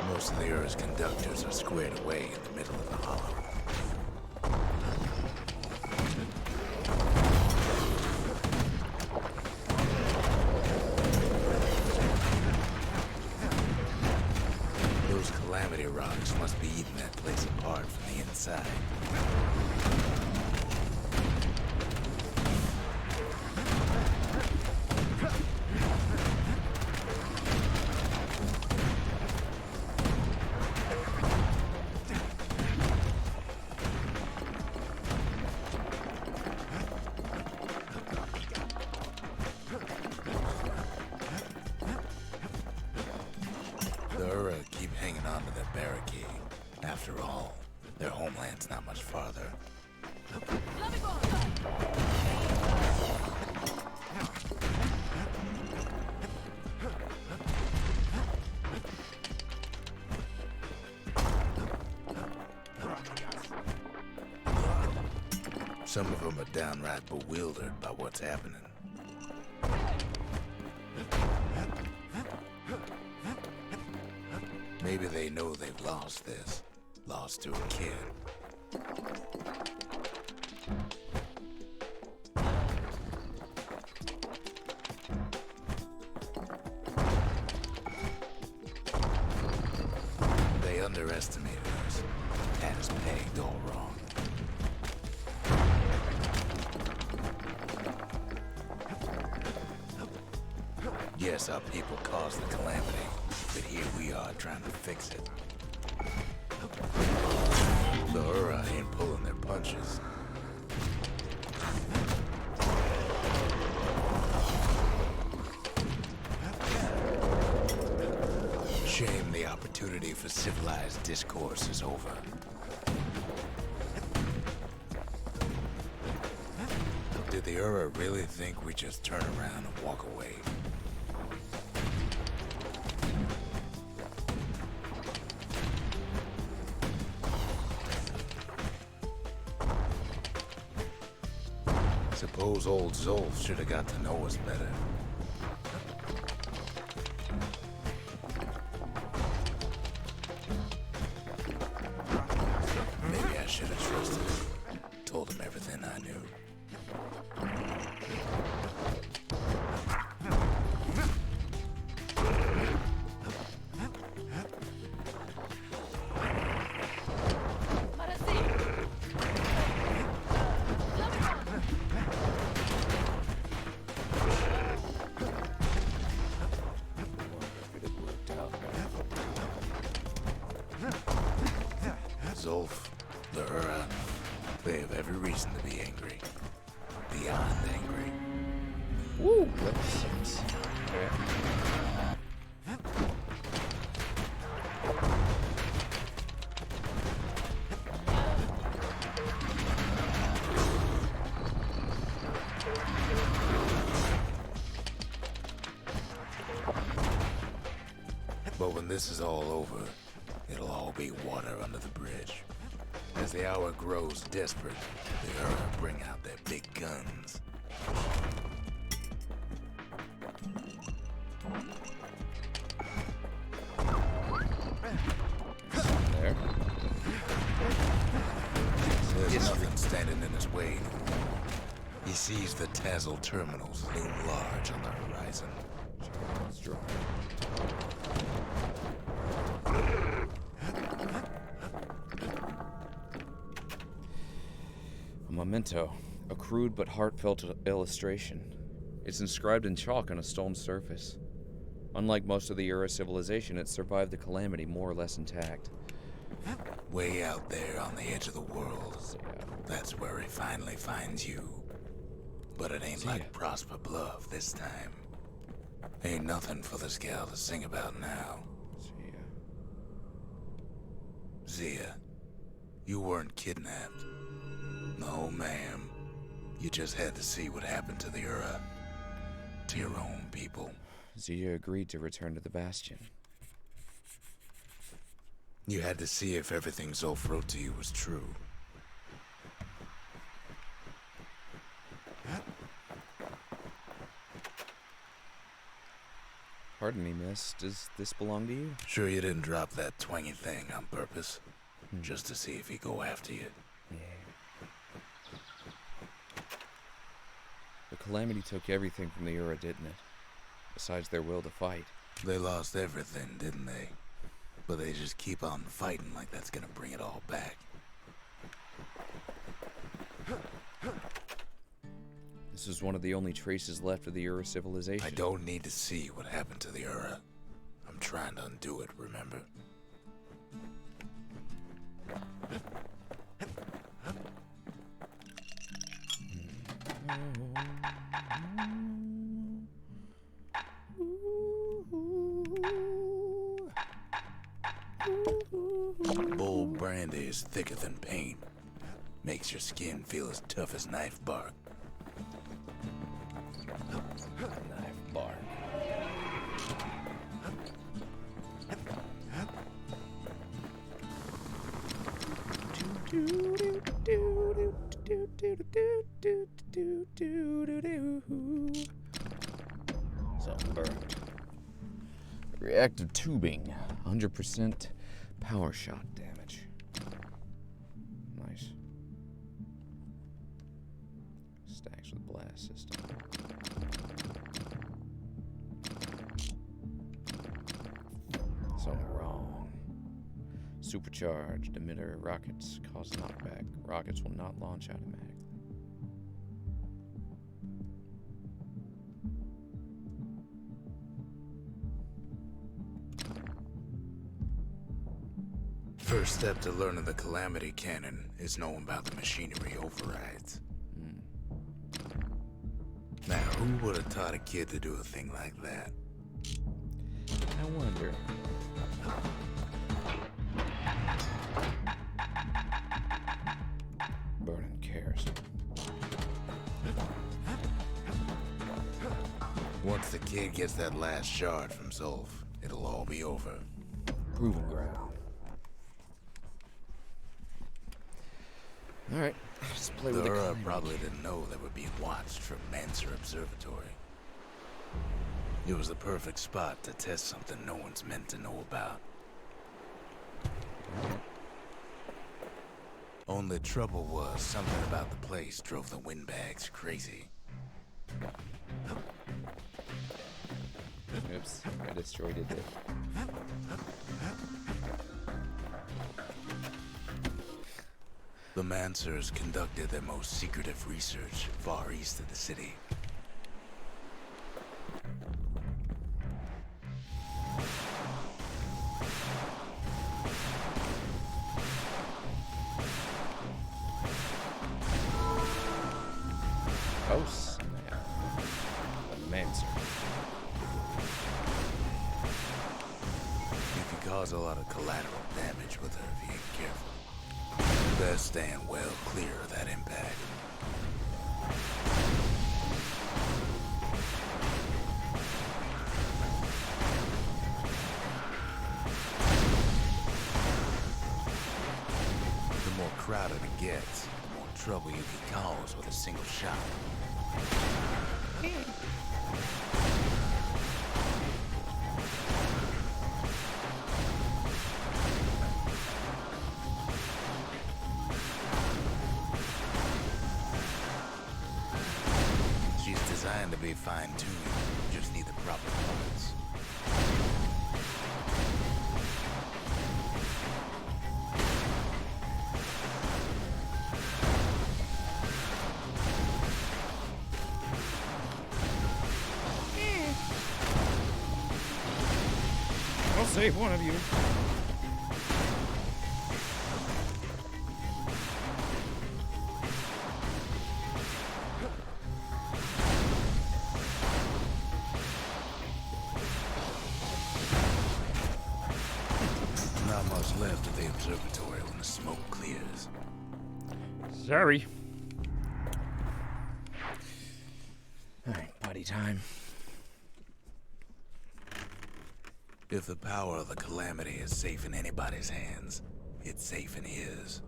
Most of the Ura's conductors are squared away in the middle of the hollow. Those Calamity Rocks must be eating that place apart from the inside. The Ura keep hanging on to their barricade. After all, their homeland's not much farther. Some of them are downright bewildered by what's happening. Maybe they know they've lost this. Lost to a kid. They underestimated us. Had us pegged all wrong. Yes, our people caused the calamity, but here we are trying to fix it. The Ura ain't pulling their punches. Shame the opportunity for civilized discourse is over. Did the Ura really think we just turn around and walk away? Suppose old Zolf should have got to know us better. Maybe I should have trusted him. Told him everything I knew. Zolf, the Ura, they have every reason to be angry. Beyond angry. Woo! That sucks. Okay. But when this is all over, it'll all be water under the bridge. As the hour grows desperate, the Ura bring out their big guns. There. There's nothing standing in his way anymore. He sees the Tazzle terminals loom large on the horizon. Let's draw. A memento, a crude but heartfelt illustration. It's inscribed in chalk on a stone surface. Unlike most of the Ura civilization, it survived the calamity more or less intact. Way out there on the edge of the world, So, that's where he finally finds you. But it ain't like Prosper Bluff this time. Ain't nothing for this gal to sing about now. Zia, you weren't kidnapped. No, ma'am. You just had to see what happened to the Ura. To your own people. Zia agreed to return to the Bastion. You had to see if everything Zolf wrote to you was true. Pardon me, miss. Does this belong to you? Sure you didn't drop that twangy thing on purpose? Just to see if he'd go after you? Yeah. The calamity took everything from the Ura, didn't it? Besides their will to fight. They lost everything, didn't they? But they just keep on fighting like that's gonna bring it all back. This is one of the only traces left of the Ura civilization. I don't need to see what happened to the Ura. I'm trying to undo it, remember? Bull brandy is thicker than paint. Makes your skin feel as tough as knife bark. Knife bark. Something burned. Reactive tubing, 100% power shot damage. Nice. Stacks with blast system. Something wrong. Supercharged emitter rockets cause knockback. Rockets will not launch automatically. First step to learning the Calamity Cannon is knowing about the machinery overrides. Now, who would have taught a kid to do a thing like that? I wonder. Burning kerosene. Once the kid gets that last shard from Zolf, it'll all be over. Proving ground. Alright, let's play with The the Ura climate. probably didn't know they were being watched from Manser Observatory. It was the perfect spot to test something no one's meant to know about. Only trouble was something about the place drove the windbags crazy. Oops, I destroyed it there. The Mansers conducted their most secretive research far east of the city. Oh, snap. The Mancer. You can cause a lot of collateral damage with her if you ain't careful. Best stand well clear of that impact. The more crowded it gets, the more trouble you can cause with a single shot. She's designed to be fine-tuned. You just need the proper parts. I'll save one of you. Not much left of the observatory when the smoke clears. Sorry. Alright, potty time. If the power of the calamity is safe in anybody's hands, it's safe in his.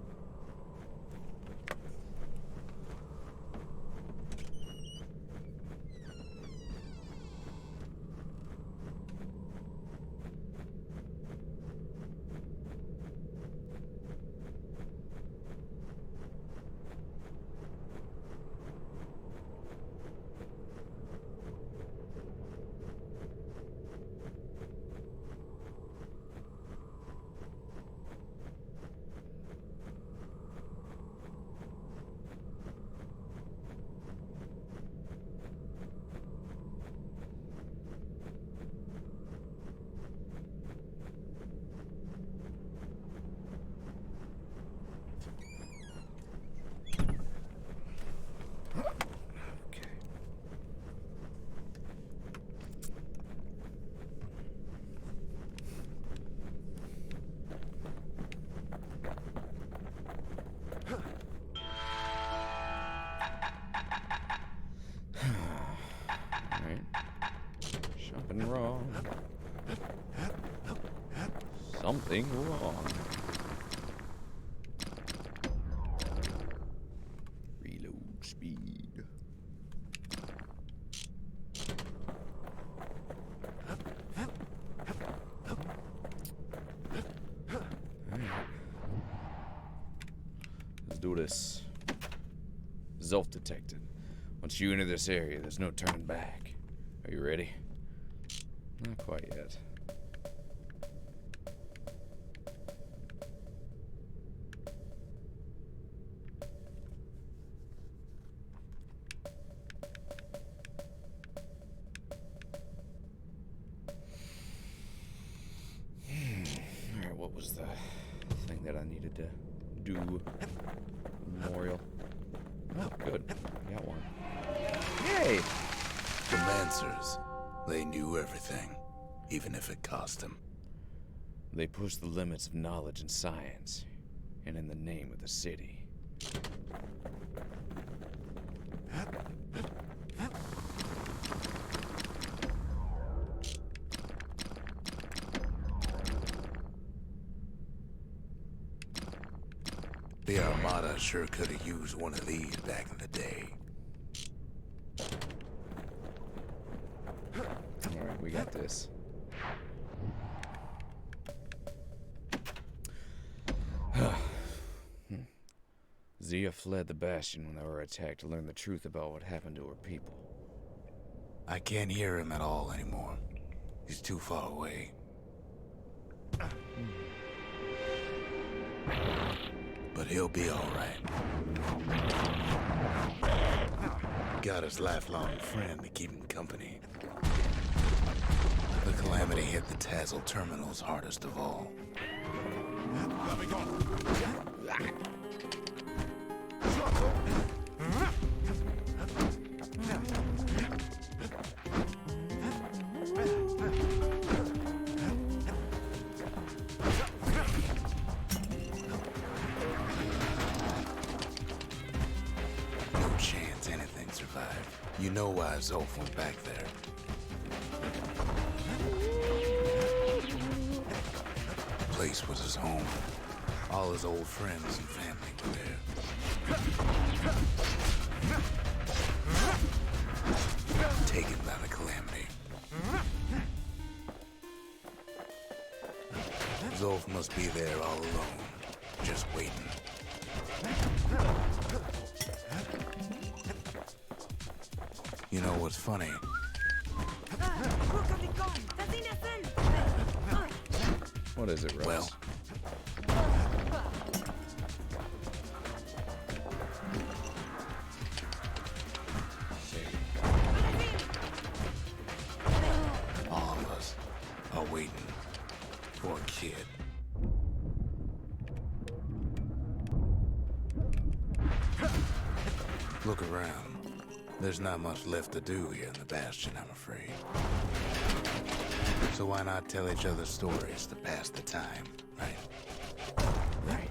Alright. Something wrong. Something wrong. Reload speed. Alright. Let's do this. Zolf detected. Once you enter this area, there's no turning back. Are you ready? Not quite yet. Alright, what was the thing that I needed to do? Memorial. Oh, good. Got one. Yay! The Mansers, they knew everything, even if it cost them. They pushed the limits of knowledge and science, and in the name of the city. The Armada sure could have used one of these back in the day. Alright, we got this. Zia fled the Bastion when they were attacked to learn the truth about what happened to her people. I can't hear him at all anymore. He's too far away. But he'll be alright. Got his lifelong friend to keep him company. The calamity hit the Tassel terminals hardest of all. No chance anything survived. You know why Zolf went back there. The place was his home. All his old friends and family were there. Taken by the calamity. Zolf must be there all alone, just waiting. You know what's funny? What is it, Rose? Well, all of us are waiting for a kid. Look around. There's not much left to do here in the Bastion, I'm afraid. So why not tell each other stories to pass the time, right? Right.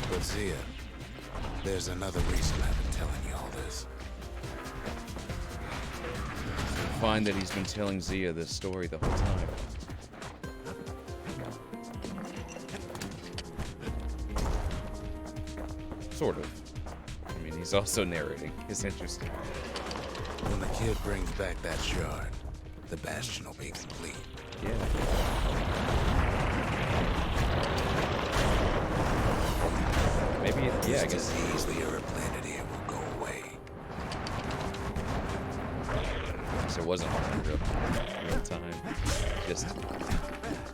But Zia, there's another reason I've been telling you all this. Find that he's been telling Zia this story the whole time. Sort of. I mean, he's also narrating. It's interesting. When the kid brings back that shard, the Bastion will be complete. Yeah. Maybe, yeah, I This guess. disease the Earth planet here will go away. So it wasn't real time. Just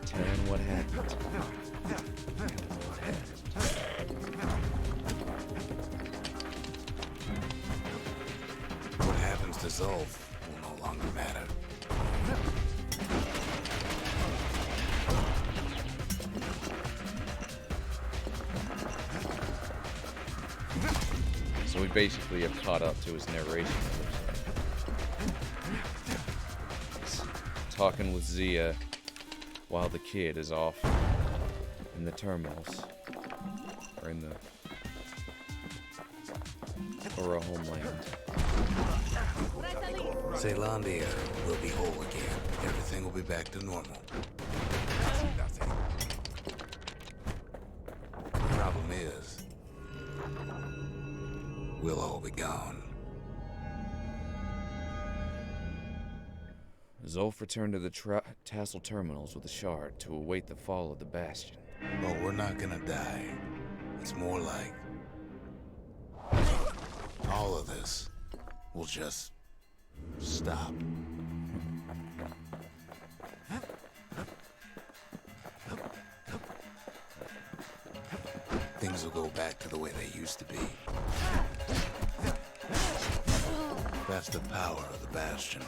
telling what happened. What happened. What happens to Zolf will no longer matter. So we basically have caught up to his narration. He's talking with Zia while the kid is off in the terminals. Or in the Ura homeland. Zealandia will be whole again. Everything will be back to normal. Nothing. The problem is, we'll all be gone. Zolf returned to the Tassel terminals with the shard to await the fall of the Bastion. But we're not gonna die. It's more like all of this will just stop. Things will go back to the way they used to be. That's the power of the Bastion.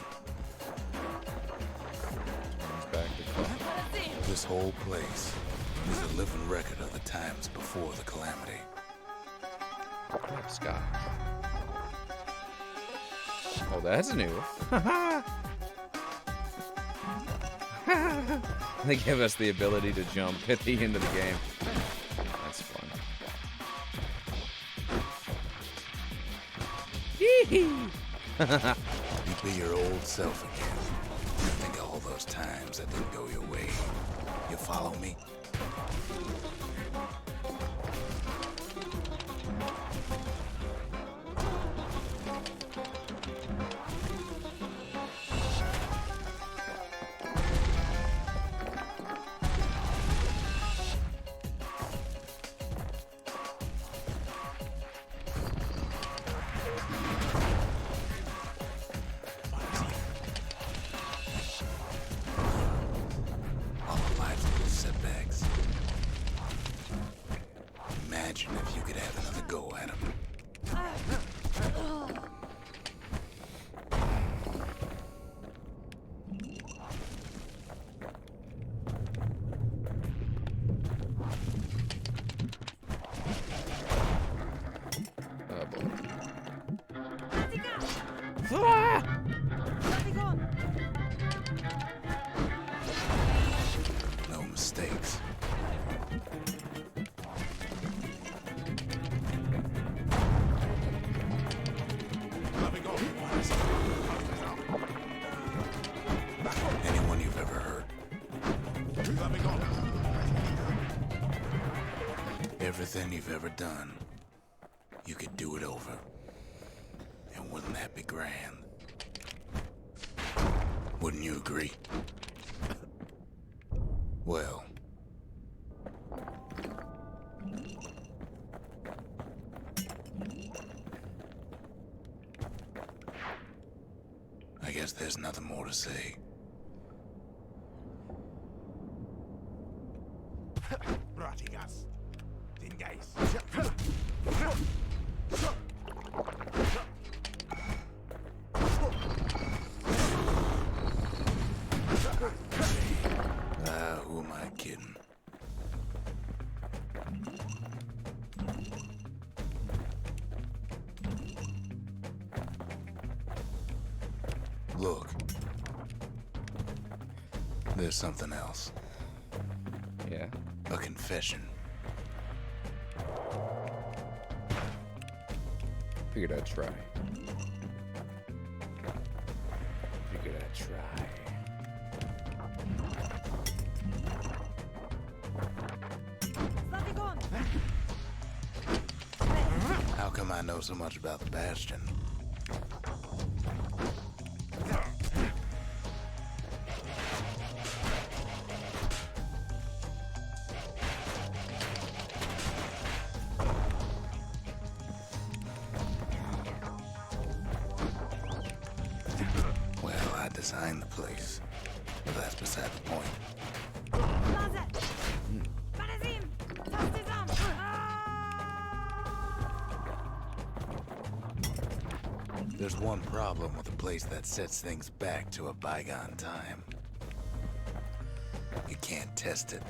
He's back to clock. This whole place is a living record of the times before the calamity. Sky. Oh, that's new. They give us the ability to jump at the end of the game. That's fun. You be your old self again. Think of all those times that didn't go your way. You follow me? All of life's little setbacks. Imagine if you could have another go at 'em. Oh boy. No mistakes. Anyone you've ever hurt. Everything you've ever done, you could do it over. And wouldn't that be grand? Wouldn't you agree? Well, I guess there's nothing more to say. Ratigas. Den Geist. Who am I kidding? Look. There's something else. Yeah. A confession. Figured I'd try. Figured I'd try. How come I know so much about the Bastion? Well, I designed the place, but that's beside the point. There's one problem with a place that sets things back to a bygone time. You can't test it.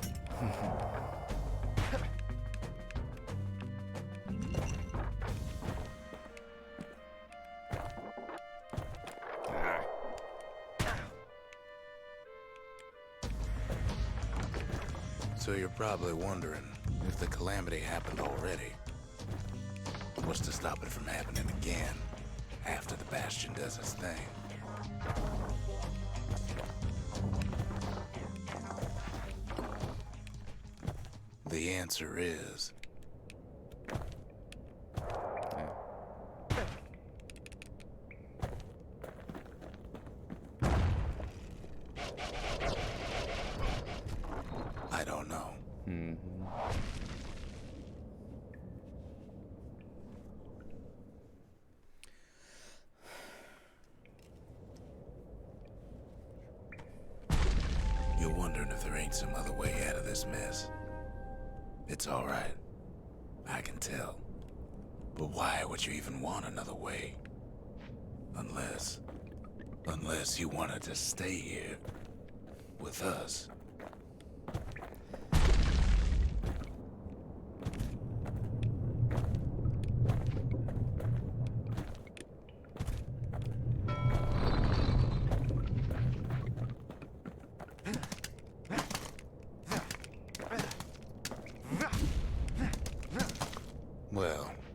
So you're probably wondering if the calamity happened already. What's to stop it from happening again after the Bastion does its thing? The answer is... I don't know. You're wondering if there ain't some other way out of this mess. It's all right. I can tell. But why would you even want another way? Unless you wanted to stay here with us.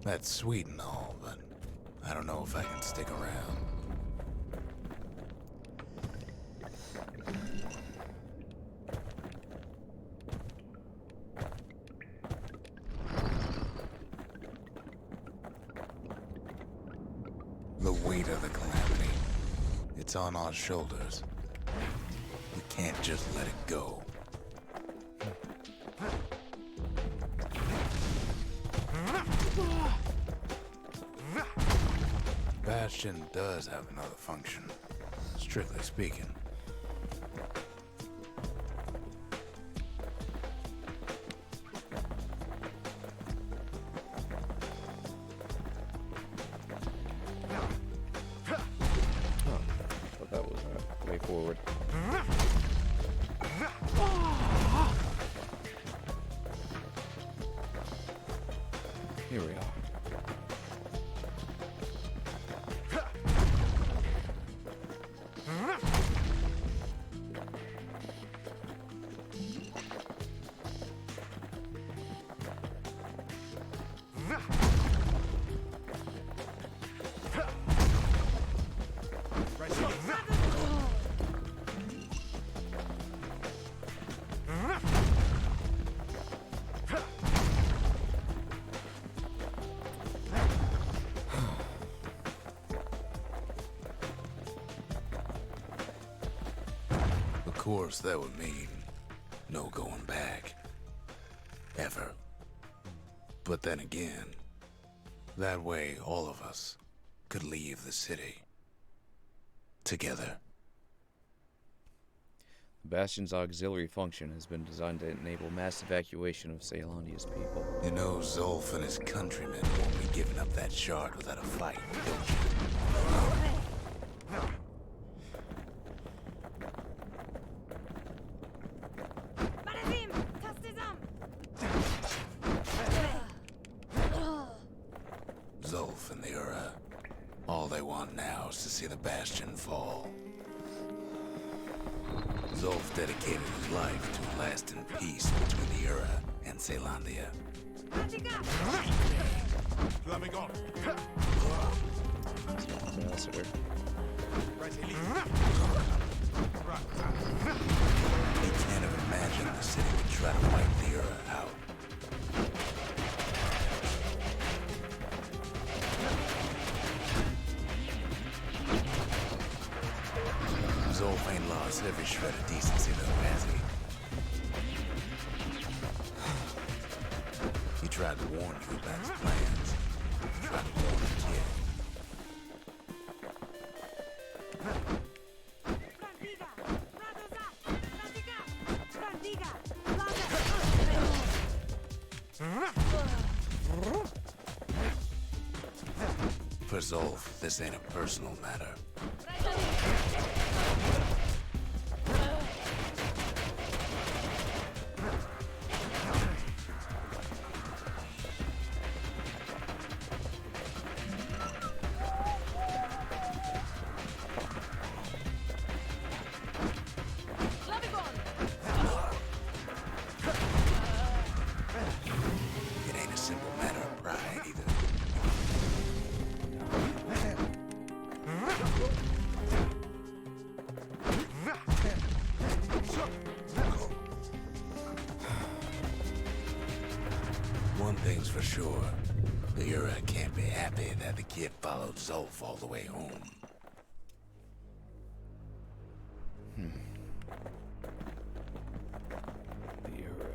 That's sweet and all, but I don't know if I can stick around. The weight of the calamity, it's on our shoulders. We can't just let it go. Bastion does have another function, strictly speaking. Thought that was a way forward. Here we are. Of course, that would mean no going back. Ever. But then again, that way all of us could leave the city. Together. Bastion's auxiliary function has been designed to enable mass evacuation of Ceylondia's people. You know Zolf and his countrymen won't be giving up that shard without a fight, don't you? Zolf and the Ura, all they want now is to see the Bastion fall. Zolf dedicated his life to lasting peace between the Ura and Ceylondia. Flaming on. Ambassador. He can't have imagined the city would try to wipe the Ura out. Zolf ain't lost every shred of decency though, has he? He tried to warn you about his plans. He tried to warn the kid. For Zolf, this ain't a personal matter. It ain't a simple matter of pride either. One thing's for sure, the Ura can't be happy that the kid followed Zolf all the way home. The Ura.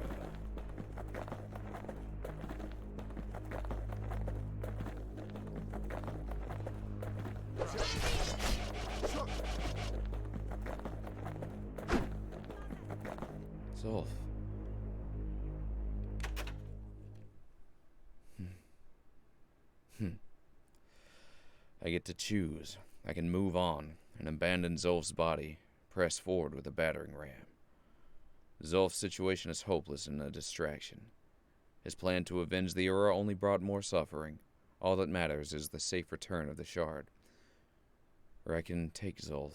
Zolf. I get to choose. I can move on and abandon Zolf's body, press forward with a battering ram. Zolf's situation is hopeless and a distraction. His plan to avenge the Ura only brought more suffering. All that matters is the safe return of the shard. Or I can take Zolf,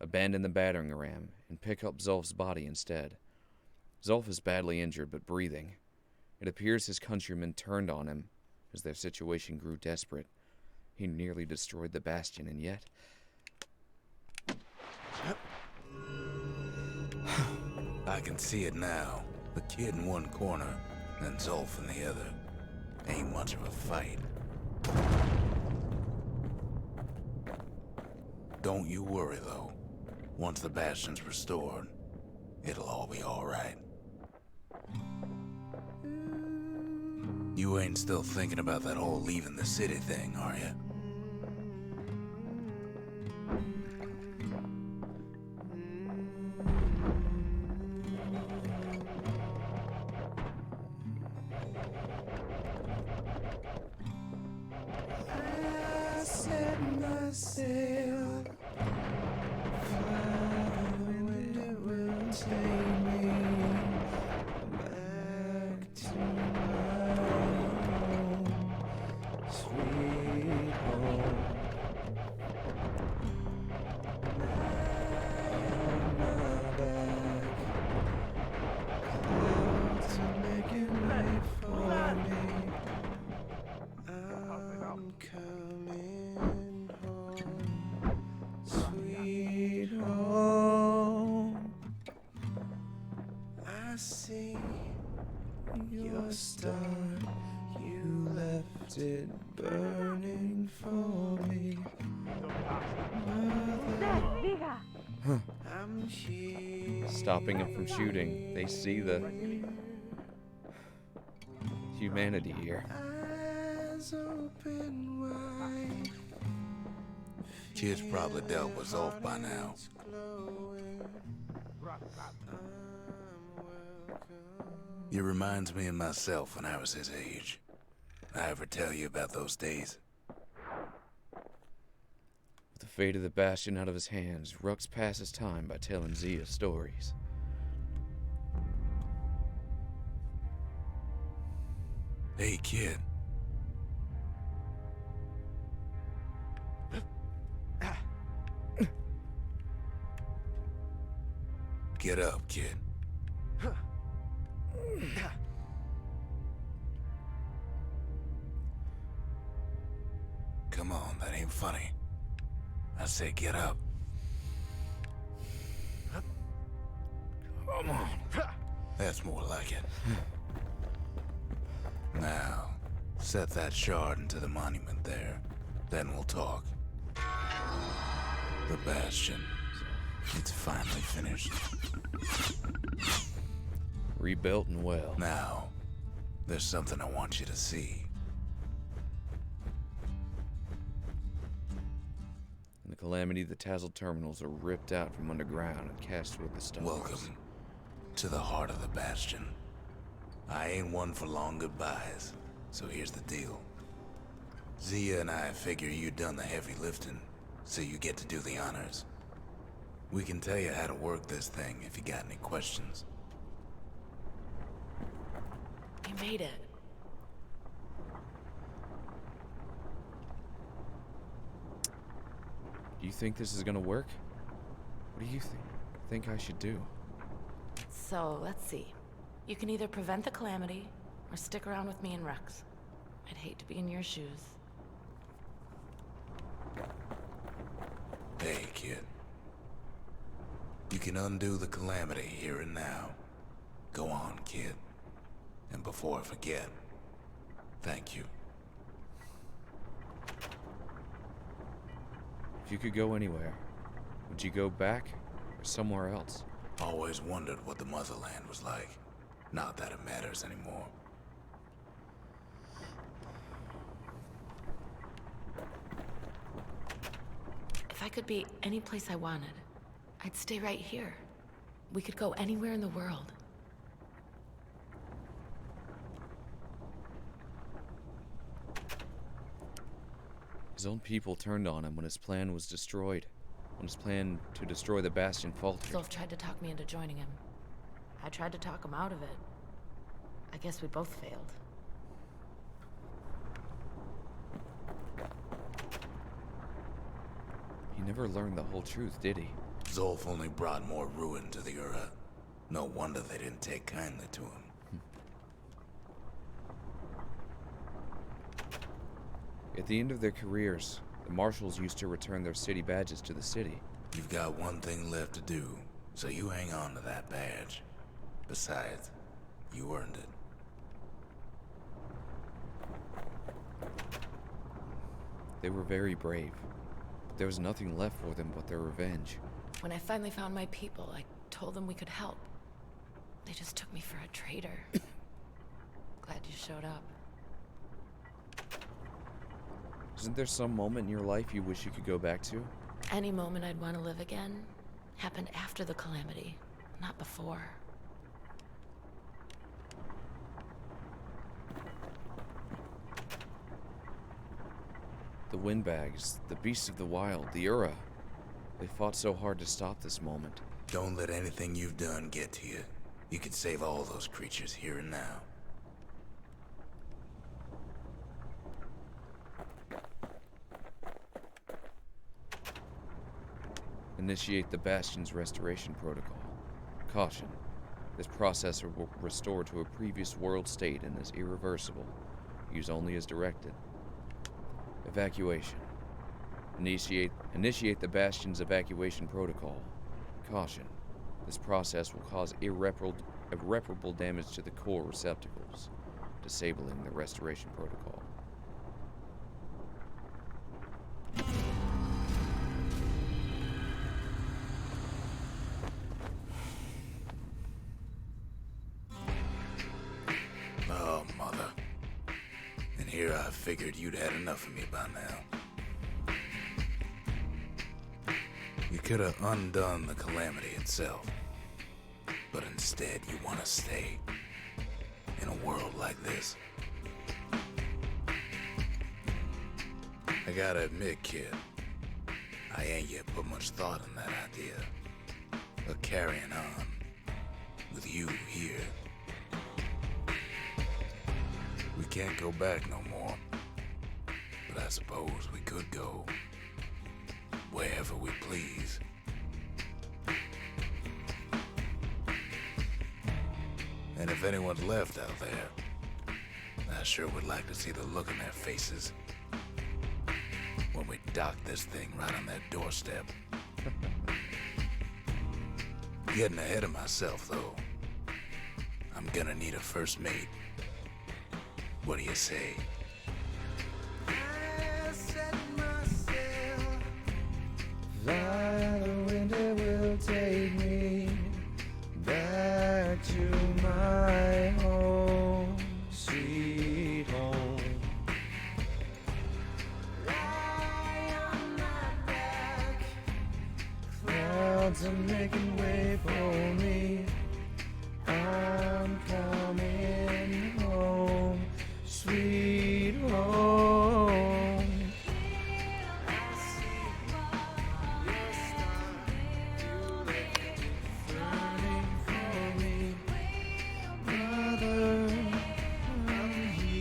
abandon the battering ram, and pick up Zolf's body instead. Zolf is badly injured but breathing. It appears his countrymen turned on him, as their situation grew desperate. He nearly destroyed the Bastion, and yet... I can see it now. The kid in one corner, and Zolf in the other. Ain't much of a fight. Don't you worry, though. Once the Bastion's restored, it'll all be alright. You ain't still thinking about that whole leaving the city thing, are you? I set myself flying when it will take me back to my home, sweet home. Clouds are making way for me. I'm coming home, sweet home. I see your star, you left it burning for me. Mother, I'm here. Stopping him from shooting, they see the humanity here. Eyes open wide. Kid's probably dealt with Zolf by now. Glowing. It reminds me of myself when I was his age. I ever tell you about those days? With the fate of the Bastion out of his hands, Rux passes time by telling Zia stories. Hey, kid. Get up, kid. Come on, that ain't funny. I say get up. Come on. That's more like it. Now, set that shard into the monument there. Then we'll talk. The Bastion. It's finally finished. Rebuilt and well. Now, there's something I want you to see. In the Calamity, the Tazzled terminals are ripped out from underground and cast toward the stars. Welcome to the heart of the Bastion. I ain't one for long goodbyes, so here's the deal. Zia and I figure you done the heavy lifting, so you get to do the honors. We can tell you how to work this thing if you got any questions. You made it. Do you think this is gonna work? What do you think I should do? So, let's see. You can either prevent the Calamity, or stick around with me and Rux. I'd hate to be in your shoes. Hey, kid. You can undo the Calamity here and now. Go on, kid. And before I forget, thank you. If you could go anywhere, would you go back or somewhere else? Always wondered what the motherland was like. Not that it matters anymore. If I could be any place I wanted, I'd stay right here. We could go anywhere in the world. His own people turned on him when his plan was destroyed. When his plan to destroy the Bastion faltered. Zolf tried to talk me into joining him. I tried to talk him out of it. I guess we both failed. He never learned the whole truth, did he? Zolf only brought more ruin to the Ura. No wonder they didn't take kindly to him. At the end of their careers, the marshals used to return their city badges to the city. You've got one thing left to do, so you hang on to that badge. Besides, you earned it. They were very brave, but there was nothing left for them but their revenge. When I finally found my people, I told them we could help. They just took me for a traitor. Glad you showed up. Isn't there some moment in your life you wish you could go back to? Any moment I'd want to live again happened after the calamity, not before. The windbags, the beasts of the wild, the Ura. They fought so hard to stop this moment. Don't let anything you've done get to you. You can save all those creatures here and now. Initiate the Bastion's restoration protocol. Caution. This process will restore to a previous world state and is irreversible. Use only as directed. Evacuation. Initiate the Bastion's evacuation protocol. Caution. This process will cause irreparable damage to the core receptacles, disabling the restoration protocol. Oh, mother. And here I figured you'd had enough of me by now. You could have undone the calamity itself. But instead, you want to stay in a world like this. I gotta admit, kid, I ain't yet put much thought in that idea of carrying on with you here. We can't go back no more, but I suppose we could go wherever we please. And if anyone's left out there, I sure would like to see the look in their faces when we dock this thing right on their doorstep. Getting ahead of myself, though. I'm gonna need a first mate. What do you say? I set myself Fly, the wind will take me back to my home, sweet home. lie on my back. Clouds are making way for me. I'm coming home, sweet home. Running for me, brother, I'm here.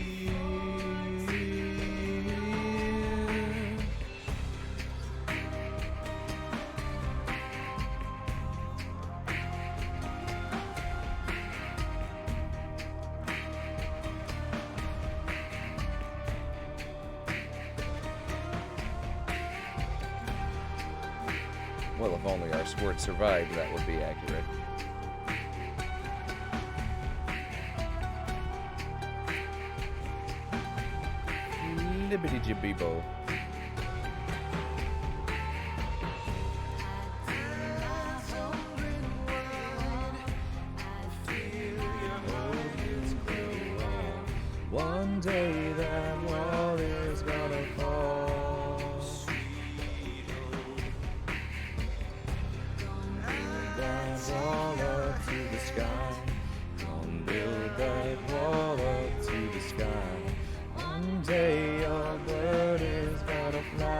Well, if only our squirt survived, that would be accurate. Libbity jibby bo. One day that wall is gonna fall. That wall up to the sky. Gonna build that wall up to the sky. One day your bird is gonna fly.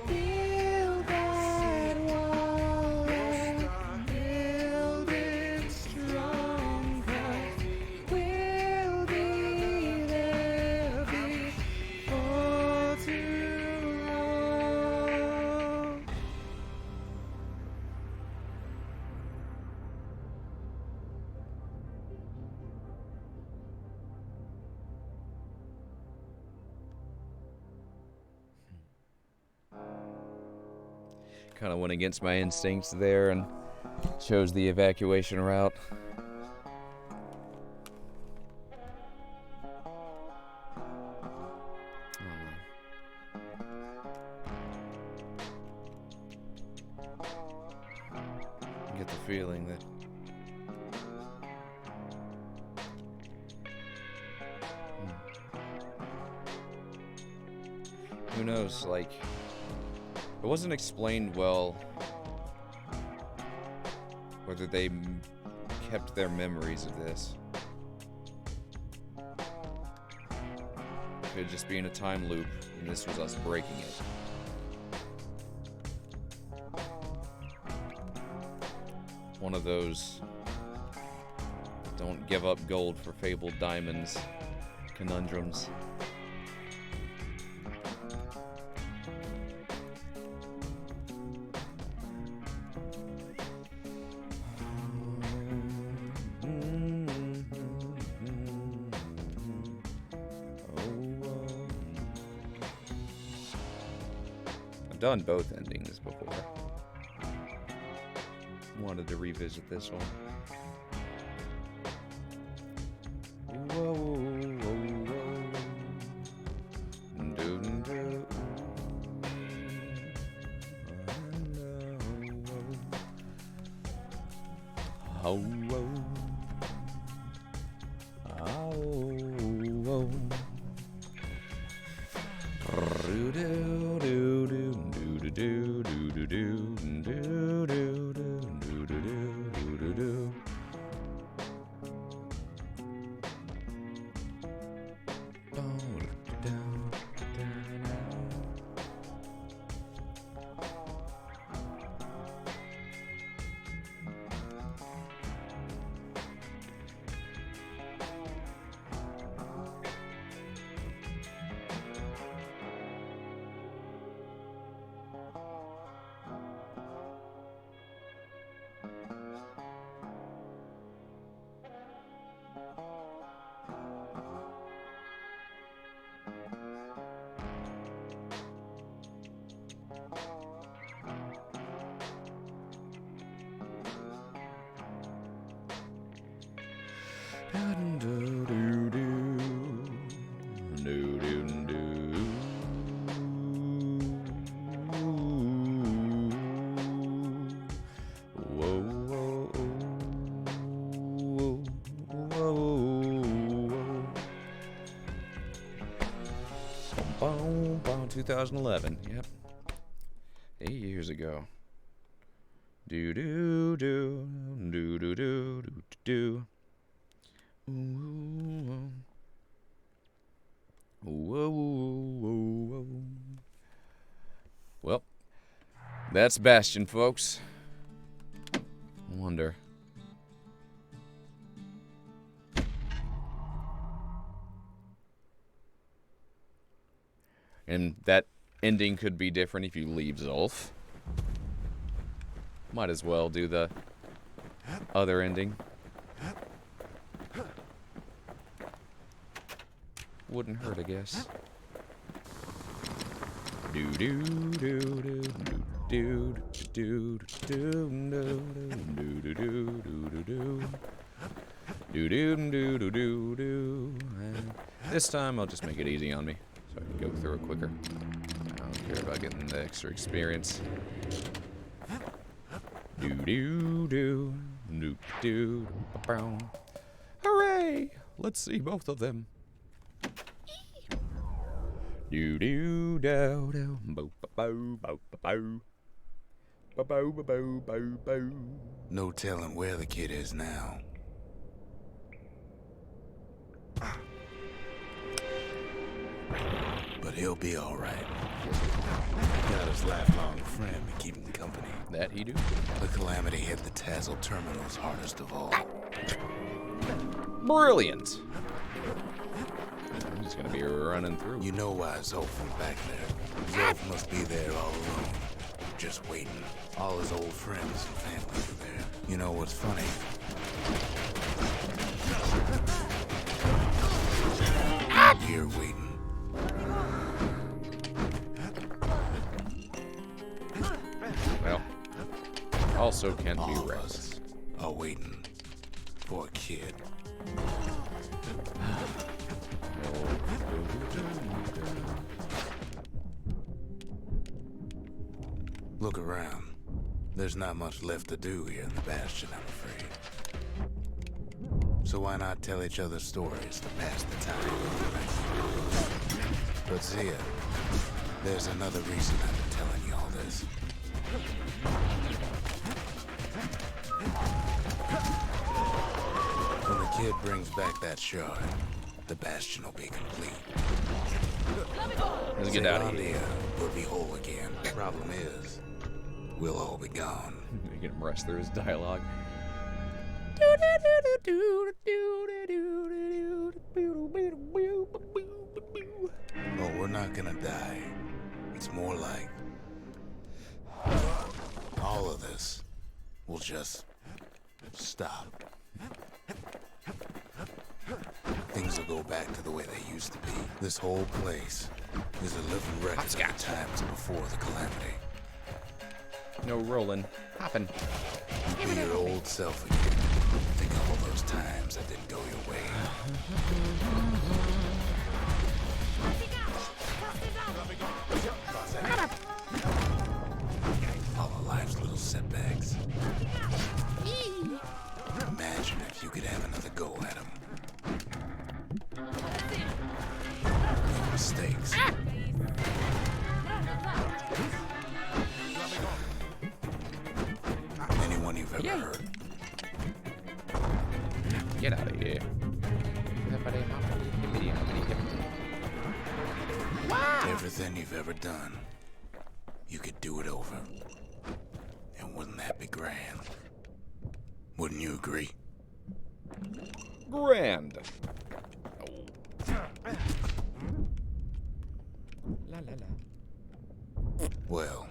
Build that wall up, build it strong, 'cause Kind of went against my instincts there and chose the evacuation route. I get the feeling that who knows, like, it wasn't explained well whether they kept their memories of this. Could just be in a time loop, and this was us breaking it. One of those don't give up gold for fabled diamonds conundrums. I've done both endings before. Wanted to revisit this one. Whoa, whoa, whoa. Do, do. Oh, whoa. Oh, whoa. Do, do, do, do, do, do, do, do, do, do, do. Boom, boom, 2011. Yep. 8 years ago. Do do do do do do do do. Ooh. Whoa, whoa, whoa. Well, that's Bastion, folks. Wonder. And that ending could be different if you leave Zulf. Might as well do the other ending. Wouldn't hurt, I guess. Do do do do do do do do do do do do do do do do. This time I'll just make it easy on me, so I can go through it quicker. I don't care about getting the extra experience. Do do do do do. Hooray! Let's see both of them. Do do do do. Bo bo bo bo bo bo bo bo bo bo. No telling where the kid is now. But he'll be all right. Got his lifelong friend to keep him company. That he do. The Calamity hit the Tazzle terminals hardest of all. Brilliant. I'm just gonna be running through. You know why Zulf went back there. Zulf must be there all alone, just waiting. All his old friends and family are there. You know what's funny? You're waiting. Well, also can All be of Rex. us are waiting for a kid. Look around. There's not much left to do here in the Bastion, I'm afraid. So why not tell each other stories to pass the time? But Zia, there's another reason I've been telling you all this. When the kid brings back that shard, the Bastion will be complete. Let's get out of here. Zealandia will be whole again. The problem is, we'll all be gone. You can rest through his dialogue. Oh, we're not gonna die. It's more like all of this will just stop. Things will go back to the way they used to be. This whole place is a living record of the times before the calamity. No rolling. Hopping. Be your old self again. Think of all those times that didn't go your way. All of life's little setbacks. Imagine if you could have another go at them. Make mistakes. Anyone you've ever hurt. Get out of here. Everything you've ever done, you could do it over. And wouldn't that be grand? Wouldn't you agree? Grand. La la la. Well,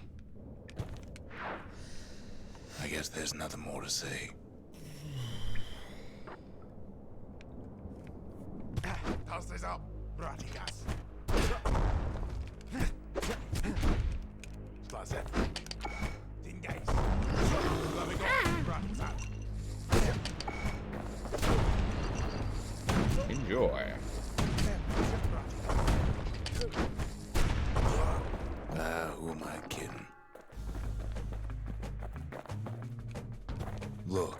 I guess there's nothing more to say. Toss this up, Ratigas. Spaset. Den Geist. Let me go, Ratigas. Enjoy. Who am I kidding? Look.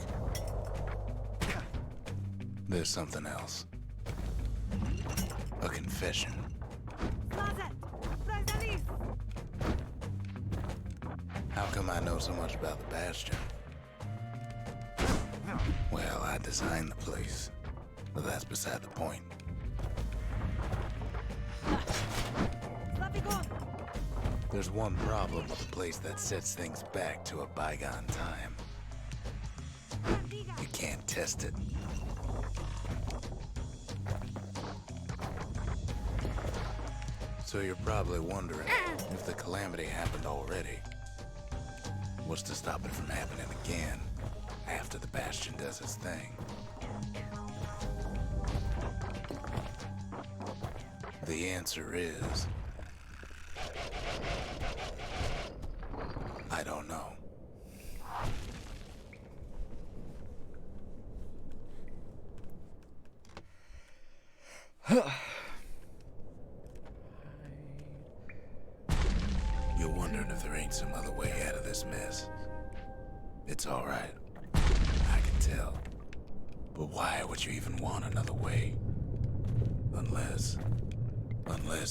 There's something else. A confession. How come I know so much about the Bastion? Well, I designed the place, but that's beside the point. There's one problem with a place that sets things back to a bygone time. You can't test it. So you're probably wondering if the calamity happened already. What's to stop it from happening again after the Bastion does its thing? The answer is... I don't know. You're wondering if there ain't some other way out of this mess. It's all right. I can tell. But why would you even want another way? Unless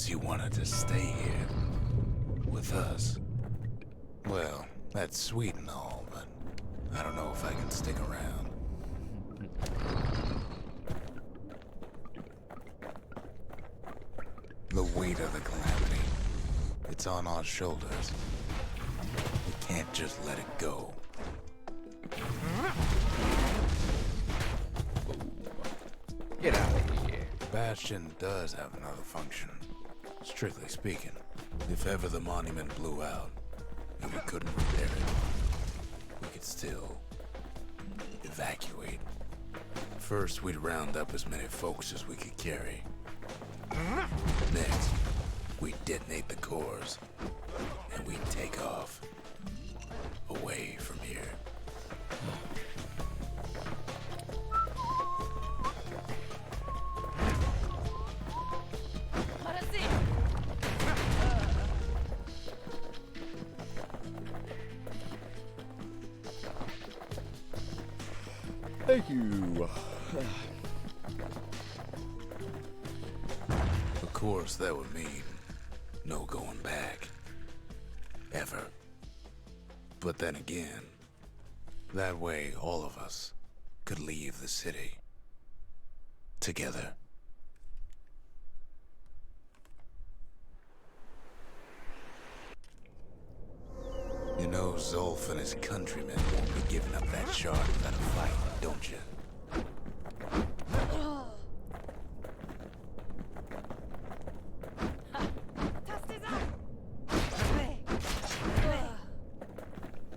you wanted to stay here with us. Well, that's sweet and all, but I don't know if I can stick around. The weight of the calamity, it's on our shoulders. We can't just let it go. Get out of here. Bastion does have another function. Strictly speaking, if ever the monument blew out and we couldn't repair it, we could still evacuate. First, we'd round up as many folks as we could carry. Next, we'd detonate the cores and we'd take off away from here. Thank you. Of course, that would mean no going back. Ever. But then again, that way all of us could leave the city. Together. You know Zolf and his countrymen won't be giving up that shard without a fight, don't you?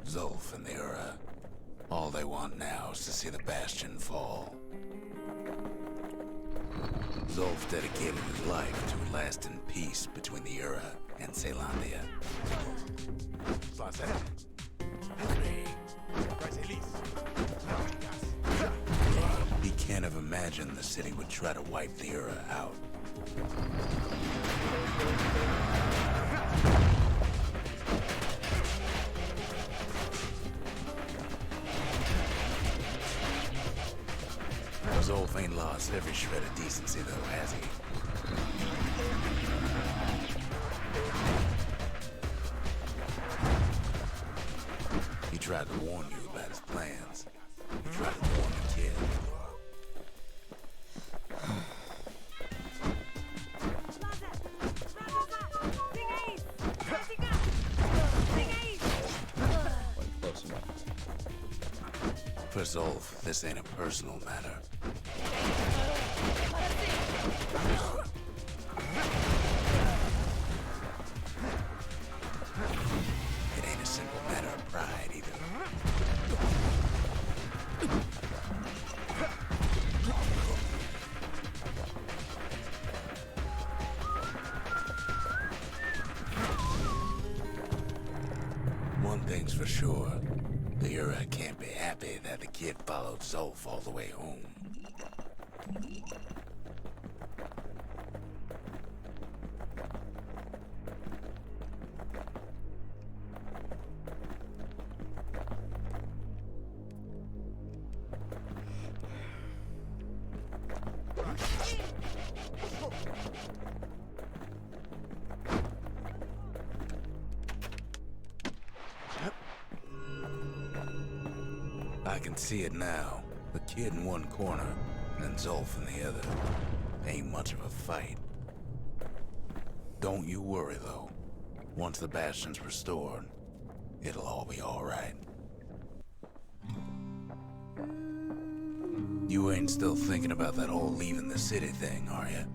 Zolf and the Ura, all they want now is to see the Bastion fall. Zolf dedicated his life to a lasting peace between the Ura and Caelondia. He can't have imagined the city would try to wipe the Ura out. Zolf ain't lost every shred of decency though, has he? He tried to warn you about his plans. He tried to warn the kid. Close enough. For Zolf, this ain't a personal matter. It ain't a simple matter of pride either. One thing's for sure. The Ura can't be happy that the kid followed Zolf all the way home. I can see it now. The kid in one corner, and Zolf in the other. Ain't much of a fight. Don't you worry, though. Once the Bastion's restored, it'll all be alright. You ain't still thinking about that whole leaving the city thing, are you?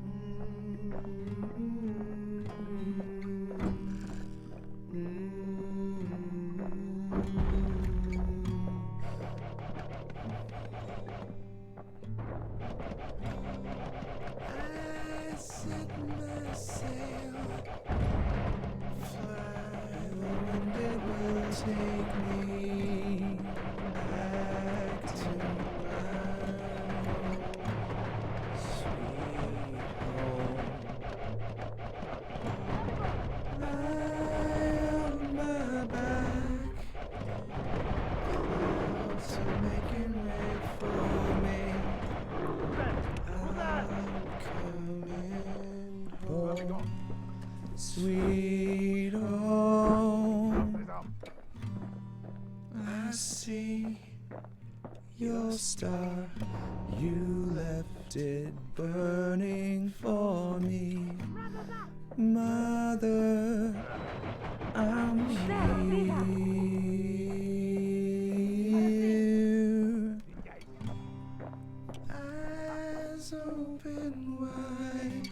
Sweet home, I see your star. You left it burning for me. Mother, I'm here. Eyes open wide.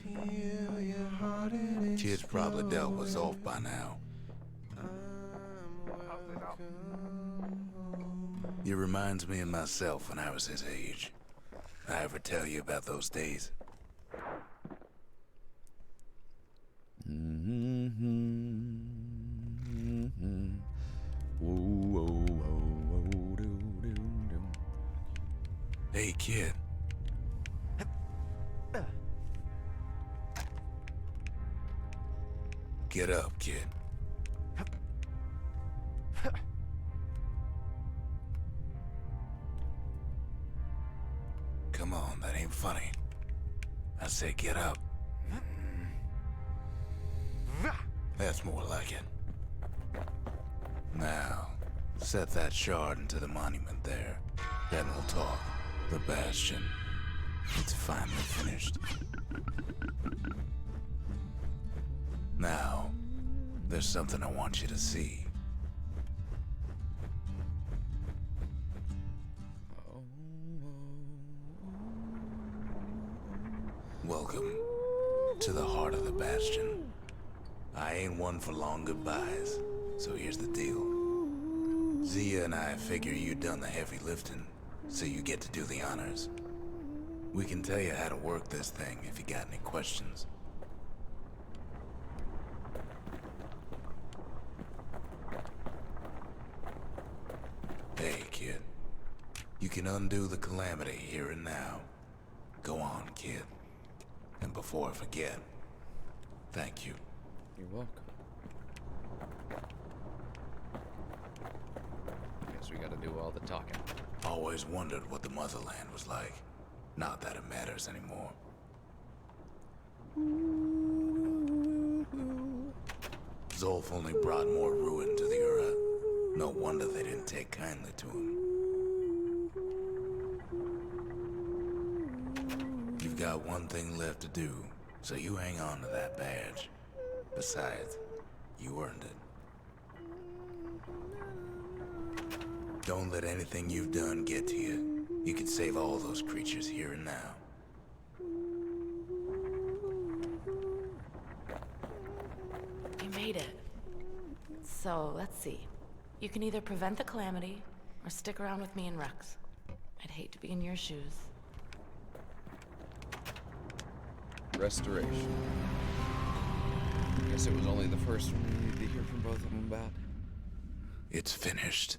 Feel your heart and Kid's probably dealt with Zolf by now. It reminds me of myself when I was his age. I ever tell you about those days? Hey, kid. Get up, kid. come on, that ain't funny. I said get up. That's more like it. Now, set that shard into the monument there. Then we'll talk. The Bastion. It's finally finished. Now, there's something I want you to see. Welcome to the heart of the Bastion. I ain't one for long goodbyes, so here's the deal. Zia and I figure you done the heavy lifting, so you get to do the honors. We can tell you how to work this thing if you got any questions. Hey, kid. You can undo the calamity here and now. Go on, kid. And before I forget, thank you. You're welcome. Guess we gotta do all the talking. Always wondered what the motherland was like. Not that it matters anymore. Zolf only brought more ruin to the Ura. No wonder they didn't take kindly to him. You've got one thing left to do, so you hang on to that badge. Besides, you earned it. Don't let anything you've done get to you. You can save all those creatures here and now. You made it. So, let's see. You can either prevent the calamity, or stick around with me and Rex. I'd hate to be in your shoes. Restoration. Guess it was only the first one we needed to hear from both of them about. It's finished.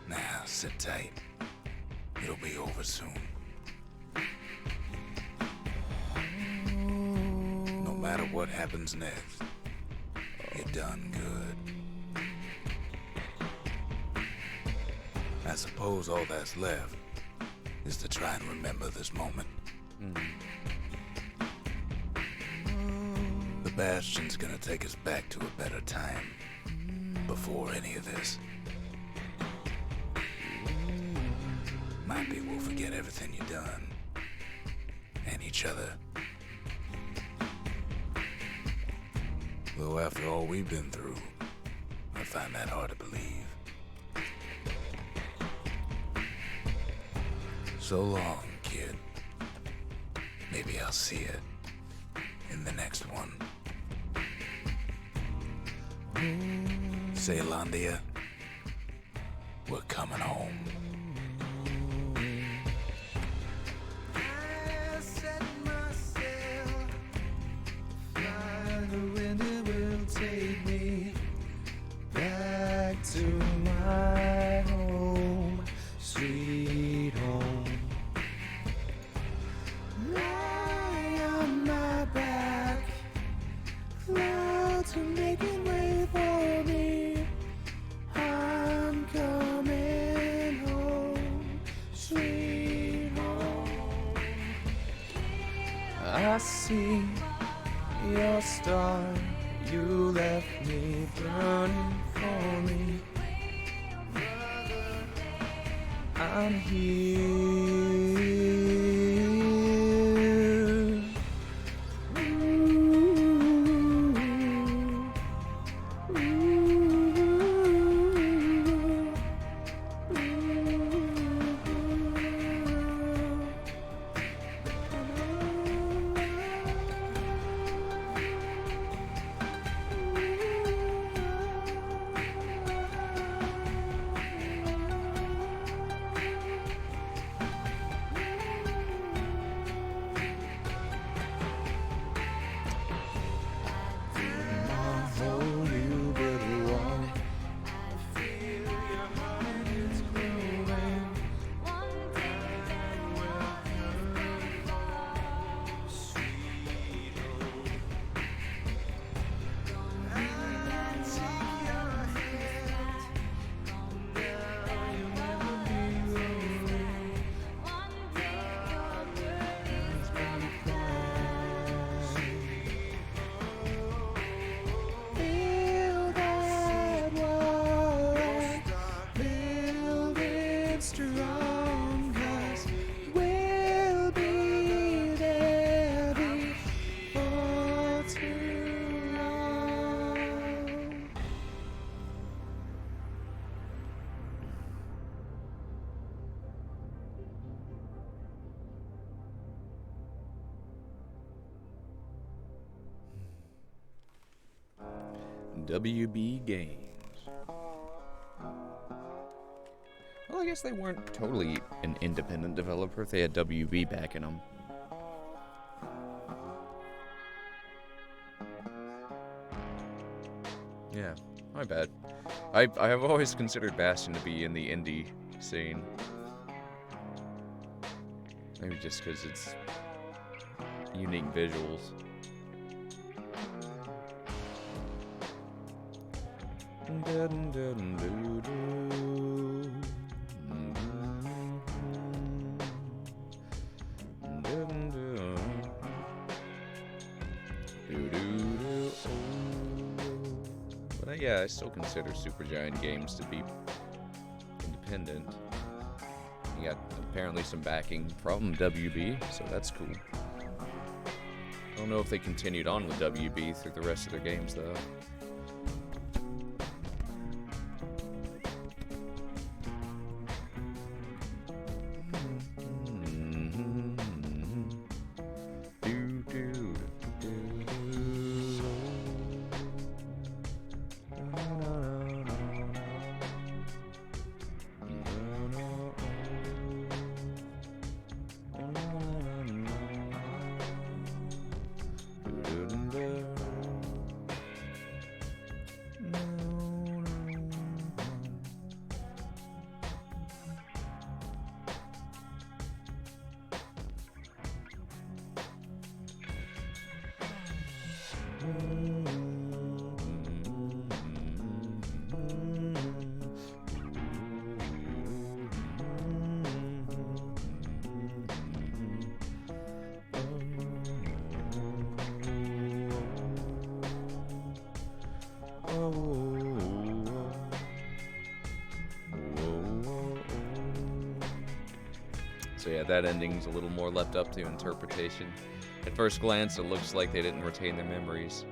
Now, sit tight. It'll be over soon. No matter what happens next, you done good. I suppose all that's left is to try and remember this moment. The Bastion's gonna take us back to a better time. Before any of this. Might be we'll forget everything you've done. And each other. Though after all we've been through, I find that hard to believe. So long, kid. Maybe I'll see it in the next one. Zealandia, we're coming home. I set myself, find the wind it will take me back to my home, sweet home. Lie on my back, clouds are making way for me. I'm coming home, sweet home. I see your star, you left me burning for me. I'm here. strong, 'cause we'll be there before too long. WB Games. Well, I guess they weren't totally an independent developer if they had WB backing them. Yeah, my bad. I have always considered Bastion to be in the indie scene. Maybe just because it's unique visuals. But yeah, I still consider Supergiant Games to be independent. You got apparently some backing from WB, so that's cool. I don't know if they continued on with WB through the rest of their games though. So yeah, that ending's a little more left up to interpretation. At first glance, it looks like they didn't retain their memories.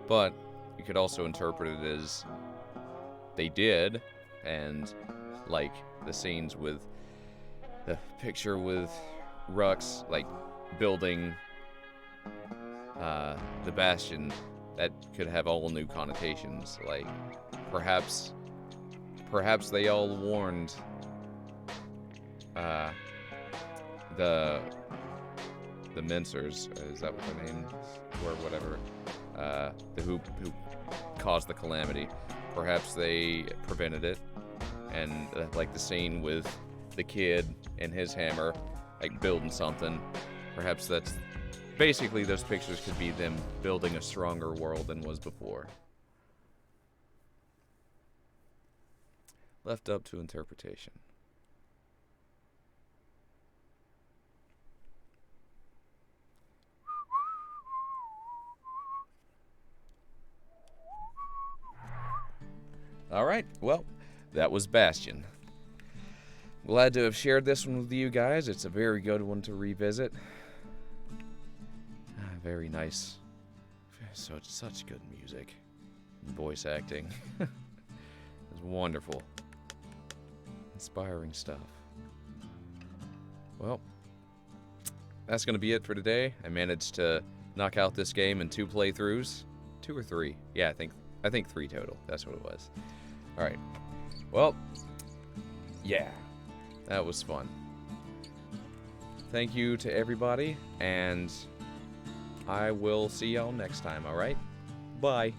But you could also interpret it as they did, and like the scenes with the picture with Rux, like building the Bastion, that could have all new connotations. Like perhaps they all warned the Mincers, is that what their name is? Or whatever, who caused the calamity. Perhaps they prevented it, and like the scene with the kid and his hammer, like building something. Perhaps that's basically, those pictures could be them building a stronger world than was before. Left up to interpretation. Alright, well, that was Bastion. Glad to have shared this one with you guys. It's a very good one to revisit. Very nice. Such good music. Voice acting. It's wonderful. Inspiring stuff. Well, that's going to be it for today. I managed to knock out this game in 2 playthroughs. 2 or 3. Yeah, I think 3 total. That's what it was. Alright. Well, yeah. That was fun. Thank you to everybody, and I will see y'all next time, alright? Bye.